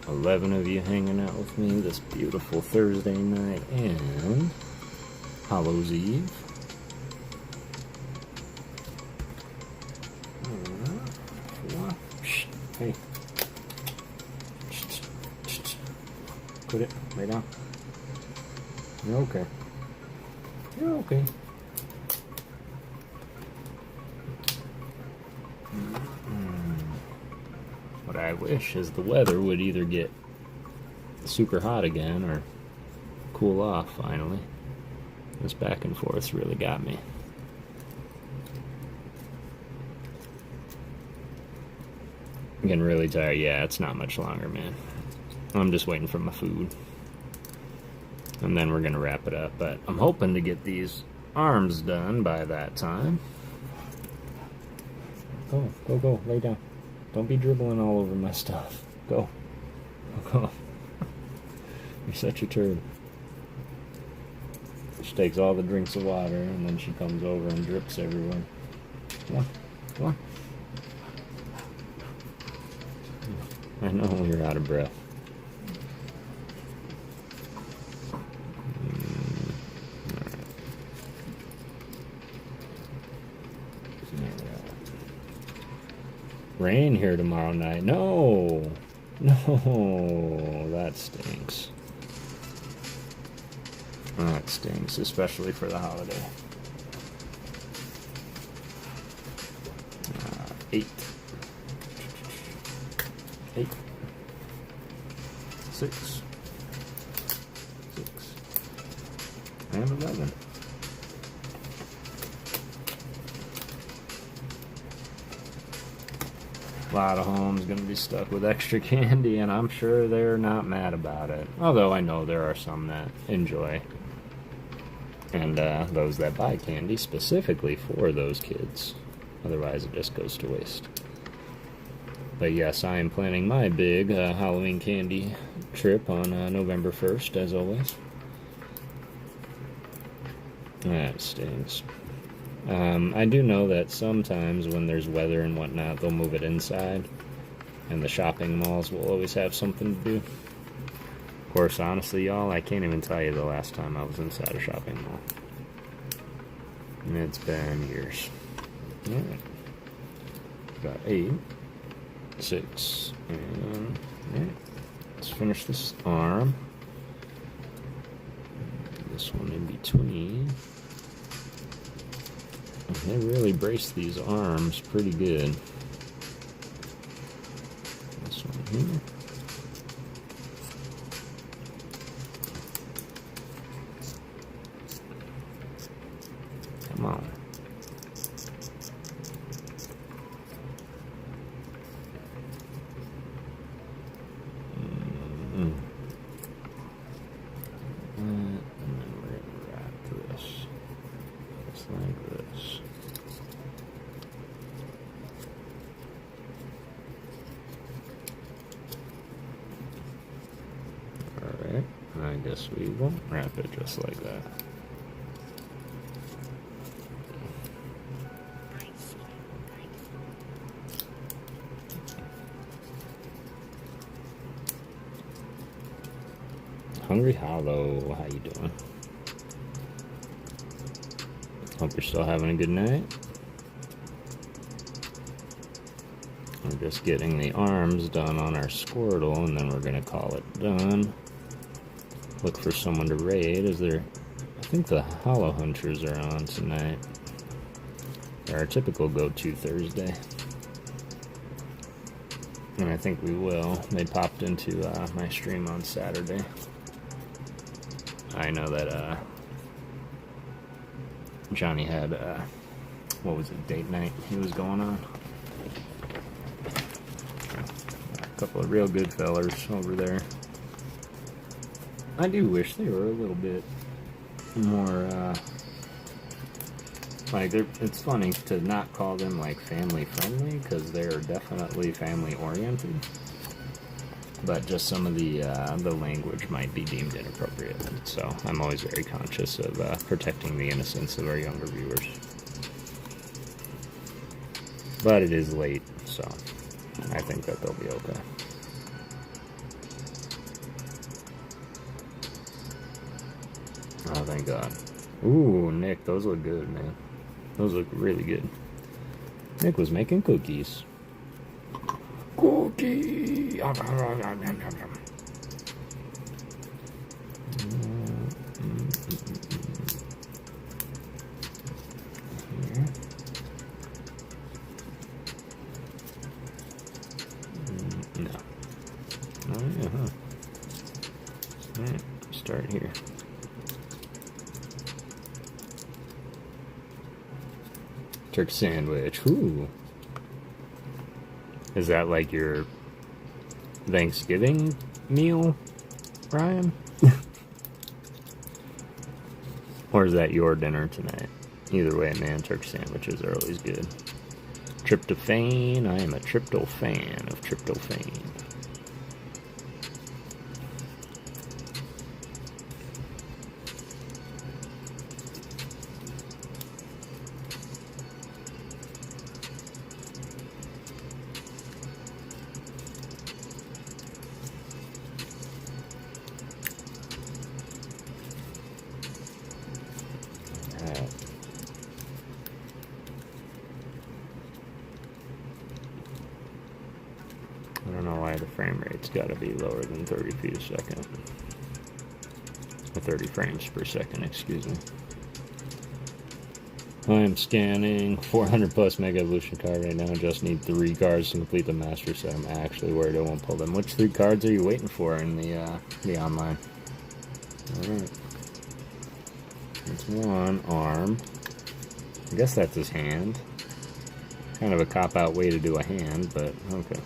11 of you hanging out with me this beautiful Thursday night and Hallows Eve. Hey. Quit it. Lay down. You're okay. You're okay. What I wish is the weather would either get super hot again or cool off finally. This back and forth really got me. I'm getting really tired. Yeah, it's not much longer, man. I'm just waiting for my food. And then we're gonna wrap it up. But I'm hoping to get these arms done by that time. Go, lay down. Don't be dribbling all over my stuff. Go. Go. You're such a turd. She takes all the drinks of water and then she comes over and drips everywhere. Come on. Come on. I know you're out of breath. Rain here tomorrow night. No, that stinks. That stinks, especially for the holiday. 8, 6, and 11. A lot of homes going to be stuck with extra candy, and I'm sure they're not mad about it. Although I know there are some that enjoy, and those that buy candy specifically for those kids. Otherwise it just goes to waste. But yes, I am planning my big Halloween candy trip on November 1st, as always. That stinks. I do know that sometimes when there's weather and whatnot, they'll move it inside, and the shopping malls will always have something to do. Of course, honestly, y'all, I can't even tell you the last time I was inside a shopping mall. And it's been years. Alright. Got 8, 6, and yeah. Let's finish this arm. This one in between. They really brace these arms pretty good. This one here. Come on. And then we're going to wrap this just like this. this. We won't wrap it just like that. Hungry Hollow, how you doing? Hope you're still having a good night. We're just getting the arms done on our Squirtle, and then we're gonna call it done. Look for someone to raid. Is there? I think the Hollow Hunters are on tonight. They're our typical go-to Thursday. And I think we will. They popped into my stream on Saturday. I know that Johnny had, what was it, date night he was going on? A couple of real good fellers over there. I do wish they were a little bit more, like, it's funny to not call them, like, family-friendly, because they're definitely family-oriented. But just some of the language might be deemed inappropriate. So I'm always very conscious of protecting the innocence of our younger viewers. But it is late, so I think that they'll be okay. Oh, thank God. Ooh, Nick, those look good, man. Those look really good. Nick was making cookies. Cookie! No. Oh, yeah, huh? Alright, start here. Turkey sandwich. Ooh. Is that like your Thanksgiving meal, Ryan? Or is that your dinner tonight? Either way, man, turkey sandwiches are always good. Tryptophan. I am a trypto fan of tryptophan. I don't know why the frame rate's got to be lower than 30 feet a second. Or 30 frames per second, excuse me. I am scanning 400 plus Mega Evolution card right now. Just need 3 cards to complete the Master Set. I'm actually worried I won't pull them. Which 3 cards are you waiting for in the online? Alright. That's one arm. I guess that's his hand. Kind of a cop-out way to do a hand, but okay.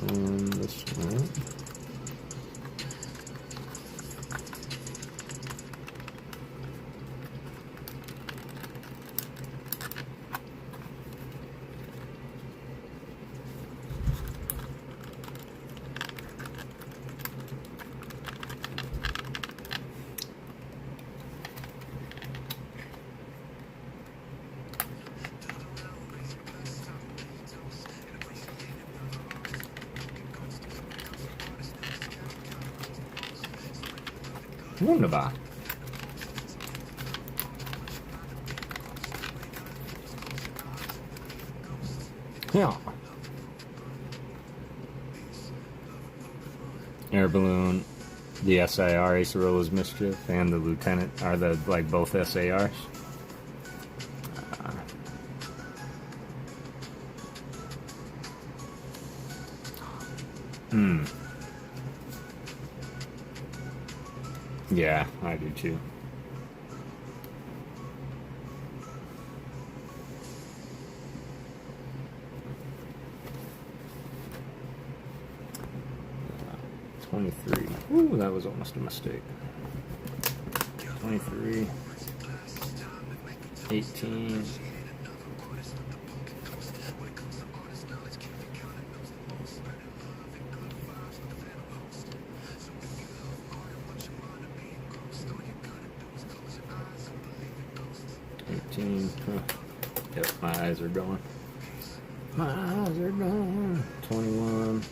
This one. Wunderbar. Ja. Air Balloon, the SIR, Acerolla's Mischief, and the Lieutenant are the, like, both SARs. Yeah, I do too. Uh, 23. Ooh, that was almost a mistake. 23. 18. 19. Yep, my eyes are going. My eyes are going. 21.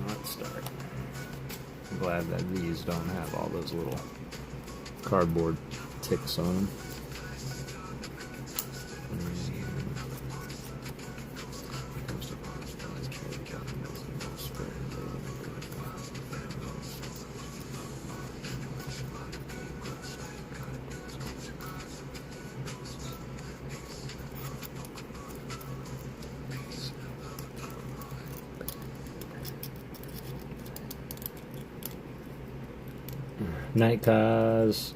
Let's start. I'm glad that these don't have all those little cardboard ticks on them. Night, Kaz.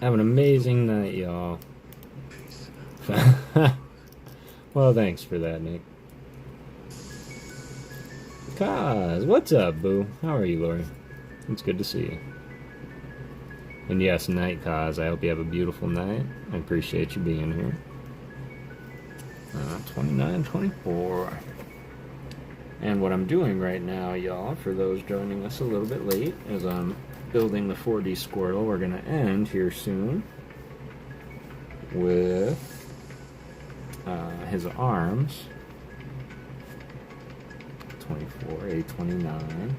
Have an amazing night, y'all. Well, thanks for that, Nick. Kaz, what's up, boo? How are you, Lori? It's good to see you. And yes, Night, Kaz, I hope you have a beautiful night. I appreciate you being here. 29, 24. And what I'm doing right now, y'all, for those joining us a little bit late, is I'm building the 4D Squirtle. We're going to end here soon with his arms. 24, A29.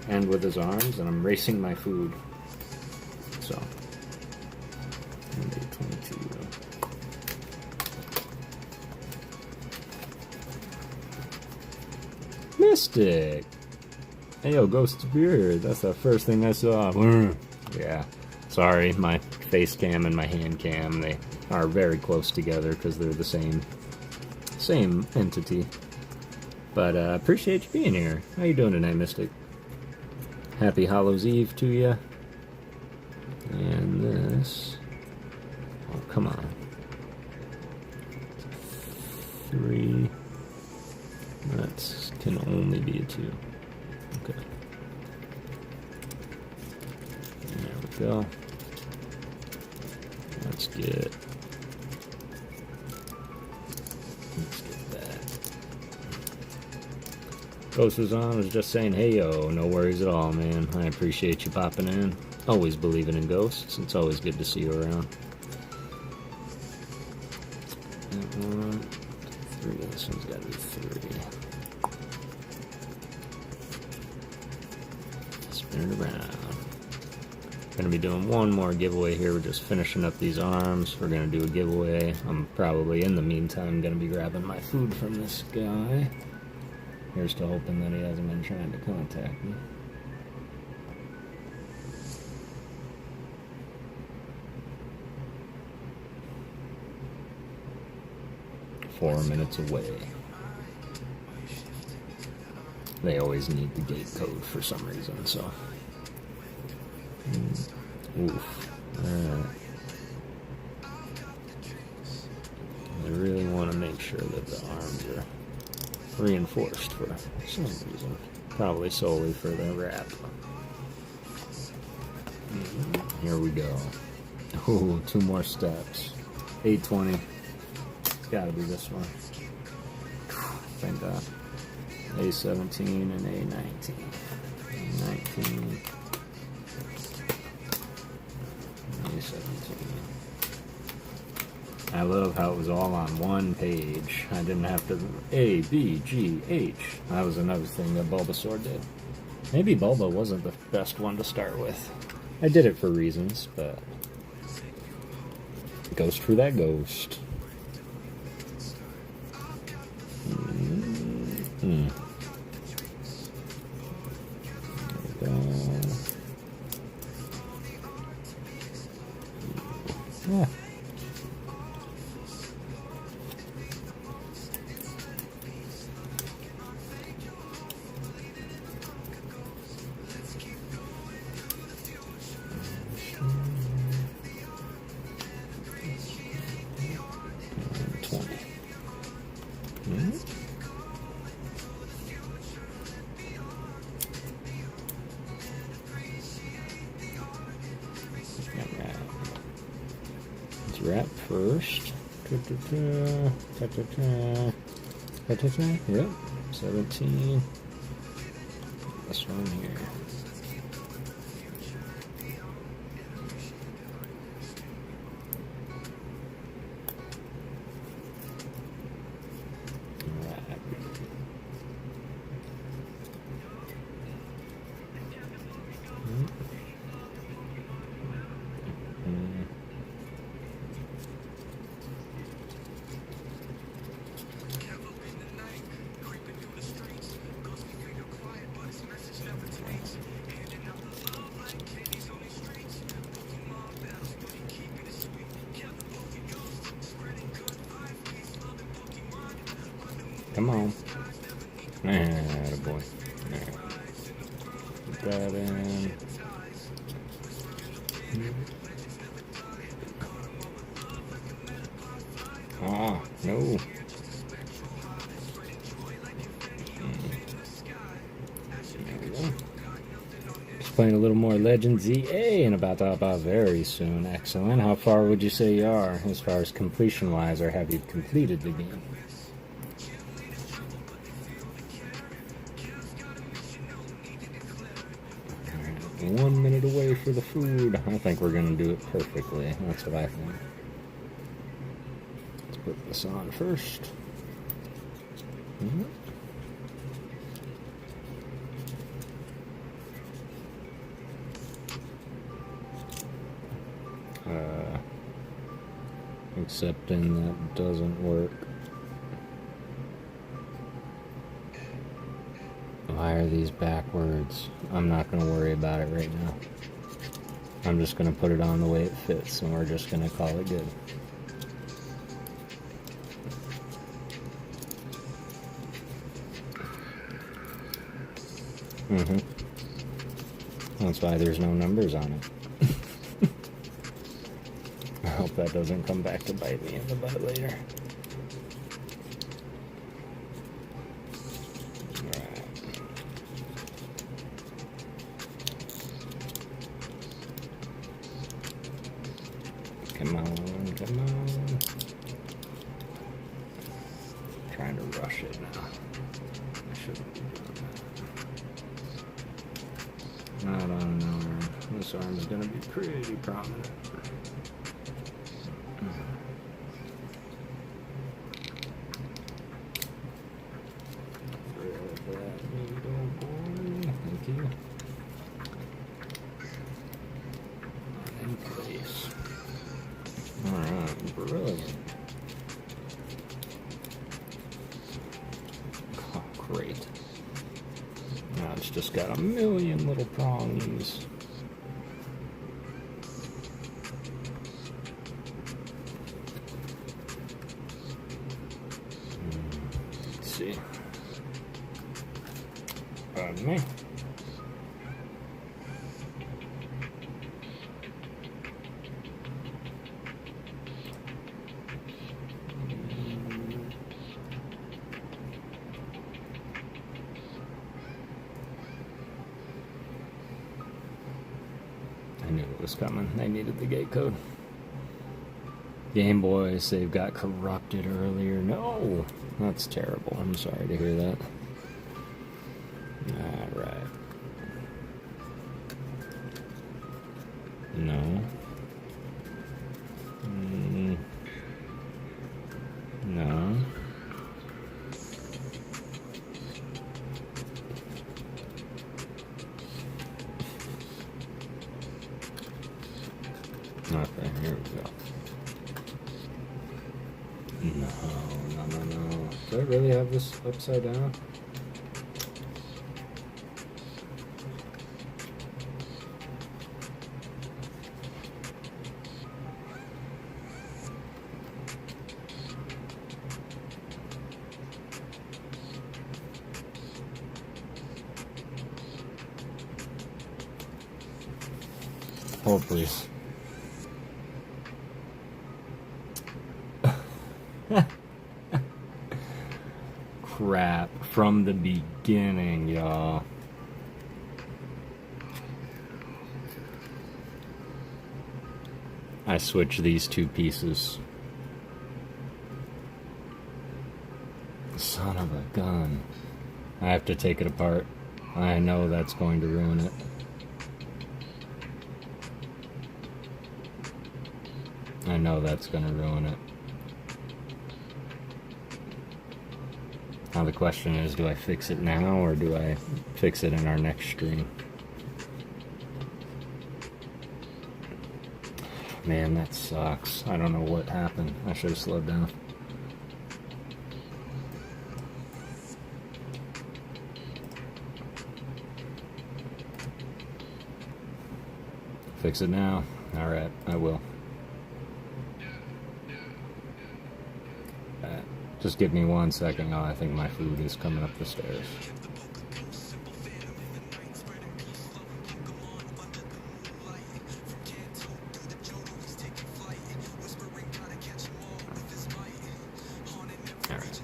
End with his arms, and I'm racing my food. So, and A22. Mystic! Hey yo, Ghost Beard, that's the first thing I saw. Yeah, sorry, my face cam and my hand cam, they are very close together because they're the same entity. But appreciate you being here. How you doing tonight, Mystic? Happy Hallows Eve to you. And this, oh come on, 3. That can only be a 2. Okay. There we go. Let's get that. Ghost was on, was just saying, hey yo, no worries at all, man. I appreciate you popping in. Always believing in ghosts. It's always good to see you around. That 1, 3. This one's got to be 3. Spin it around. Gonna be doing one more giveaway here. We're just finishing up these arms. We're gonna do a giveaway. I'm probably in the meantime gonna be grabbing my food from this guy. Here's to hoping that he hasn't been trying to contact me. Four minutes away. They always need the gate code for some reason, so. Oof. Alright. I really want to make sure that the arms are reinforced for some reason. Probably solely for the wrap. Here we go. Ooh, 2 more steps. 820. It's gotta be this one. Thank God. A17 and A19. A19. A17. I love how it was all on one page. I didn't have to A, B, G, H. That was another thing that Bulbasaur did. Maybe Bulba wasn't the best one to start with. I did it for reasons, but ghost for that ghost. There we go. Yeah. Wrap first. Yep. 17. This one here. Come on. Attaboy. There. Put that in. Ah, no. There we go. Just playing a little more Legends EA and about to hop out very soon. Excellent. How far would you say you are as far as completion wise, or have you completed the game? Alright, 1 minute away for the food. I think we're gonna do it perfectly. That's what I think. Let's put this on first. Accepting that doesn't work. Why are these backwards? I'm not going to worry about it right now. I'm just going to put it on the way it fits, and we're just going to call it good. That's why there's no numbers on it. I hope that doesn't come back to bite me in the butt later. Alright. Come on, come on. I'm trying to rush it now. I shouldn't be doing that. I don't know. This arm is going to be pretty prominent. Thank you. In place. Alright, brilliant. Oh, great. Now it's just got a million little prongs. Let's see. Pardon me. I knew it was coming. They needed the gate code. Game Boys, they've got corrupted earlier. No! That's terrible. I'm sorry to hear that. Alright. No. No. Okay, here we go. No. Do I really have this upside down? Oh, please. Crap. From the beginning, y'all. I switched these two pieces. Son of a gun. I have to take it apart. I know that's going to ruin it. I know that's going to ruin it. Now the question is, do I fix it now or do I fix it in our next stream? Man, that sucks. I don't know what happened. I should have slowed down. Fix it now. Alright, I will. Just give me 1 second. Oh, I think my food is coming up the stairs. Alright.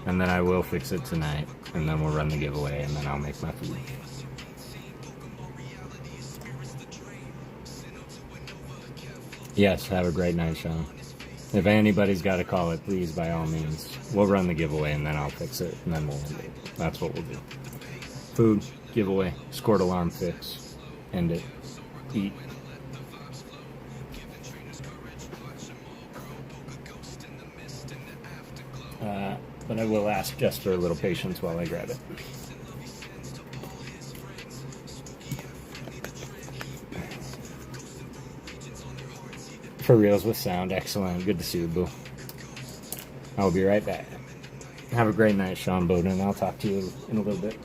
And then I will fix it tonight. And then we'll run the giveaway, and then I'll make my food. Yes, have a great night, Sean. If anybody's got to call it, please, by all means. We'll run the giveaway, and then I'll fix it, and then we'll end it. That's what we'll do. Food, giveaway, Squirtle arm fix, end it, eat. But I will ask just for a little patience while I grab it. For reals with sound, excellent. Good to see you, boo. I'll be right back. Have a great night, Sean Bowden. I'll talk to you in a little bit.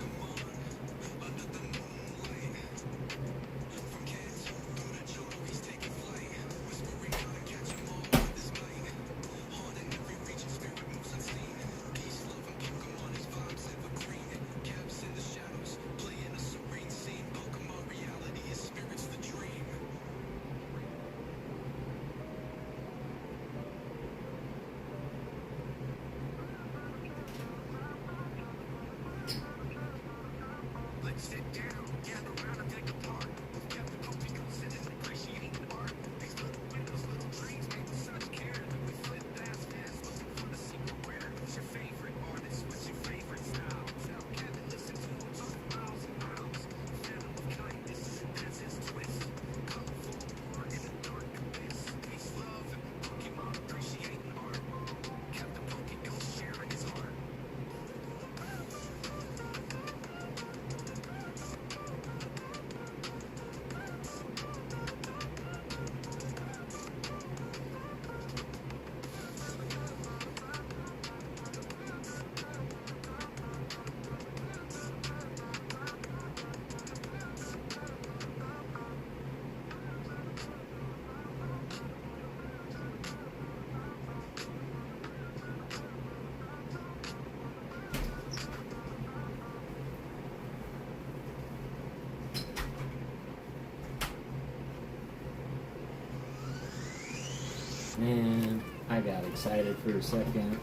And I got excited for a second.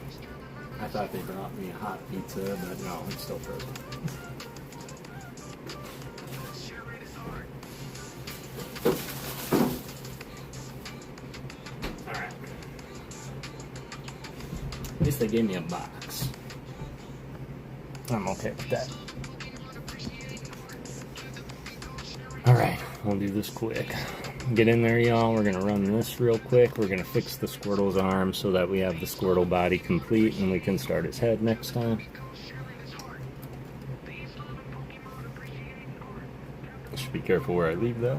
I thought they brought me a hot pizza, but no, it's still frozen. Alright. At least they gave me a box. I'm okay with that. Alright, we'll do this quick. Get in there, y'all. We're gonna run this real quick. We're gonna fix the Squirtle's arm so that we have the Squirtle body complete and we can start his head next time. Should be careful where I leave that.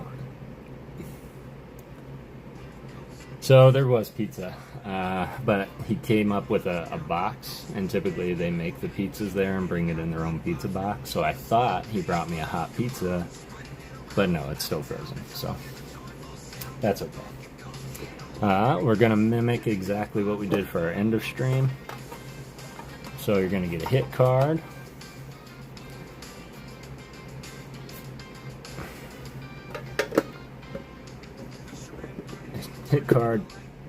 So there was pizza, but he came up with a box, and typically they make the pizzas there and bring it in their own pizza box. So I thought he brought me a hot pizza, but no, it's still frozen. So that's okay. We're going to mimic exactly what we did for our end of stream. So you're going to get a hit card. Hit card,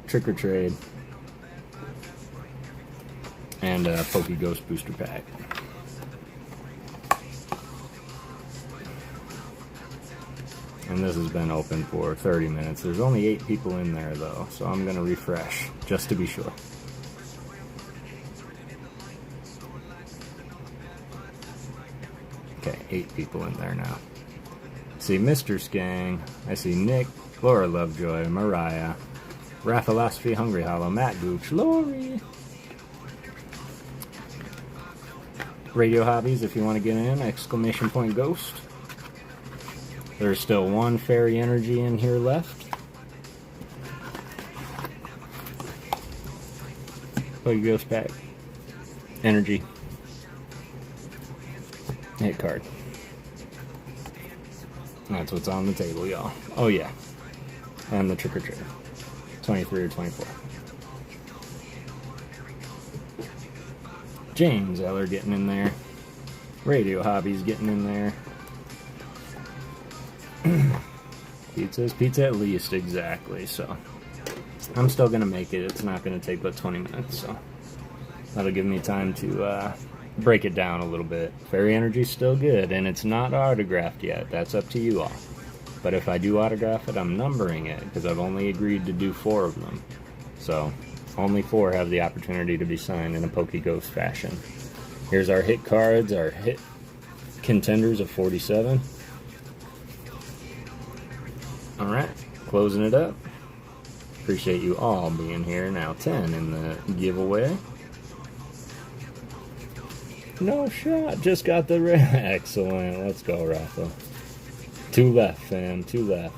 trick or trade, and a PokéGhost booster pack. And this has been open for 30 minutes. There's only 8 people in there though, so I'm gonna refresh just to be sure. Okay, 8 people in there now. See Mr. Skang, I see Nick, Laura Lovejoy, Mariah, Raphilosophy, Hungry Hollow, Matt Gooch, Lori. Radio Hobbies, if you want to get in, exclamation point Ghost. There's still 1 fairy energy in here left. PokéGhost pack. Energy. Hit card. That's what's on the table, y'all. Oh yeah. And the trick or treat. 23 or 24. James Eller getting in there. Radio Hobby's getting in there. Pizza's pizza at least, exactly, so I'm still gonna make it. It's not gonna take but 20 minutes, so that'll give me time to break it down a little bit. Fairy Energy's still good, and it's not autographed yet. That's up to you all. But if I do autograph it, I'm numbering it, because I've only agreed to do 4 of them. So, only 4 have the opportunity to be signed in a PokéGhost fashion. Here's our hit cards, our hit contenders of 47. Alright, closing it up. Appreciate you all being here. Now 10 in the giveaway. No shot, just got the red. Excellent, let's go, Rafa. 2 left, fam, 2 left.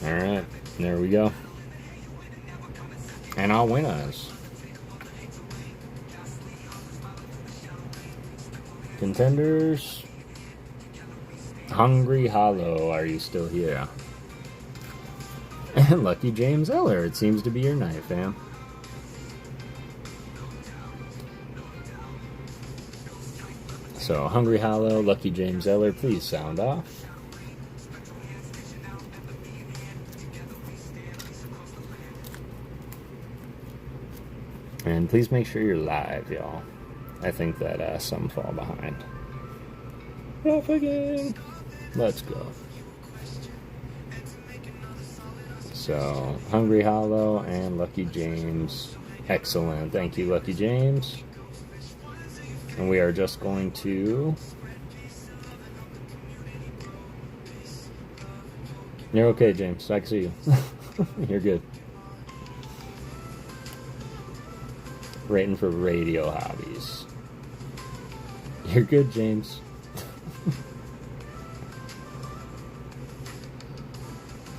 Alright, there we go. And I'll win us. Contenders. Hungry Hollow, are you still here? And Lucky James Eller, it seems to be your night, fam. So, Hungry Hollow, Lucky James Eller, please sound off. And please make sure you're live, y'all. I think that some fall behind. Off again. Let's go. So, Hungry Hollow and Lucky James. Excellent. Thank you, Lucky James. And we are just going to... You're okay, James. I can see you. You're good. Rating for Radio Hobbies. You're good, James.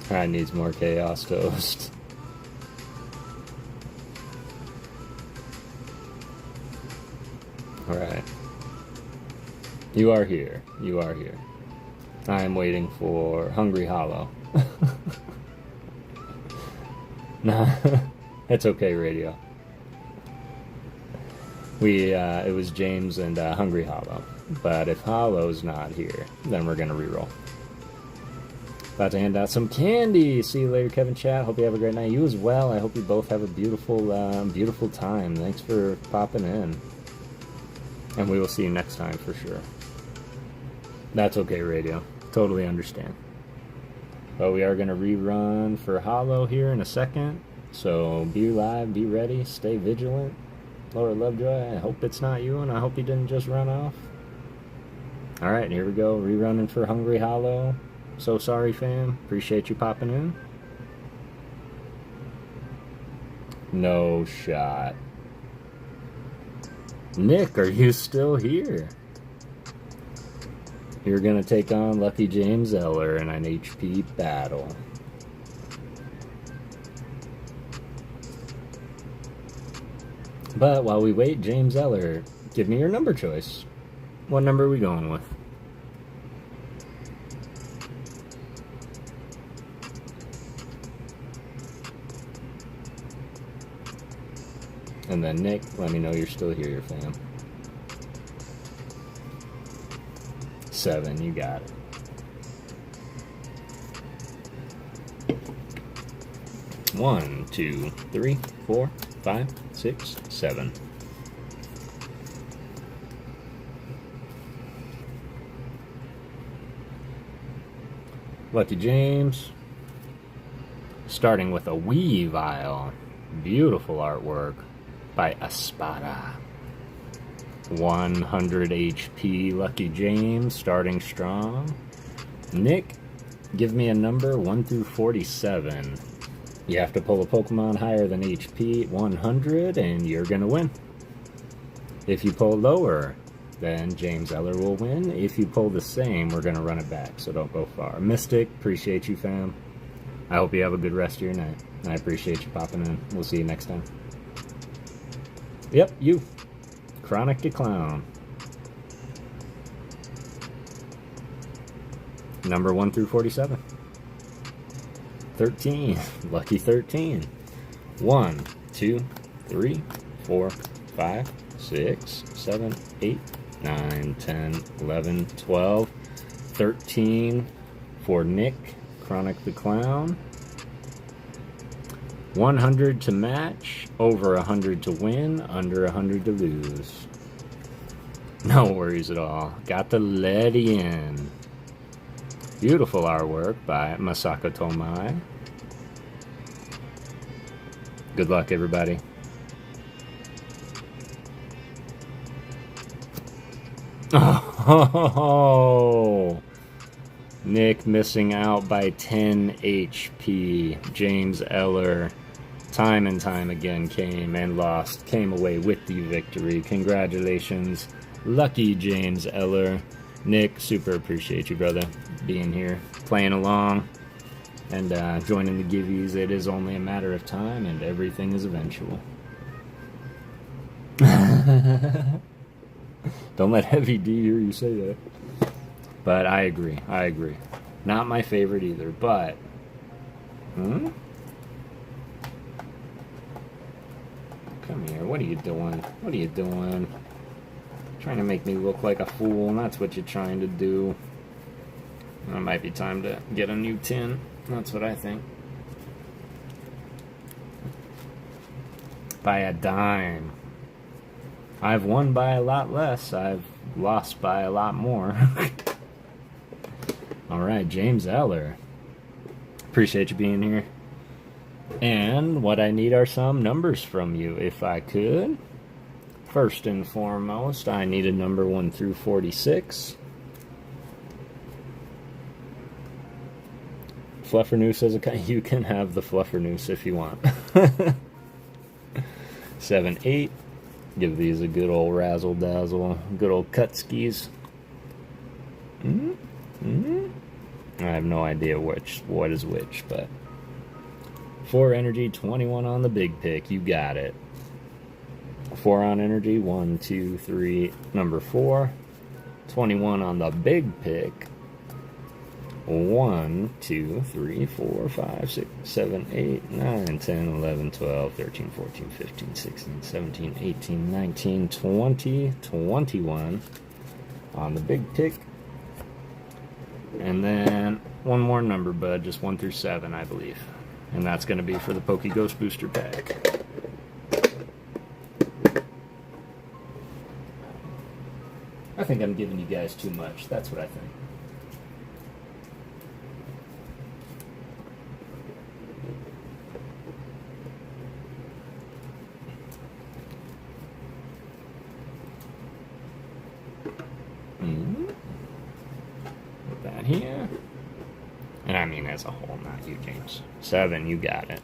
I needs more Chaos Toast. Alright. You are here. You are here. I am waiting for Hungry Hollow. Nah, it's okay, Radio. It was James and Hungry Hollow. But if Hollow's not here, then we're gonna reroll. About to hand out some candy. See you later, Kevin Chat. Hope you have a great night. You as well. I hope you both have a beautiful, beautiful time. Thanks for popping in. And we will see you next time for sure. That's okay, Radio. Totally understand. But we are going to rerun for Hollow here in a second. So be live, be ready, stay vigilant. Laura Lovejoy, I hope it's not you, and I hope you didn't just run off. Alright, here we go. Rerunning for Hungry Hollow. So sorry, fam. Appreciate you popping in. No shot. Nick, are you still here? You're gonna take on Lucky James Eller in an HP battle. But while we wait, James Eller, give me your number choice. What number are we going with? And then Nick, let me know you're still here, fam. 7, you got it. 1, 2, 3, 4, 5, 6, 7. Lucky James. Starting with a Weavile. Beautiful artwork by Espada. 100 HP, Lucky James, starting strong. Nick, give me a number 1 through 47. You have to pull a Pokemon higher than HP 100, and you're gonna win. If you pull lower, then James Eller will win. If you pull the same, we're gonna run it back, so don't go far. Mystic, appreciate you, fam. I hope you have a good rest of your night. I appreciate you popping in. We'll see you next time. Yep, you. Chronic the Clown. Number 1 through 47. 13. Lucky 13. 1, 2, 3, 4, 5, 6, 7, 8, 9, 10, 11, 12, 13 for Nick, Chronic the Clown. 100 to match, over 100 to win, under 100 to lose. No worries at all. Got the leady in. Beautiful artwork by Masako Tomai. Good luck, everybody. Oh, Nick missing out by 10 HP. James Eller, time and time again, came away with the victory. Congratulations, lucky James Eller. Nick, super appreciate you, brother, being here, playing along, and joining the givvies. It is only a matter of time, and everything is eventual. Don't let Heavy D hear you say that. But I agree. Not my favorite either, but... Come here, what are you doing? Trying to make me look like a fool, and that's what you're trying to do. It might be time to get a new tin. That's what I think. By a dime. I've won by a lot less. I've lost by a lot more. Alright, James Eller. Appreciate you being here. And what I need are some numbers from you, if I could. First and foremost, I need a number 1 through 46. Fluffernoose as a... You can have the Fluffernoose if you want. 7, 8. Give these a good old razzle dazzle, good old cut skis. I have no idea what is which, but 4 energy, 21 on the big pick. You got it. 4 on energy, 1, 2, 3, number 4. 21 on the big pick. 1, 2, 3, 4, 5, 6, 7, 8, 9, 10, 11, 12, 13, 14, 15, 16, 17, 18, 19, 20, 21 on the big pick. And then one more number, bud, just 1 through 7, I believe. And that's going to be for the PokéGhost booster pack. I think I'm giving you guys too much. That's what I think. Put that here. And I mean as a whole, not you, James. 7, you got it.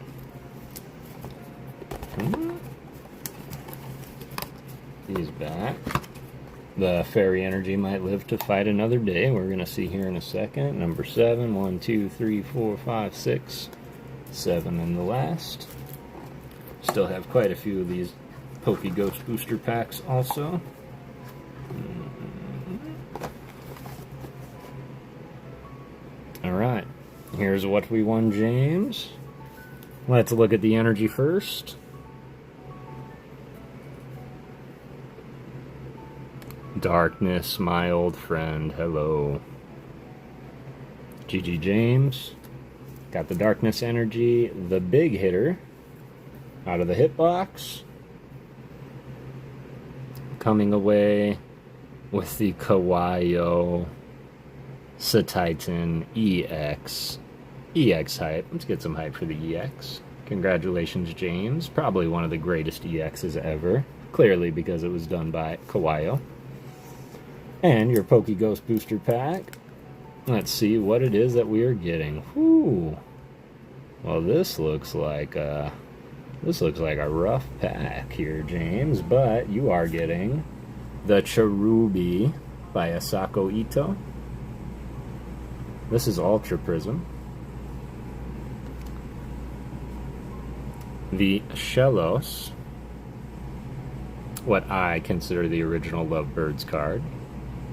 He's back. The fairy energy might live to fight another day. We're going to see here in a second. Number 7, 1, 2, 3, 4, 5, 6, 7 in the last. Still have quite a few of these PokéGhost booster packs also. Alright, here's what we won, James. Let's look at the energy first. Darkness, my old friend, hello. GG James. Got the darkness energy, the big hitter, out of the hitbox. Coming away with the Kawaii Satitan EX. EX hype. Let's get some hype for the EX. Congratulations, James. Probably one of the greatest EXs ever. Clearly because it was done by Kawaii. And your PokéGhost booster pack. Let's see what it is that we are getting. Whew. Well, this looks like a rough pack here, James. But you are getting the Cherubi by Asako Ito. This is Ultra Prism. The Shellos, what I consider the original Lovebirds card,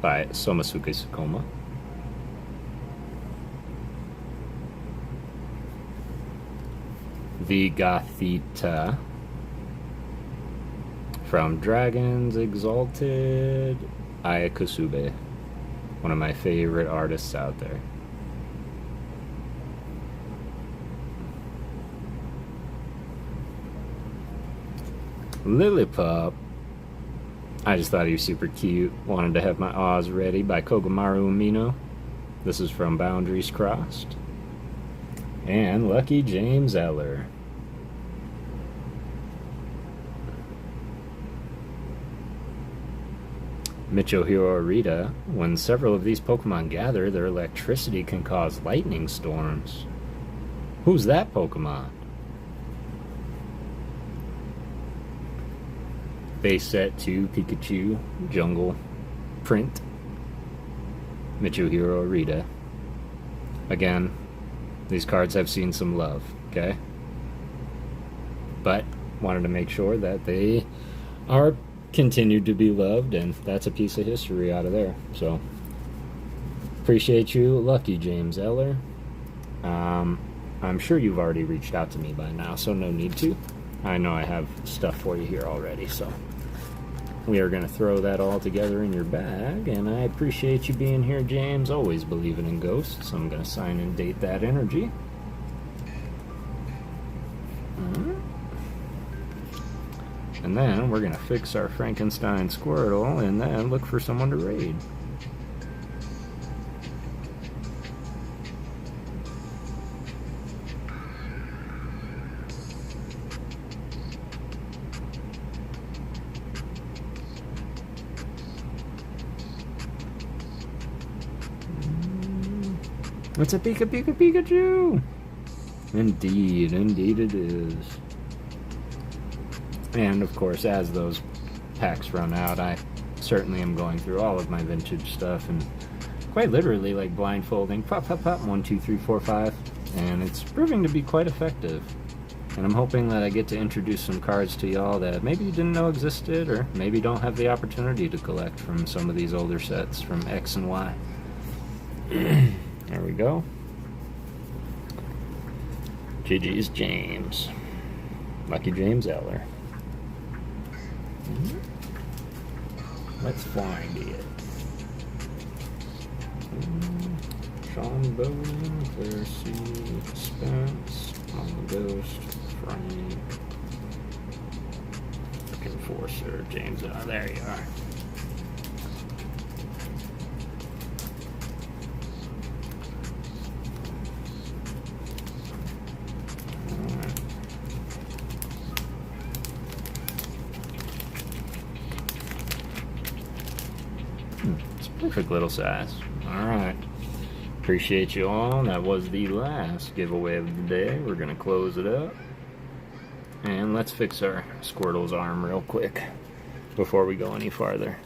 by Somasuke Sukoma. The Gothita, From Dragons Exalted, Ayakasube. One of my favorite artists out there. Lillipup. I just thought he was super cute. Wanted to have my Oz ready by Kogamaru Umino. This is from Boundaries Crossed. And Lucky James Eller. Michohiro Arita. When several of these Pokemon gather, their electricity can cause lightning storms. Who's that Pokemon? Base set 2 Pikachu Jungle Print. Michohiro Arita. Again, these cards have seen some love, okay? But wanted to make sure that they are continued to be loved, and that's a piece of history out of there. So appreciate you, Lucky James Eller. I'm sure you've already reached out to me by now, so no need to. I know I have stuff for you here already, so we are going to throw that all together in your bag, and I appreciate you being here, James. Always believing in ghosts. I'm going to sign and date that energy. And then we're going to fix our Frankenstein Squirtle and then look for someone to raid. It's a Pikachu! Indeed, indeed it is. And of course, as those packs run out, I certainly am going through all of my vintage stuff and quite literally like blindfolding, pop, pop, pop, 1, 2, 3, 4, 5, and it's proving to be quite effective. And I'm hoping that I get to introduce some cards to y'all that maybe you didn't know existed, or maybe don't have the opportunity to collect from some of these older sets from X and Y. There we go. GG's James. Lucky James Eller. Let's find it. Sean Bowen, Claire C. Spence, on the Ghost, Frank, Enforcer, James. Oh, there you are. Perfect little size. Alright. Appreciate you all. That was the last giveaway of the day. We're going to close it up. And let's fix our Squirtle's arm real quick before we go any farther.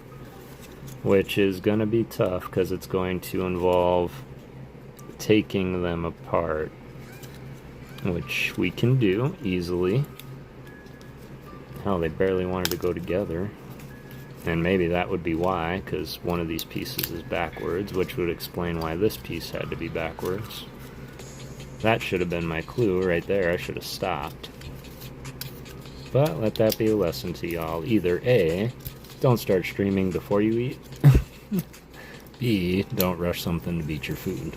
Which is going to be tough because it's going to involve taking them apart. Which we can do easily. Hell, they barely wanted to go together. And maybe that would be why, because one of these pieces is backwards, which would explain why this piece had to be backwards. That should have been my clue right there. I should have stopped. But let that be a lesson to y'all. Either A, don't start streaming before you eat. B, don't rush something to beat your food.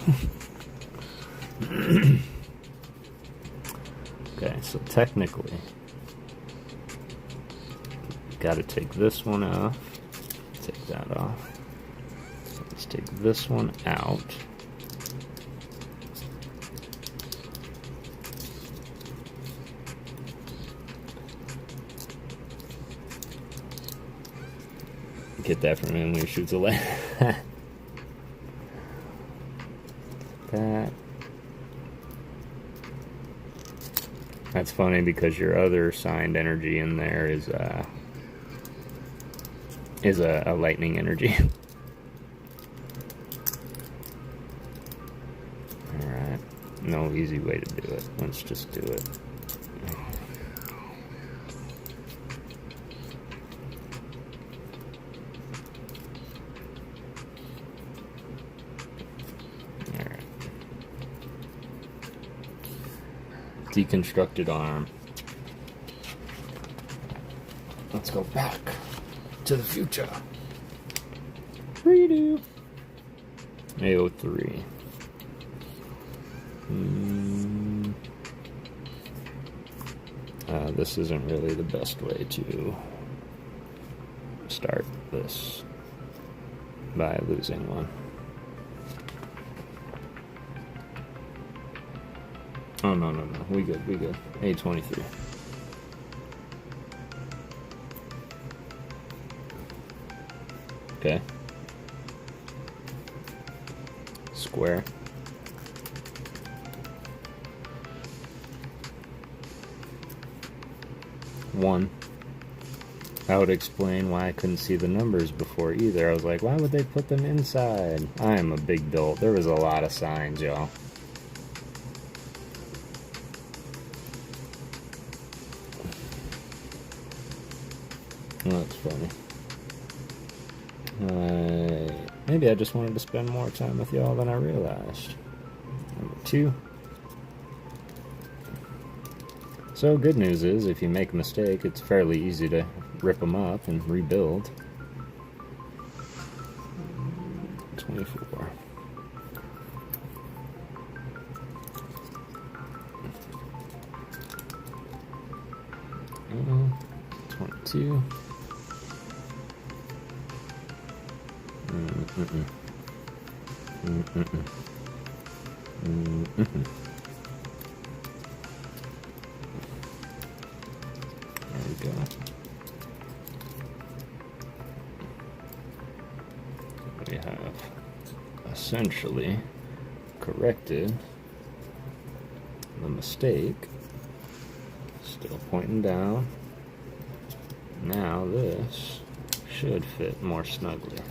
Okay, so technically, got to take this one off. Take that off. Let's take this one out. Get that from him when he shoots a leg. That. That's funny because your other signed energy in there is a lightning energy. Alright, no easy way to do it. Let's just do it. Alright. Deconstructed arm. let's go back to the future. Redo. A03. This isn't really the best way to start this by losing one. Oh, no. We good. A23. Okay. Square. One. That would explain why I couldn't see the numbers before either. I was like, why would they put them inside? I am a big dolt. There was a lot of signs, y'all. That's funny. Maybe I just wanted to spend more time with y'all than I realized. Number 2. So good news is, if you make a mistake, it's fairly easy to rip them up and rebuild. 24. Uh, 22. There we go. We have essentially corrected the mistake. Still pointing down. Now this should fit more snugly.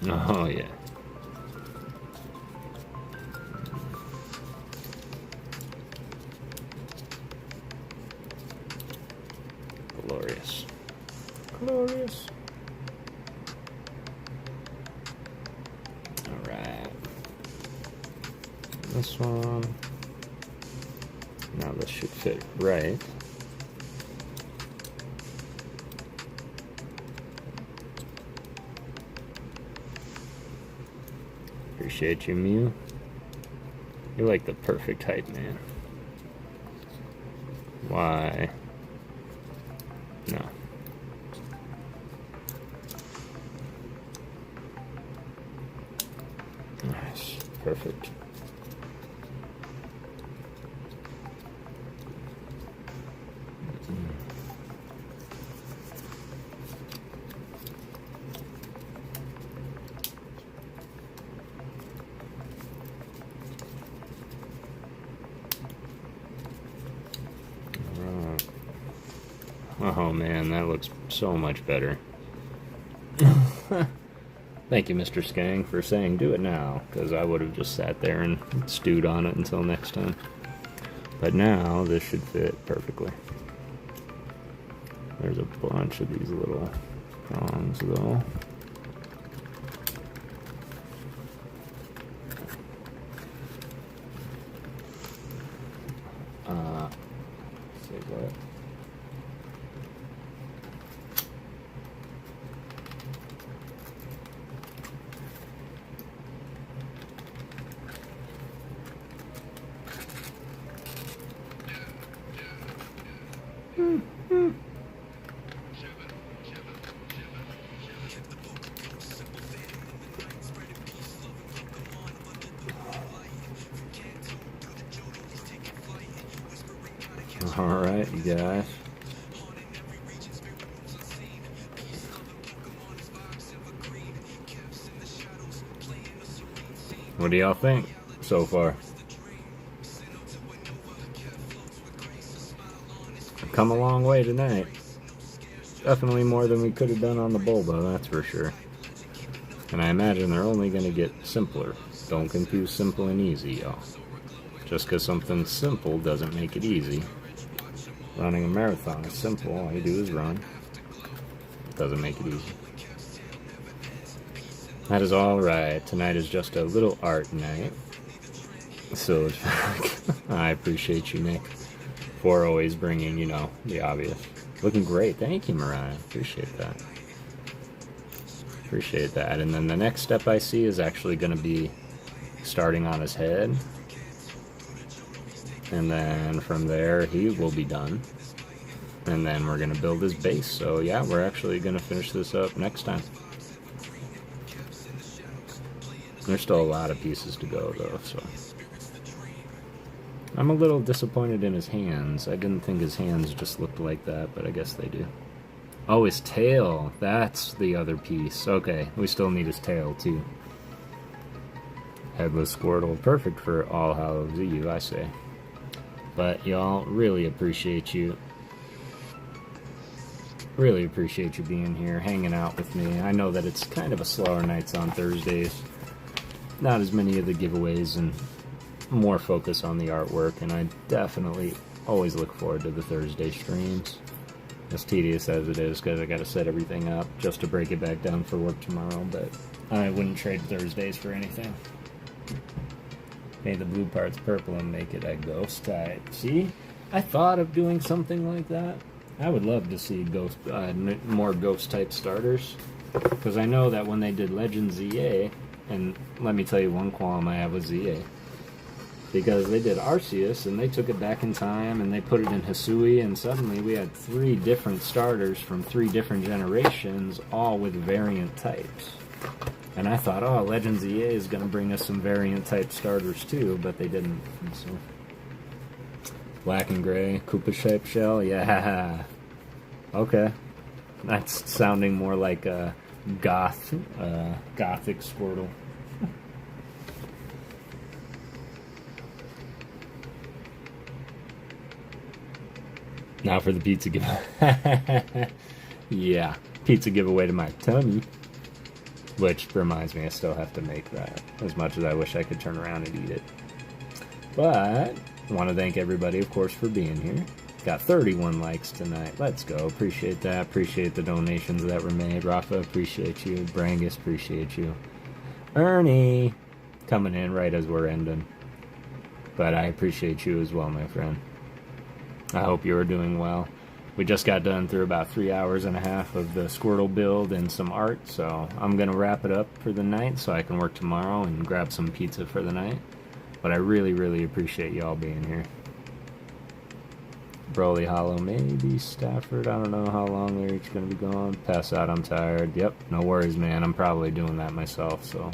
Oh yeah. Glorious. Glorious. Alright. This one. Now this should fit right. Appreciate you, Mew. You're like the perfect height, man. Why? No. Nice. Perfect. Oh man, that looks so much better. Thank you, Mr. Skang, for saying do it now, because I would have just sat there and stewed on it until next time. But now, this should fit perfectly. There's a bunch of these little prongs, though. Say what? Alright, you guys. What do y'all think so far? Come a long way tonight. Definitely more than we could have done on the Bulba, that's for sure. And I imagine they're only going to get simpler. Don't confuse simple and easy, y'all. Just because something's simple doesn't make it easy. Running a marathon is simple, all you do is run. It doesn't make it easy. That is alright. Tonight is just a little art night. So, I appreciate you, Nick, for always bringing, you know, the obvious. Looking great. Thank you, Mariah. Appreciate that. Appreciate that. And then the next step I see is actually going to be starting on his head. And then from there, he will be done. And then we're going to build his base. So yeah, we're actually going to finish this up next time. There's still a lot of pieces to go, though, so... I'm a little disappointed in his hands. I didn't think his hands just looked like that, but I guess they do. Oh, his tail. That's the other piece. Okay, we still need his tail, too. Headless Squirtle. Perfect for All Hallows Eve, I say. But, y'all, really appreciate you. Really appreciate you being here, hanging out with me. I know that it's kind of a slower nights on Thursdays. Not as many of the giveaways and more focus on the artwork, and I definitely always look forward to the Thursday streams. As tedious as it is, because I gotta set everything up just to break it back down for work tomorrow, but I wouldn't trade Thursdays for anything. Make the blue parts purple and make it a ghost type. See? I thought of doing something like that. I would love to see ghost, more ghost type starters, because I know that when they did Legend ZA, and let me tell you one qualm I have with ZA, because they did Arceus and they took it back in time and they put it in Hisui, and suddenly we had 3 different starters from 3 different generations, all with variant types. And I thought, oh, Legends EA is going to bring us some variant type starters too, but they didn't. So. Black and gray, Koopa shaped shell, yeah. Okay. That's sounding more like a gothic Squirtle. Now for the pizza giveaway. Yeah, pizza giveaway to my tummy. Which reminds me, I still have to make that. As much as I wish I could turn around and eat it. But, I want to thank everybody, of course, for being here. Got 31 likes tonight. Let's go. Appreciate that. Appreciate the donations that were made. Rafa, appreciate you. Brangus, appreciate you. Ernie, coming in right as we're ending. But I appreciate you as well, my friend. I hope you're doing well. We just got done through about 3 hours and a half of the Squirtle build and some art, so I'm going to wrap it up for the night so I can work tomorrow and grab some pizza for the night. But I really, really appreciate y'all being here. Broly Hollow, maybe Stafford. I don't know how long they're each going to be gone. Pass out, I'm tired. Yep, no worries, man. I'm probably doing that myself, so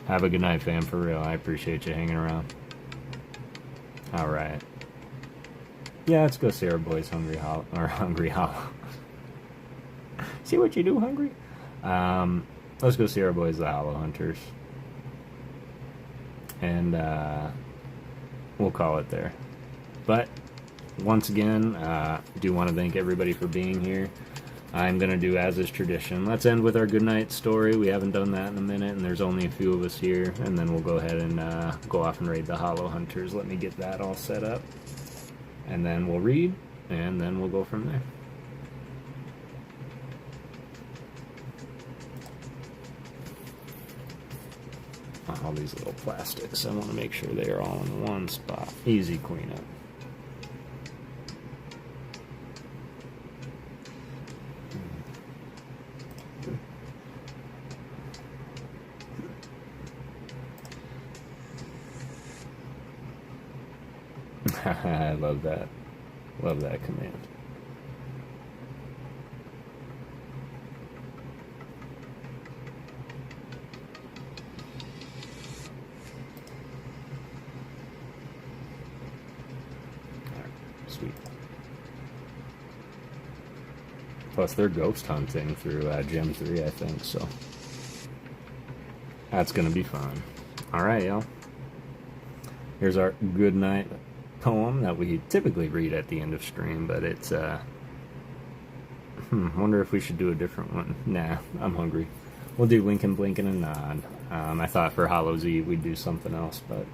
have a good night, fam, for real. I appreciate you hanging around. Alright. Yeah, let's go see our boys Hungry Hollow. See what you do, Hungry? Let's go see our boys, the Hollow Hunters. And, we'll call it there. But, once again, do want to thank everybody for being here. I'm going to do as is tradition. Let's end with our goodnight story. We haven't done that in a minute, and there's only a few of us here. And then we'll go ahead and go off and raid the Hollow Hunters. Let me get that all set up. And then we'll read, and then we'll go from there. All these little plastics, I want to make sure they are all in one spot. Easy cleanup. I love that. Love that command. Alright, sweet. Plus, they're ghost hunting through Gem 3, I think, so that's gonna be fun. Alright, y'all. Here's our good night poem that we typically read at the end of stream, but it's wonder if we should do a different one. Nah, I'm hungry. We'll do Wink and Blink and a Nod. I thought for Hallows Eve we'd do something else, but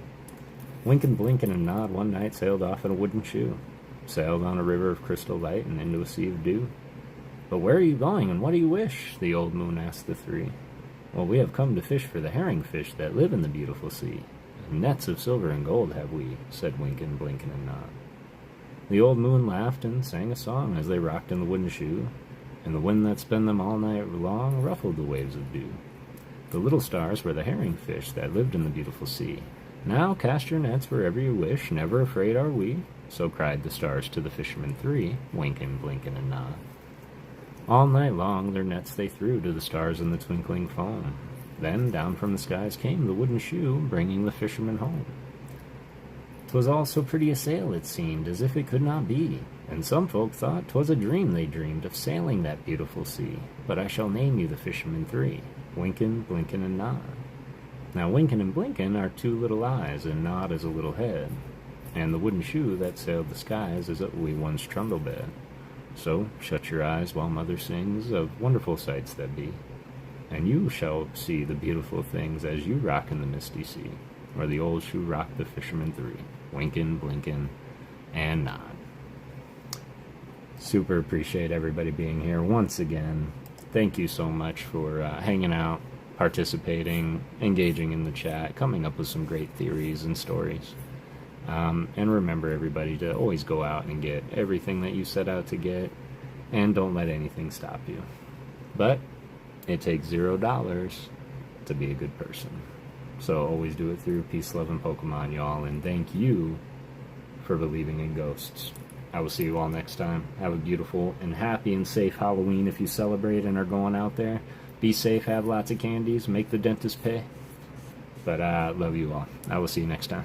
Wink and Blink and a Nod one night sailed off in a wooden shoe, sailed on a river of crystal light and into a sea of dew. But where are you going and what do you wish? The old moon asked the three. Well, we have come to fish for the herring fish that live in the beautiful sea. Nets of silver and gold have we, said Wink and Blink and a Nod. The old moon laughed and sang a song as they rocked in the wooden shoe, and the wind that spun them all night long ruffled the waves of dew. The little stars were the herring fish that lived in the beautiful sea. Now cast your nets wherever you wish, never afraid are we, so cried the stars to the fishermen three, winking, blinking, and nod. All night long their nets they threw to the stars in the twinkling foam. Then down from the skies came the wooden shoe, bringing the fishermen home. 'Twas all so pretty a sail it seemed, as if it could not be, and some folk thought 'twas a dream they dreamed of sailing that beautiful sea. But I shall name you the fishermen three, Winkin', Blinkin', and Nod. Now Winkin' and Blinkin' are two little eyes, and Nod is a little head, and the wooden shoe that sailed the skies is a wee one's trundle bed. So shut your eyes while mother sings of wonderful sights that be, and you shall see the beautiful things as you rock in the misty sea, where the old shoe rocked the fishermen three, Winkin', Blinkin', and Nod. Super appreciate everybody being here once again. Thank you so much for hanging out, participating, engaging in the chat, coming up with some great theories and stories. And remember, everybody, to always go out and get everything that you set out to get, and don't let anything stop you. But it takes $0 to be a good person. So always do it through peace, love, and Pokemon, y'all. And thank you for believing in ghosts. I will see you all next time. Have a beautiful and happy and safe Halloween if you celebrate and are going out there. Be safe, have lots of candies, make the dentist pay. But I love you all. I will see you next time.